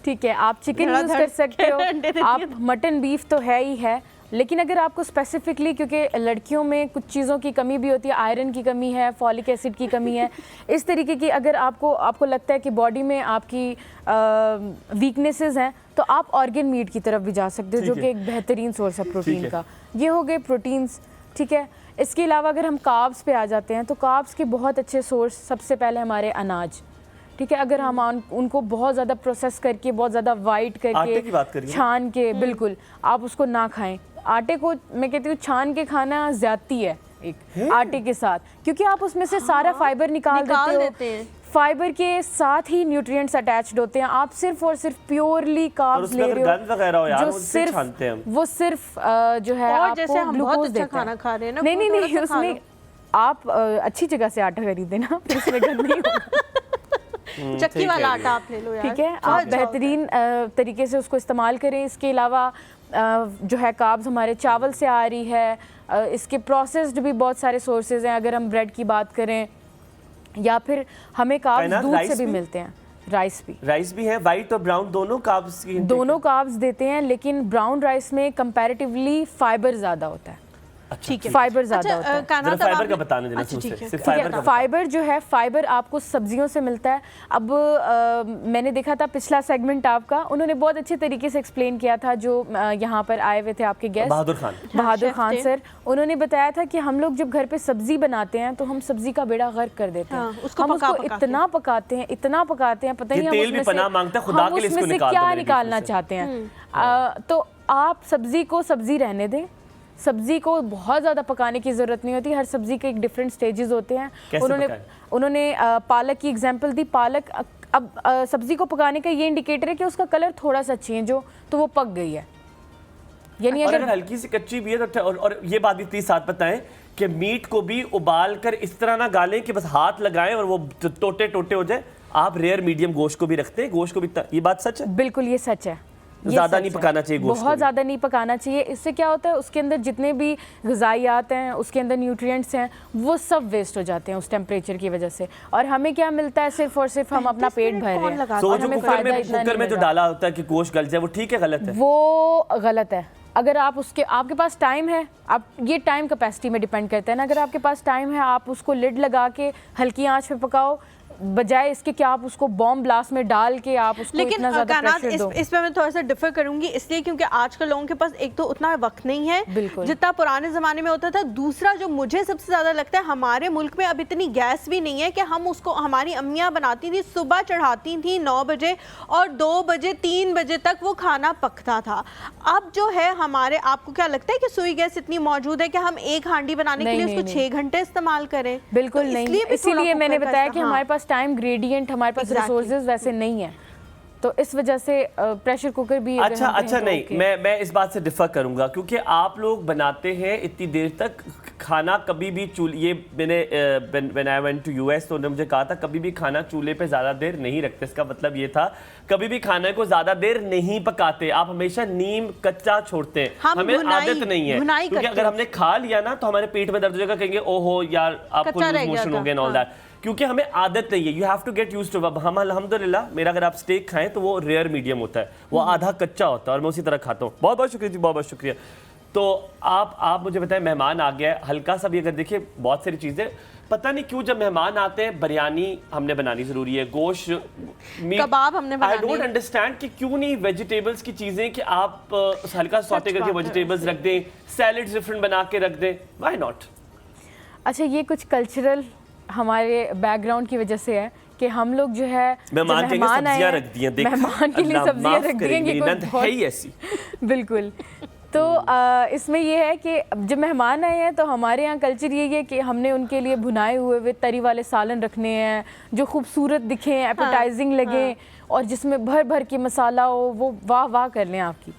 ठीक है, आप चिकन यूज कर सकते हो, आप मटन बीफ तो है ही है, लेकिन अगर आपको स्पेसिफिकली, क्योंकि लड़कियों में कुछ चीज़ों की कमी भी होती है, आयरन की कमी है, फॉलिक एसिड की कमी है, इस तरीके की अगर आपको लगता है कि बॉडी में आपकी वीकनेसेस हैं, तो आप ऑर्गन मीट की तरफ भी जा सकते हो, जो कि एक बेहतरीन सोर्स है प्रोटीन का। ये हो गए प्रोटीन्स। ठीक है, इसके अलावा अगर हम कार्ब्स पे आ जाते हैं तो कार्ब्स के बहुत अच्छे सोर्स सबसे पहले हमारे अनाज। ठीक है, अगर हम उनको बहुत ज़्यादा प्रोसेस करके, बहुत ज़्यादा वाइट करके, छान के, बिल्कुल आप उसको ना खाएं। आटे को मैं कहती हूँ छान के खाना ज़्यादती है एक आटे के साथ, क्योंकि आप उसमें से सारा फाइबर निकाल देते हैं। फाइबर के साथ ही न्यूट्रिएंट्स अटैच्ड होते हैं। आप सिर्फ और सिर्फ प्योरली कार्ब्स ले रहे हो, जो सिर्फ वो सिर्फ जो है और जैसे हम बहुत अच्छा खाना खा रहे हैं ना, नहीं उसमें आप अच्छी जगह से आटा खरीदे ना, फिर उसमें गंद नहीं होगा। चक्की वाला आटा आप ले लो यार। ठीक है, आप बेहतरीन तरीके से उसको इस्तेमाल करें। इसके अलावा जो है कार्ब्स हमारे चावल से आ रही है, इसके प्रोसेस्ड भी बहुत सारे सोर्सेज हैं। अगर हम ब्रेड की बात करें, या फिर हमें कार्ब्स दूध से भी मिलते हैं। राइस भी है, वाइट और ब्राउन दोनों कार्ब्स देते हैं, लेकिन ब्राउन राइस में कंपैरेटिवली फाइबर ज़्यादा होता है। ठीक है, फाइबर ज़्यादा होता है। फाइबर का बताने देना। फाइबर जो है, फाइबर आपको सब्जियों से मिलता है। अब मैंने देखा था पिछला सेगमेंट आपका, उन्होंने बहुत अच्छे तरीके से एक्सप्लेन किया था, जो यहाँ पर आए हुए थे आपके गेस्ट बहादुर खान सर। उन्होंने बताया था कि हम लोग जब घर पे सब्जी बनाते हैं तो हम सब्जी का बेड़ा गर्क कर देते हैं। हम उसको इतना पकाते हैं, पता नहीं हम उसमें से क्या निकालना चाहते हैं। तो आप सब्जी को सब्जी रहने दें, सब्जी को बहुत ज़्यादा पकाने की ज़रूरत नहीं होती। हर सब्जी के एक डिफरेंट स्टेजेस होते हैं। उन्होंने पालक की एग्जांपल दी। पालक अब सब्जी को पकाने का ये इंडिकेटर है कि उसका कलर थोड़ा सा चेंज हो तो वो पक गई है, यानी अगर हल्की सी कच्ची भी है तो। और ये बात भी प्लीज साथ बताएं कि मीट को भी उबाल कर इस तरह ना गालें कि बस हाथ लगाएं और वो टोटे हो जाए। आप रेयर मीडियम गोश्त को भी रखते हैं, गोश्त को भी। ये बात सच है? बिल्कुल, ये सच है। ज़्यादा नहीं पकाना चाहिए गोश्त, बहुत ज़्यादा नहीं पकाना चाहिए। इससे क्या होता है, उसके अंदर जितने भी ग़िज़ाइयात हैं, उसके अंदर न्यूट्रिएंट्स हैं, वो सब वेस्ट हो जाते हैं उस टेम्परेचर की वजह से। और हमें क्या मिलता है, सिर्फ और सिर्फ हम अपना पेट भर रहे हैं। कुकर में जो डाला होता है कि गोश्त गल जाए, वो ठीक है गलत है? वो गलत है। अगर आप आपके पास टाइम है, आप ये टाइम कैपेसिटी में डिपेंड करता है ना, अगर आपके पास टाइम है आप उसको लिड लगा के हल्की आंच पे पकाओ, बजाय इसके कि आप उसको बॉम्ब ब्लास्ट में डाल के आप उसको इतना ज़्यादा प्रेशर दो। इस पे मैं थोड़ा सा डिफर करूंगी, इसलिए क्योंकि आजकल लोगों के पास एक तो उतना वक्त नहीं है जितना पुराने ज़माने में होता था। दूसरा जो मुझे सबसे ज़्यादा लगता है, हमारे मुल्क में अब इतनी गैस भी नहीं है कि हम उसको, हमारी अम्मियाँ बनाती थी, सुबह चढ़ाती थी 9 बजे और 2 बजे 3 बजे तक वो खाना पकता था। अब जो है हमारे, आपको क्या लगता है कि सुई गैस इतनी मौजूद है कि हम एक हांडी बनाने के लिए उसको 6 घंटे इस्तेमाल करें? बिल्कुल नहीं, इसीलिए मैंने बताया कि हमारे पास टाइम ग्रेडियंट, हमारे पास रिसोर्सेज वैसे नहीं है, तो इस वजह से प्रेशर कुकर भी अच्छा नहीं, मैं इस बात से डिफर करूंगा, क्योंकि आप लोग बनाते हैं इतनी देर तक खाना, कभी भी ये मैंने when I went to US तो उन्होंने मुझे कहा था कभी भी खाना चूल्हे पे ज़्यादा देर नहीं रखते। इसका मतलब ये था कभी भी खाने को ज़्यादा देर नहीं पकाते, आप हमेशा नीम कच्चा छोड़ते हैं। हमें आदत नहीं है, क्योंकि अगर हमने खा लिया ना तो हमारे पेट में दर्द हो जाएगा, कहेंगे ओहो यार आपको लूज मोशन हो गया ऑल दैट, क्योंकि हमें आदत नहीं है। You have to get used to. हम अल्हम्दुलिल्लाह, मेरा अगर आप स्टेक खाएं तो वो रेयर मीडियम होता है, वो आधा कच्चा होता है और मैं उसी तरह खाता हूँ। बहुत बहुत शुक्रिया जी, बहुत बहुत शुक्रिया। तो आप मुझे बताएं, मेहमान आ गया है, हल्का सा भी अगर देखिए बहुत सारी चीज़ें, पता नहीं क्यों जब मेहमान आते हैं बिरयानी हमने बनानी ज़रूरी है, गोश्त, कबाब हमने बनानी। आई डोंट अंडरस्टैंड कि क्यों नहीं वेजिटेबल्स की चीज़ें कि आप हल्का सौते करके वेजिटेबल्स रख दें, सैलड्स डिफरेंट बना के रख दें, व्हाई नॉट? अच्छा, ये कुछ कल्चरल हमारे बैकग्राउंड की वजह से है कि हम लोग जो है मेहमान के लिए सब्जियां रख दी हैं, मेहमान के लिए सब्जियां रख दी हैं, ऐसी बिल्कुल। तो इसमें ये है कि जब मेहमान आए हैं तो हमारे यहाँ कल्चर यही है कि हमने उनके लिए भुनाए हुए तरी वाले सालन रखने हैं जो खूबसूरत दिखें, एपेटाइजिंग लगे और जिसमें भर भर के मसाला हो, वो वाह वाह कर लें आपकी,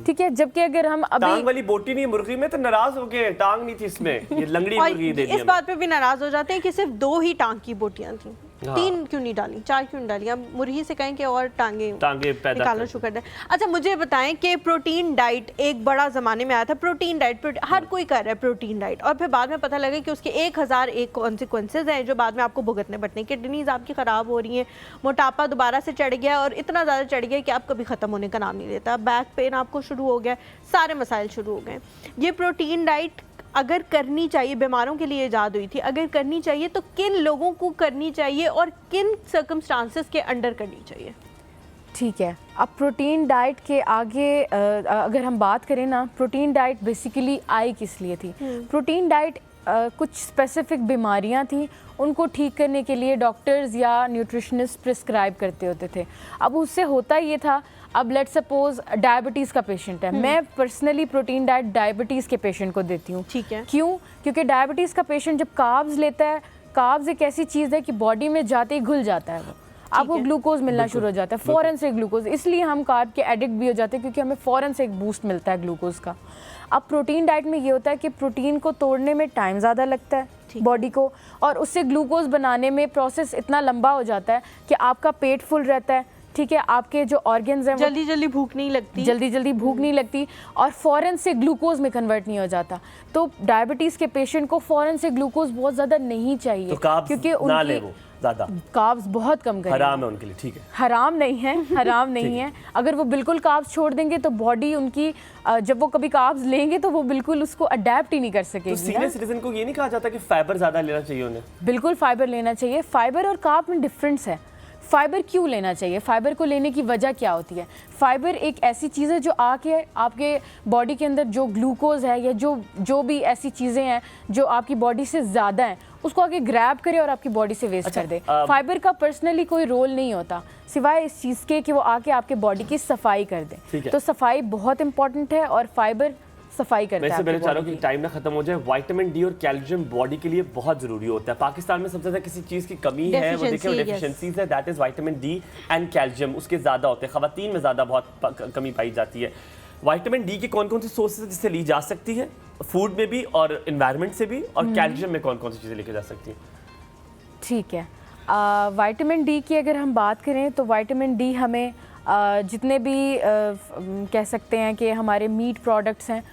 ठीक है। जबकि अगर हम अभी टांग वाली बोटी नहीं मुर्गी में तो नाराज हो गए, टांग नहीं थी इसमें, ये लंगड़ी मुर्गी दे दी। इस बात पे भी नाराज हो जाते हैं कि सिर्फ 2 ही टांग की बोटियां थी, 3 क्यों नहीं डाली, 4 क्यों नहीं डाली? अब मुर्गी से कहें कि और टांगे निकालना शुरू कर दें। अच्छा, मुझे बताएं कि प्रोटीन डाइट एक बड़ा ज़माने में आया था, प्रोटीन डाइट हर कोई कर रहा है प्रोटीन डाइट, और फिर बाद में पता लगा कि उसके 1001 कॉन्सिक्वेंसेज हैं जो बाद में आपको भुगतने पड़ते हैं। किडनीज आपकी ख़राब हो रही हैं, मोटापा दोबारा से चढ़ गया और इतना ज़्यादा चढ़ गया कि आप कभी ख़त्म होने का नाम नहीं लेता, बैक पेन आपको शुरू हो गया, सारे मसाइल शुरू हो गए। ये प्रोटीन डाइट अगर करनी चाहिए, बीमारों के लिए ईजाद हुई थी, अगर करनी चाहिए तो किन लोगों को करनी चाहिए और किन सर्कमस्टांसेस के अंडर करनी चाहिए? ठीक है, अब प्रोटीन डाइट के आगे अगर हम बात करें ना, प्रोटीन डाइट बेसिकली आई किस लिए थी? प्रोटीन डाइट कुछ स्पेसिफिक बीमारियां थी, उनको ठीक करने के लिए डॉक्टर्स या न्यूट्रिशनिस्ट प्रिस्क्राइब करते होते थे। अब उससे होता ये था, अब लेट्स सपोज डायबिटीज़ का पेशेंट है, मैं पर्सनली प्रोटीन डाइट डायबिटीज़ के पेशेंट को देती हूँ। ठीक है, क्यों? क्योंकि डायबिटीज़ का पेशेंट जब कार्ब्स लेता है, कार्ब्स एक ऐसी चीज़ है कि बॉडी में जाते ही घुल जाता है, वो आपको ग्लूकोज मिलना शुरू हो जाता है फ़ौरन से ग्लूकोज, इसलिए हम कार्ब के एडिक्ट भी हो जाते हैं क्योंकि हमें फ़ौरन से एक बूस्ट मिलता है ग्लूकोज का। अब प्रोटीन डाइट में ये होता है कि प्रोटीन को तोड़ने में टाइम ज़्यादा लगता है बॉडी को, और उससे ग्लूकोज बनाने में प्रोसेस इतना लंबा हो जाता है कि आपका पेट फुल रहता है, ठीक है, आपके जो ऑर्गन्स हैं जल्दी जल्दी भूख नहीं लगती और फ़ौरन से ग्लूकोज में कन्वर्ट नहीं हो जाता। तो डायबिटीज़ के पेशेंट को फ़ौरन से ग्लूकोज बहुत ज़्यादा नहीं चाहिए, तो क्योंकि उनकी कार्ब्स बहुत कम करें, हराम है उनके लिए, ठीक है, हराम नहीं है। अगर वो बिल्कुल कार्ब्स छोड़ देंगे तो बॉडी उनकी, जब वो कभी कार्ब्स लेंगे तो वो बिल्कुल उसको अडेप्ट ही नहीं कर सकेगी। तो सीनियर सिटीजन को ये नहीं कहा जाता कि फाइबर ज़्यादा लेना चाहिए उन्हें? बिल्कुल फाइबर लेना चाहिए। फाइबर और कार्ब में डिफरेंस है। फाइबर क्यों लेना चाहिए? फाइबर को लेने की वजह क्या होती है? फाइबर एक ऐसी चीज़ है जो आके आपके बॉडी के अंदर जो ग्लूकोज है या जो भी ऐसी चीज़ें हैं जो आपकी बॉडी से ज़्यादा हैं उसको आगे ग्रैब करे और आपकी बॉडी से वेस्ट कर दे। फाइबर का पर्सनली कोई रोल नहीं होता सिवाय इस चीज़ के कि वो आके आपके बॉडी की सफाई कर दे। तो सफाई बहुत इंपॉर्टेंट है और फाइबर सफाई करता है। वैसे मैं चाह रहा हूँ कि टाइम ना खत्म हो जाए। विटामिन डी और कैल्शियम बॉडी के लिए बहुत जरूरी होता है। पाकिस्तान में सबसे ज़्यादा किसी चीज़ की कमी है, वो देखिए डेफिशिएंसीज है, that is vitamin D and calcium, उसके ज़्यादा होते हैं। ख़वातीन में ज़्यादा बहुत कमी पाई जाती है। विटामिन डी की कौन कौन सी सोर्सेज जिससे ली जा सकती है? फूड में भी और इन्वायरमेंट से भी, और कैल्शियम में कौन कौन सी चीज़ें लेके जा सकती हैं? ठीक है, विटामिन डी की अगर हम बात करें तो विटामिन डी हमें जितने भी कह सकते हैं कि हमारे मीट प्रोडक्ट्स हैं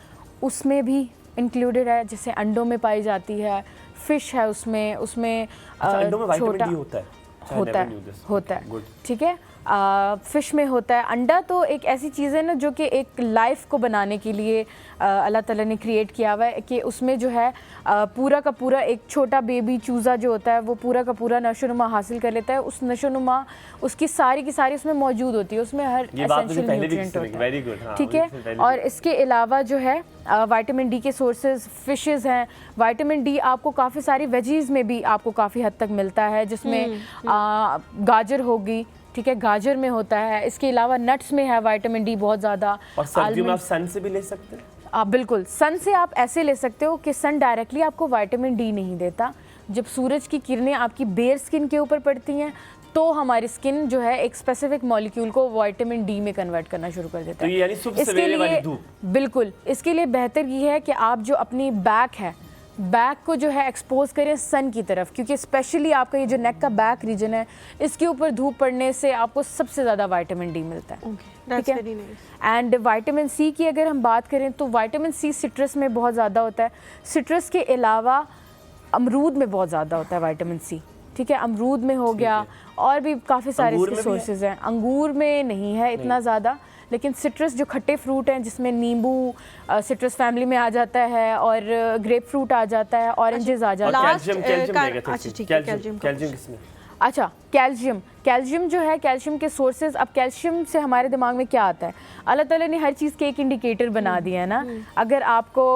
उसमें भी इंक्लूडेड है, जैसे अंडों में पाई जाती है, फिश है उसमें अंडों में विटामिन डी होता है, ठीक है। फ़िश में होता है। अंडा तो एक ऐसी चीज़ है ना जो कि एक लाइफ को बनाने के लिए अल्लाह ताला ने क्रिएट किया हुआ है कि उसमें जो है पूरा का पूरा एक छोटा बेबी चूज़ा जो होता है वो पूरा का पूरा नशोनुमा हासिल कर लेता है। उस नशोनुमा उसकी सारी की सारी उसमें मौजूद होती है, उसमें हर एसेंशियल न्यूट्रिएंट होता है। वेरी गुड, ठीक है। और इसके अलावा जो है विटामिन डी के सोर्सेज फिशेस हैं। विटामिन डी आपको काफ़ी सारी वेजीज़ में भी आपको काफ़ी हद तक मिलता है, जिसमें गाजर होगी, ठीक है, गाजर में होता है। इसके अलावा नट्स में है विटामिन डी बहुत ज़्यादा। और सर्दियों में आप सन से भी ले सकते हैं? आप बिल्कुल सन से आप ऐसे ले सकते हो कि सन डायरेक्टली आपको विटामिन डी नहीं देता। जब सूरज की किरणें आपकी बेयर स्किन के ऊपर पड़ती हैं तो हमारी स्किन जो है एक स्पेसिफिक मॉलिक्यूल को विटामिन डी में कन्वर्ट करना शुरू कर देता है। तो ये यानी सुबह सवेरे वाली धूप? बिल्कुल। इसके लिए बेहतर ये है कि आप जो अपनी बैक है, बैक को जो है एक्सपोज करें सन की तरफ, क्योंकि स्पेशली आपका ये जो नेक का बैक रीजन है इसके ऊपर धूप पड़ने से आपको सबसे ज़्यादा विटामिन डी मिलता है। ठीक है। एंड विटामिन सी की अगर हम बात करें तो विटामिन सी सिट्रस में बहुत ज़्यादा होता है। सिट्रस के अलावा अमरूद में बहुत ज़्यादा होता है विटामिन सी। ठीक है, अमरूद में हो गया, और भी काफ़ी सारे इसके सोर्सेज हैं। अंगूर में नहीं है इतना ज़्यादा, लेकिन सिट्रस जो खट्टे फ्रूट हैं जिसमें नींबू सिट्रस फैमिली में आ जाता है, और ग्रेप फ्रूट आ जाता है, ऑरेंजेस आ जाता है। अच्छा, कैल्शियम जो है, कैल्शियम के सोर्सेज। अब कैल्शियम से हमारे दिमाग में क्या आता है? अल्लाह ताला ने हर चीज़ के एक इंडिकेटर बना दिया है ना। अगर आपको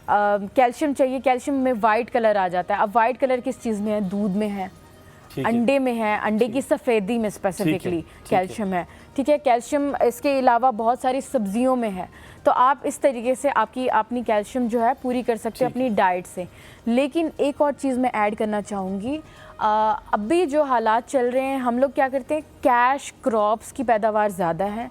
कैल्शियम चाहिए, कैल्शियम में वाइट कलर आ जाता है। अब वाइट कलर किस चीज़ में है? दूध में है, अंडे में है, अंडे की सफ़ेदी में स्पेसिफिकली कैल्शियम है। ठीक है। कैल्शियम इसके अलावा बहुत सारी सब्जियों में है। तो आप इस तरीके से अपनी कैल्शियम जो है पूरी कर सकते हो अपनी डाइट से। लेकिन एक और चीज़ मैं ऐड करना चाहूँगी, अभी जो हालात चल रहे हैं, हम लोग क्या करते हैं, कैश क्रॉप्स की पैदावार ज़्यादा है,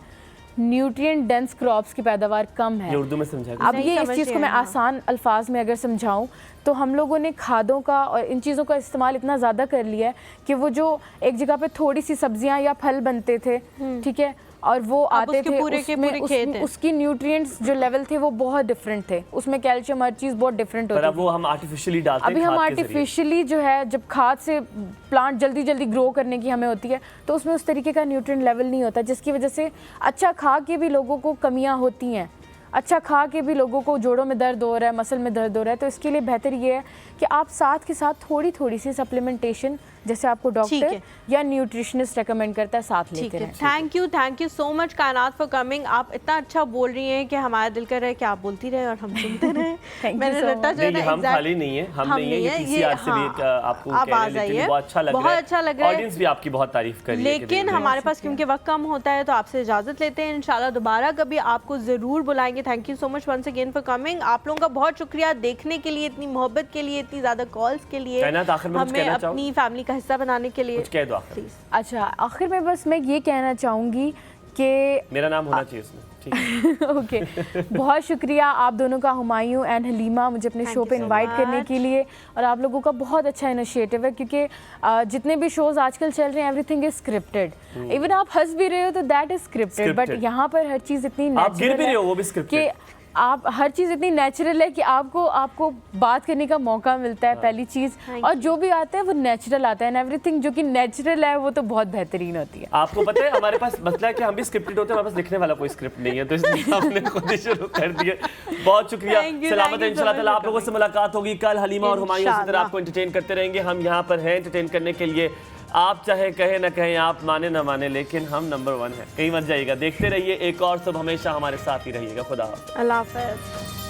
न्यूट्रिएंट डेंस क्रॉप्स की पैदावार कम है। ये उर्दू में समझा। अब ये इस चीज़ को मैं आसान अल्फाज में अगर समझाऊं तो हम लोगों ने खादों का और इन चीज़ों का इस्तेमाल इतना ज़्यादा कर लिया है कि वो जो एक जगह पे थोड़ी सी सब्जियां या फल बनते थे, ठीक है, और वो आते थे उसमें उसकी न्यूट्रिएंट्स जो लेवल थे वो बहुत डिफरेंट थे। उसमें कैल्शियम हर चीज़ बहुत डिफरेंट होती है। अब वो हम आर्टिफिशियली डालते हैं। अभी हम आर्टिफिशियली जो है, जब खाद से प्लांट जल्दी जल्दी ग्रो करने की हमें होती है तो उसमें उस तरीके का न्यूट्रिएंट लेवल नहीं होता, जिसकी वजह से अच्छा खा के भी लोगों को कमियाँ होती हैं। अच्छा खा के भी लोगों को जोड़ों में दर्द हो रहा है, मसल में दर्द हो रहा है। तो इसके लिए बेहतर ये है कि आप साथ के साथ थोड़ी थोड़ी सी सप्लीमेंटेशन, जैसे आपको डॉक्टर या न्यूट्रिशनिस्ट रेकमेंड करता है, साथ लेते हैं। थैंक यू सो मच कायनात फॉर कमिंग। आप इतना अच्छा बोल रही हैं कि हमारा दिल कर रहा है कि आप बोलती रहे और हम सुनते रहे। मैंने रटा जो है हम खाली नहीं है, हम नहीं है, ये पीसीआर से भी आपको बहुत अच्छा लग रहा है, बहुत अच्छा लग रहा है, ऑडियंस भी आपकी बहुत तारीफ कर रही है। लेकिन हमारे पास क्योंकि वक्त कम होता है तो आपसे इजाजत लेते हैं। इंशाल्लाह दोबारा कभी आपको जरूर बुलाएंगे। Thank you so much once again for coming. आप लोगों का बहुत शुक्रिया देखने के लिए, इतनी मोहब्बत के लिए, इतनी ज्यादा कॉल्स के लिए, हमें अपनी फैमिली का हिस्सा बनाने के लिए। कुछ कह दो आखिर। अच्छा, आखिर में बस मैं ये कहना चाहूँगी कि मेरा नाम होना चाहिए इसमें, ठीक है। ओके, बहुत शुक्रिया आप दोनों का, हुमायूं एंड हलीमा, मुझे अपने शो पे इनवाइट करने के लिए। और आप लोगों का बहुत अच्छा इनिशिएटिव है, क्योंकि जितने भी शोज आजकल चल रहे हैं एवरीथिंग इज स्क्रिप्टेड। इवन आप हंस भी रहे हो तो दैट इज स्क्रिप्टेड, बट यहाँ पर हर चीज़ इतनी नेचुरल है कि आप हर चीज़ इतनी नेचुरल है कि आपको बात करने का मौका मिलता है, पहली चीज़। और जो भी आता है वो नेचुरल आता है, एंड एवरीथिंग जो कि नेचुरल है वो तो बहुत बेहतरीन होती है। आपको पता है हमारे पास मसला है कि हम भी स्क्रिप्टेड होते हैं, हमारे पास लिखने वाला कोई स्क्रिप्ट नहीं है, तो इसलिए हमने खुद ही शुरू कर दिया। बहुत शुक्रिया, सलामत है। इंशाल्लाह आप लोगों से मुलाकात होगी कल। हलीमा और हुमायूं इसी तरह आपको एंटरटेन करते रहेंगे। हम यहाँ पर हैं एंटरटेन करने के लिए। आप चाहे कहे ना कहें, आप माने ना माने, लेकिन हम नंबर 1 हैं। कहीं मत जाइएगा, देखते रहिए एक और सब, हमेशा हमारे साथ ही रहिएगा। खुदा हाफ़िज़। अल्लाह हाफ़िज़।